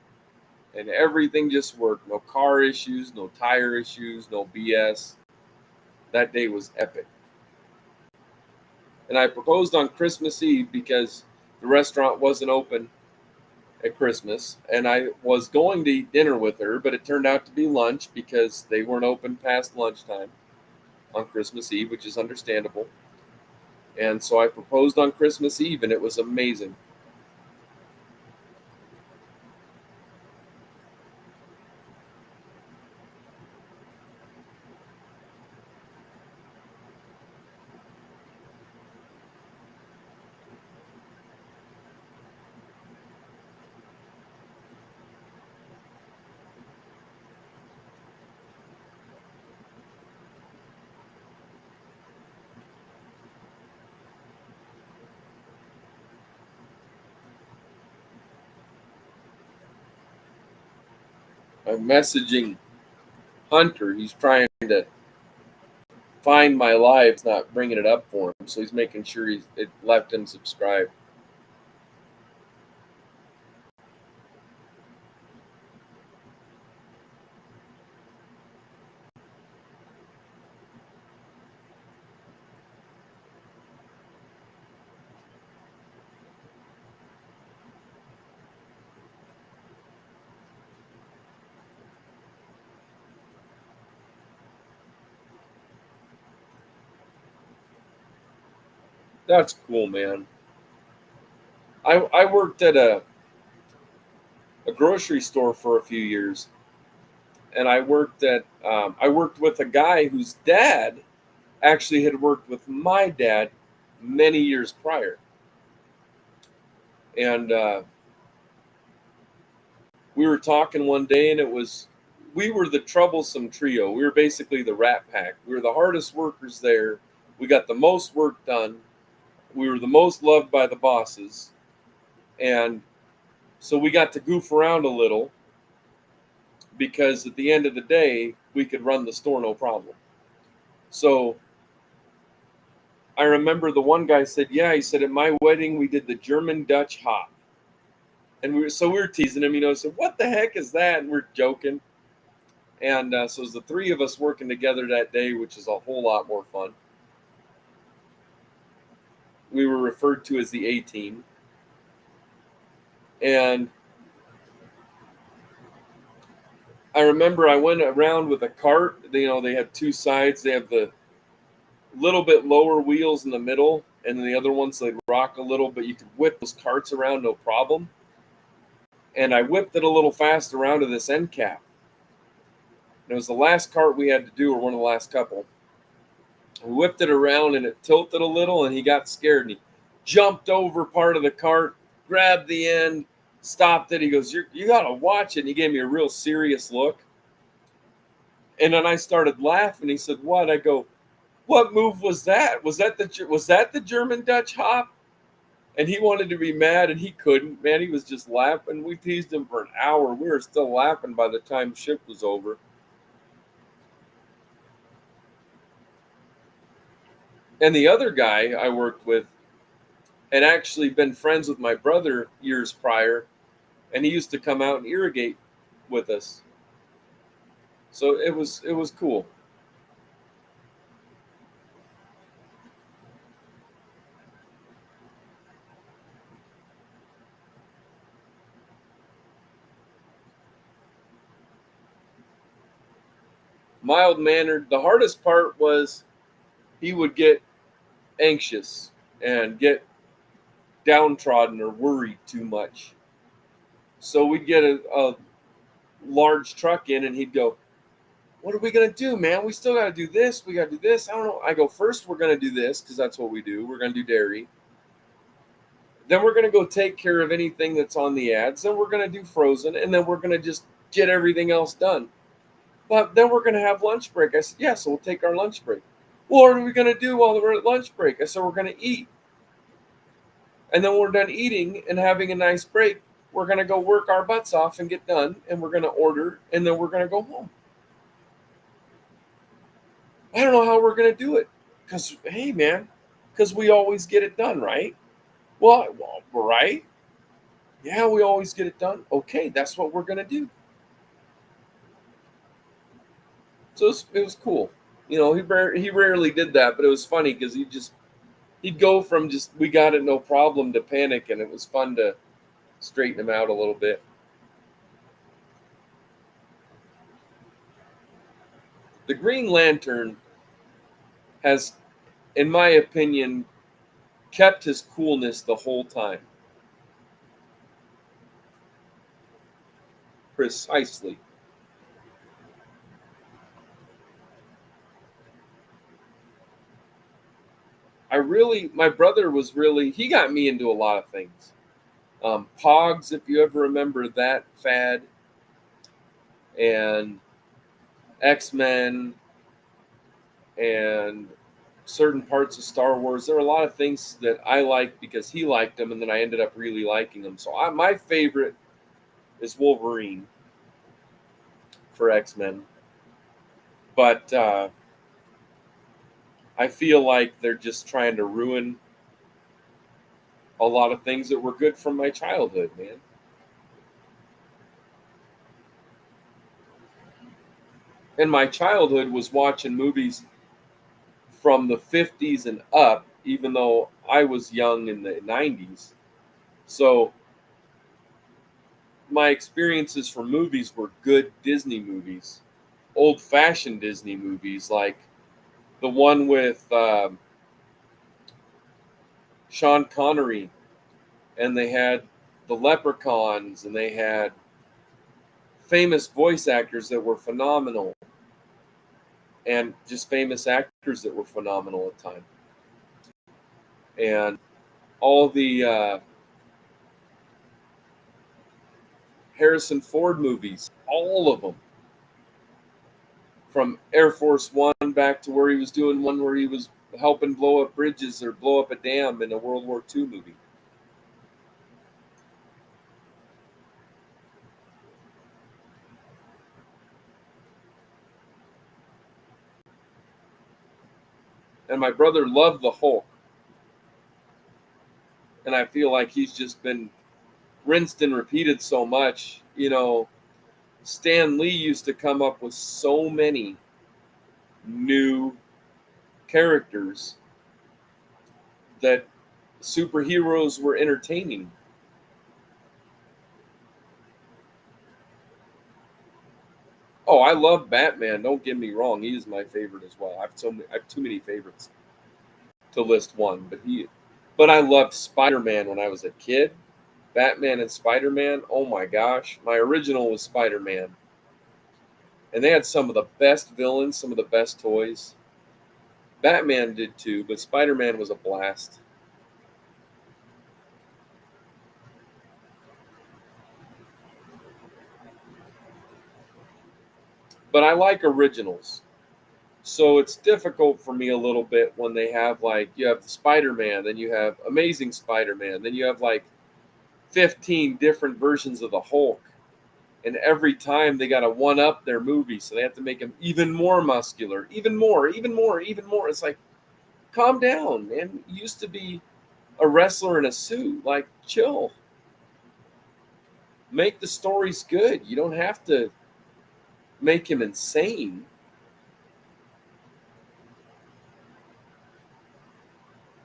And everything just worked. No car issues, no tire issues, no BS. That day was epic. And I proposed on Christmas Eve because the restaurant wasn't open at Christmas. And I was going to eat dinner with her, but it turned out to be lunch because they weren't open past lunchtime on Christmas Eve, which is understandable. And so I proposed on Christmas Eve, and it was amazing. I'm messaging Hunter. He's trying to find my live. It's not bringing it up for him, so he's making sure it left him subscribed. That's cool, man. I worked at a grocery store for a few years, and I worked with a guy whose dad actually had worked with my dad many years prior, and we were talking one day, and we were the troublesome trio. We were basically the Rat Pack. We were the hardest workers there. We got the most work done. We were the most loved by the bosses, and so we got to goof around a little because at the end of the day, we could run the store no problem. So I remember the one guy said, "Yeah," he said, "at my wedding we did the German Dutch hop," and we were teasing him, said, "What the heck is that?" And we're joking, and so it was the three of us working together that day, which is a whole lot more fun. We were referred to as the A team, and I remember I went around with a cart. They have two sides. They have the little bit lower wheels in the middle, and then the other ones they rock a little, but you could whip those carts around no problem. And I whipped it a little fast around to this end cap. And it was the last cart we had to do, or one of the last couple. We whipped it around, and it tilted a little, and he got scared, and he jumped over part of the cart, grabbed the end, stopped it. He goes, "You got to watch it." And he gave me a real serious look. And then I started laughing. He said, "What?" I go, "What move was that? Was that the German Dutch hop?" And he wanted to be mad, and he couldn't. Man, he was just laughing. We teased him for an hour. We were still laughing by the time shift was over. And the other guy I worked with had actually been friends with my brother years prior, and he used to come out and irrigate with us. So it was cool. Mild mannered. The hardest part was he would get anxious and get downtrodden or worried too much. So we'd get a large truck in, and he'd go, "What are we gonna do, man? We still gotta do this. We gotta do this. I don't know." I go, "First, we're gonna do this because that's what we do. We're gonna do dairy. Then we're gonna go take care of anything that's on the ads. Then we're gonna do frozen, and then we're gonna just get everything else done. But then we're gonna have lunch break." I said, "Yeah, so we'll take our lunch break." "Well, what are we gonna do while we're at lunch break?" I said, "We're gonna eat, and then when we're done eating and having a nice break, we're gonna go work our butts off and get done, and we're gonna order, and then we're gonna go home. I don't know how we're gonna do it, because hey, man, because we always get it done, right?" Well, right? Yeah, we always get it done. Okay, that's what we're gonna do. So it was cool. He rarely did that, but it was funny because he'd go from just we got it no problem to panic, and it was fun to straighten him out a little bit. The Green Lantern has, in my opinion, kept his coolness the whole time. Precisely. My brother was really, he got me into a lot of things. Pogs, if you ever remember that fad, and X-Men, and certain parts of Star Wars. There were a lot of things that I liked because he liked them, and then I ended up really liking them. So my favorite is Wolverine for X-Men, but I feel like they're just trying to ruin a lot of things that were good from my childhood, man. And my childhood was watching movies from the 50s and up, even though I was young in the 90s. So my experiences for movies were good Disney movies, old fashioned Disney movies, like the one with Sean Connery, and they had the Leprechauns, and they had famous voice actors that were phenomenal, and just famous actors that were phenomenal at the time. And all the Harrison Ford movies, all of them, from Air Force One back to where he was doing one where he was helping blow up bridges or blow up a dam in a World War II movie. And my brother loved the Hulk. And I feel like he's just been rinsed and repeated so much. You know, Stan Lee used to come up with so many new characters that superheroes were entertaining. Oh, I love Batman. Don't get me wrong; he is my favorite as well. I have too many favorites to list one, but I loved Spider-Man when I was a kid. Batman and Spider-Man. Oh my gosh, my original was Spider-Man, and they had some of the best villains, some of the best toys. Batman did too, but Spider-Man was a blast. But I like originals. So it's difficult for me a little bit when they have, like, you have Spider-Man, then you have Amazing Spider-Man, then you have like 15 different versions of the Hulk. And every time they got to one up their movie, so they have to make him even more muscular, even more, even more, even more. It's like, calm down, man. You used to be a wrestler in a suit. Like, chill. Make the stories good. You don't have to make him insane.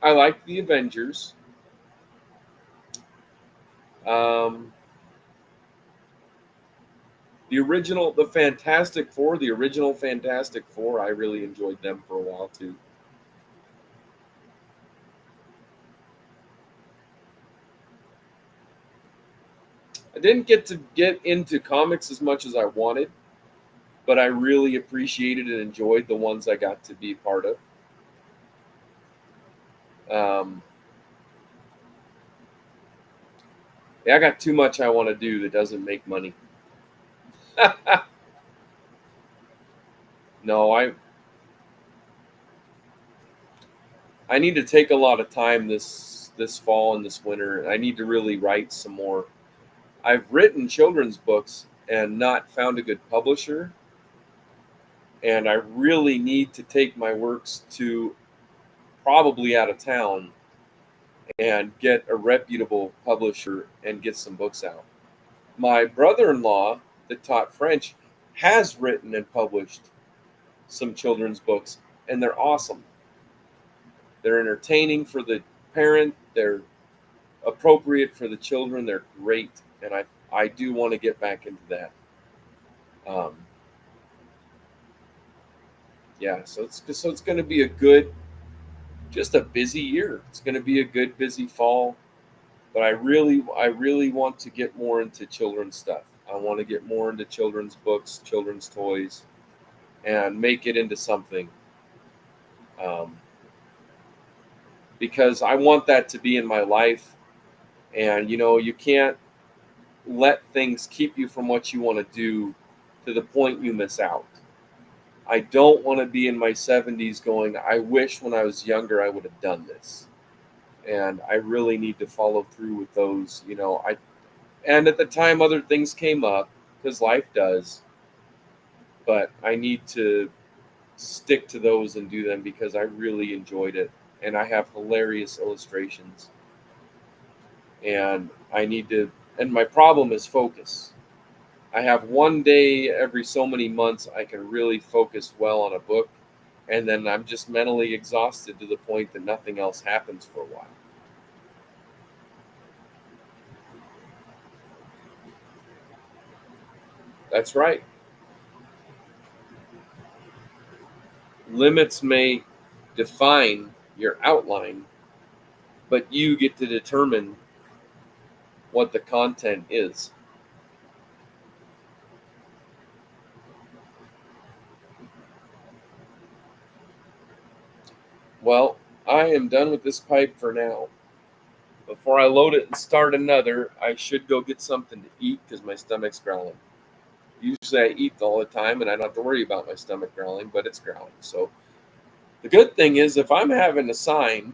I like the Avengers. Um, the Fantastic Four, the original Fantastic Four, I really enjoyed them for a while too. I didn't get to get into comics as much as I wanted, but I really appreciated and enjoyed the ones I got to be part of. Um, yeah, I got too much I want to do that doesn't make money. No, I need to take a lot of time this fall and this winter. I need to really write some more. I've written children's books and not found a good publisher, and I really need to take my works to probably out of town and get a reputable publisher and get some books out. My brother-in-law that taught French has written and published some children's books, and they're awesome. They're entertaining for the parent, they're appropriate for the children, they're great, and I do want to get back into that. Um, yeah, so it's going to be a good, just a busy year. It's going to be a good busy fall, but I really want to get more into children's stuff. I want to get more into children's books, children's toys, and make it into something. Um, because I want that to be in my life. And you can't let things keep you from what you want to do to the point you miss out. I don't want to be in my 70s going, I wish when I was younger I would have done this. And I really need to follow through with those. And at the time other things came up because life does, but I need to stick to those and do them because I really enjoyed it. And I have hilarious illustrations. And and my problem is focus. I have one day every so many months I can really focus well on a book, and then I'm just mentally exhausted to the point that nothing else happens for a while. That's right. Limits may define your outline, but you get to determine what the content is. Well, I am done with this pipe for now. Before I load it and start another, I should go get something to eat because my stomach's growling. Usually I eat all the time and I don't have to worry about my stomach growling, but it's growling. So the good thing is if I'm having a sign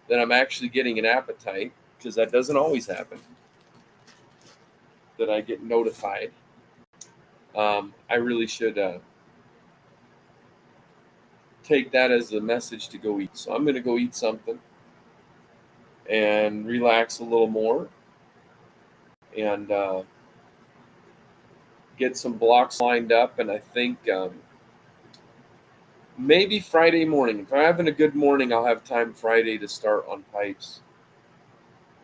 that I'm actually getting an appetite, because that doesn't always happen, that I get notified, I really should take that as a message to go eat. So I'm going to go eat something and relax a little more and get some blocks lined up. And I think maybe Friday morning. If I'm having a good morning, I'll have time Friday to start on pipes.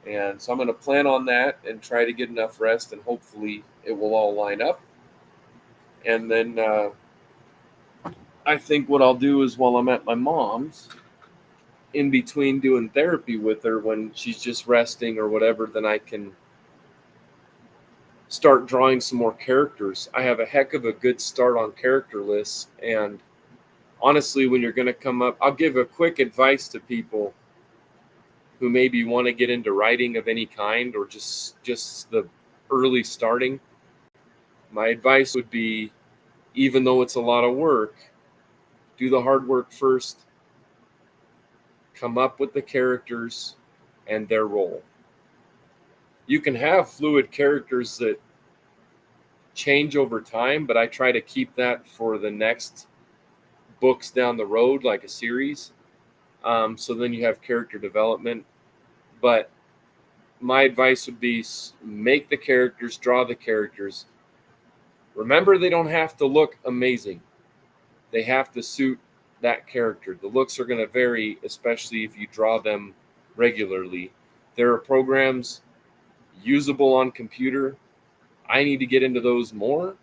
And so I'm going to plan on that and try to get enough rest, and hopefully it will all line up. And then I think what I'll do is while I'm at my mom's, in between doing therapy with her when she's just resting or whatever, then I can start drawing some more characters. I have a heck of a good start on character lists. And honestly, when you're going to come up, I'll give a quick advice to people who maybe want to get into writing of any kind or just the early starting. My advice would be, even though it's a lot of work, do the hard work first. Come up with the characters and their role. You can have fluid characters that change over time, but I try to keep that for the next books down the road, like a series. So then you have character development. But my advice would be make the characters, draw the characters. Remember, they don't have to look amazing. They have to suit that character. The looks are going to vary, especially if you draw them regularly. There are programs usable on computer. I need to get into those more,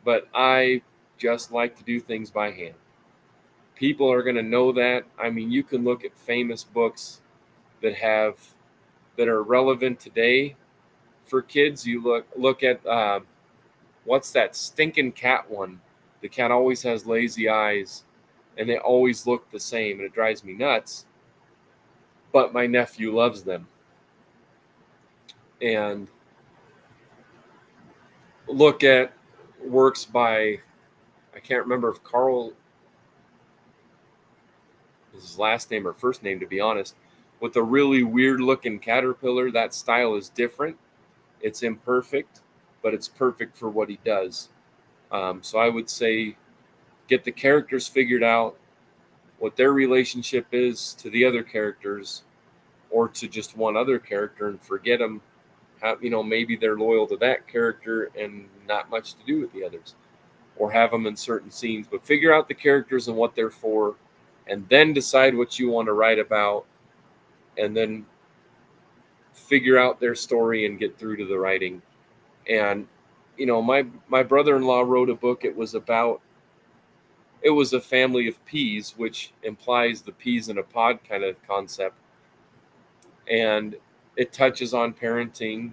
but I just like to do things by hand. People are going to know that. I mean, you can look at famous books that are relevant today for kids. You look at what's that stinking cat one? The cat always has lazy eyes, and they always look the same, and it drives me nuts. But my nephew loves them. And look at works by, I can't remember if Carl is his last name or first name, to be honest, with a really weird looking caterpillar. That style is different. It's imperfect, but it's perfect for what he does. So I would say get the characters figured out, what their relationship is to the other characters or to just one other character, and forget them. Maybe they're loyal to that character and not much to do with the others, or have them in certain scenes. But figure out the characters and what they're for, and then decide what you want to write about, and then figure out their story and get through to the writing. And my brother-in-law wrote a book. It was a family of peas, which implies the peas in a pod kind of concept. And it touches on parenting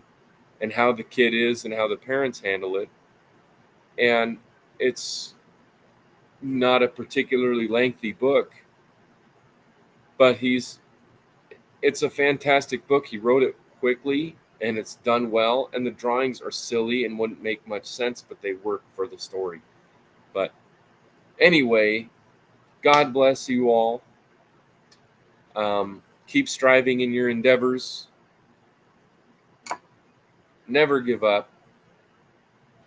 and how the kid is and how the parents handle it. And it's not a particularly lengthy book, but it's a fantastic book. He wrote it quickly and it's done well. And the drawings are silly and wouldn't make much sense, but they work for the story. But anyway, God bless you all. Keep striving in your endeavors. Never give up.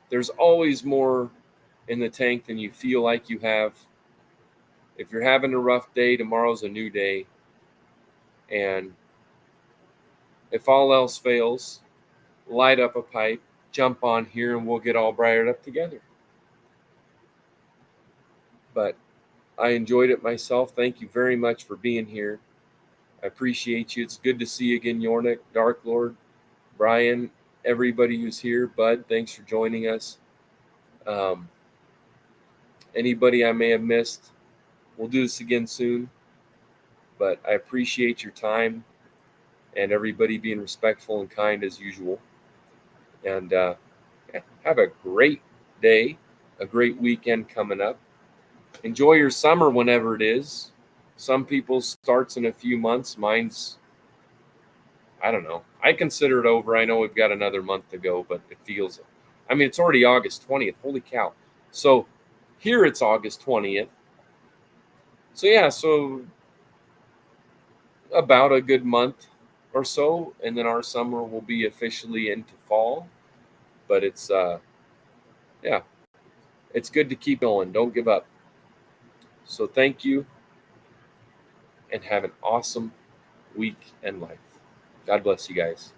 There's always more in the tank than you feel like you have. If you're having a rough day, tomorrow's a new day. And if all else fails, light up a pipe, jump on here, and we'll get all Briar'd up together. But I enjoyed it myself. Thank you very much for being here. I appreciate you. It's good to see you again, Yornik, Dark Lord, Brian, everybody who's here. Bud, thanks for joining us. Anybody I may have missed, we'll do this again soon. But I appreciate your time. and everybody being respectful and kind as usual. And yeah, have a great day, a great weekend coming up. Enjoy your summer whenever it is. Some people starts in a few months. Mine's, I don't know. I consider it over. I know we've got another month to go, but it feels, I mean, it's already August 20th. Holy cow. So here it's August 20th. So yeah, so about a good month or so, and then our summer will be officially into fall. But it's yeah, it's good to keep going. Don't give up. So thank you, and have an awesome week and life. God bless you guys.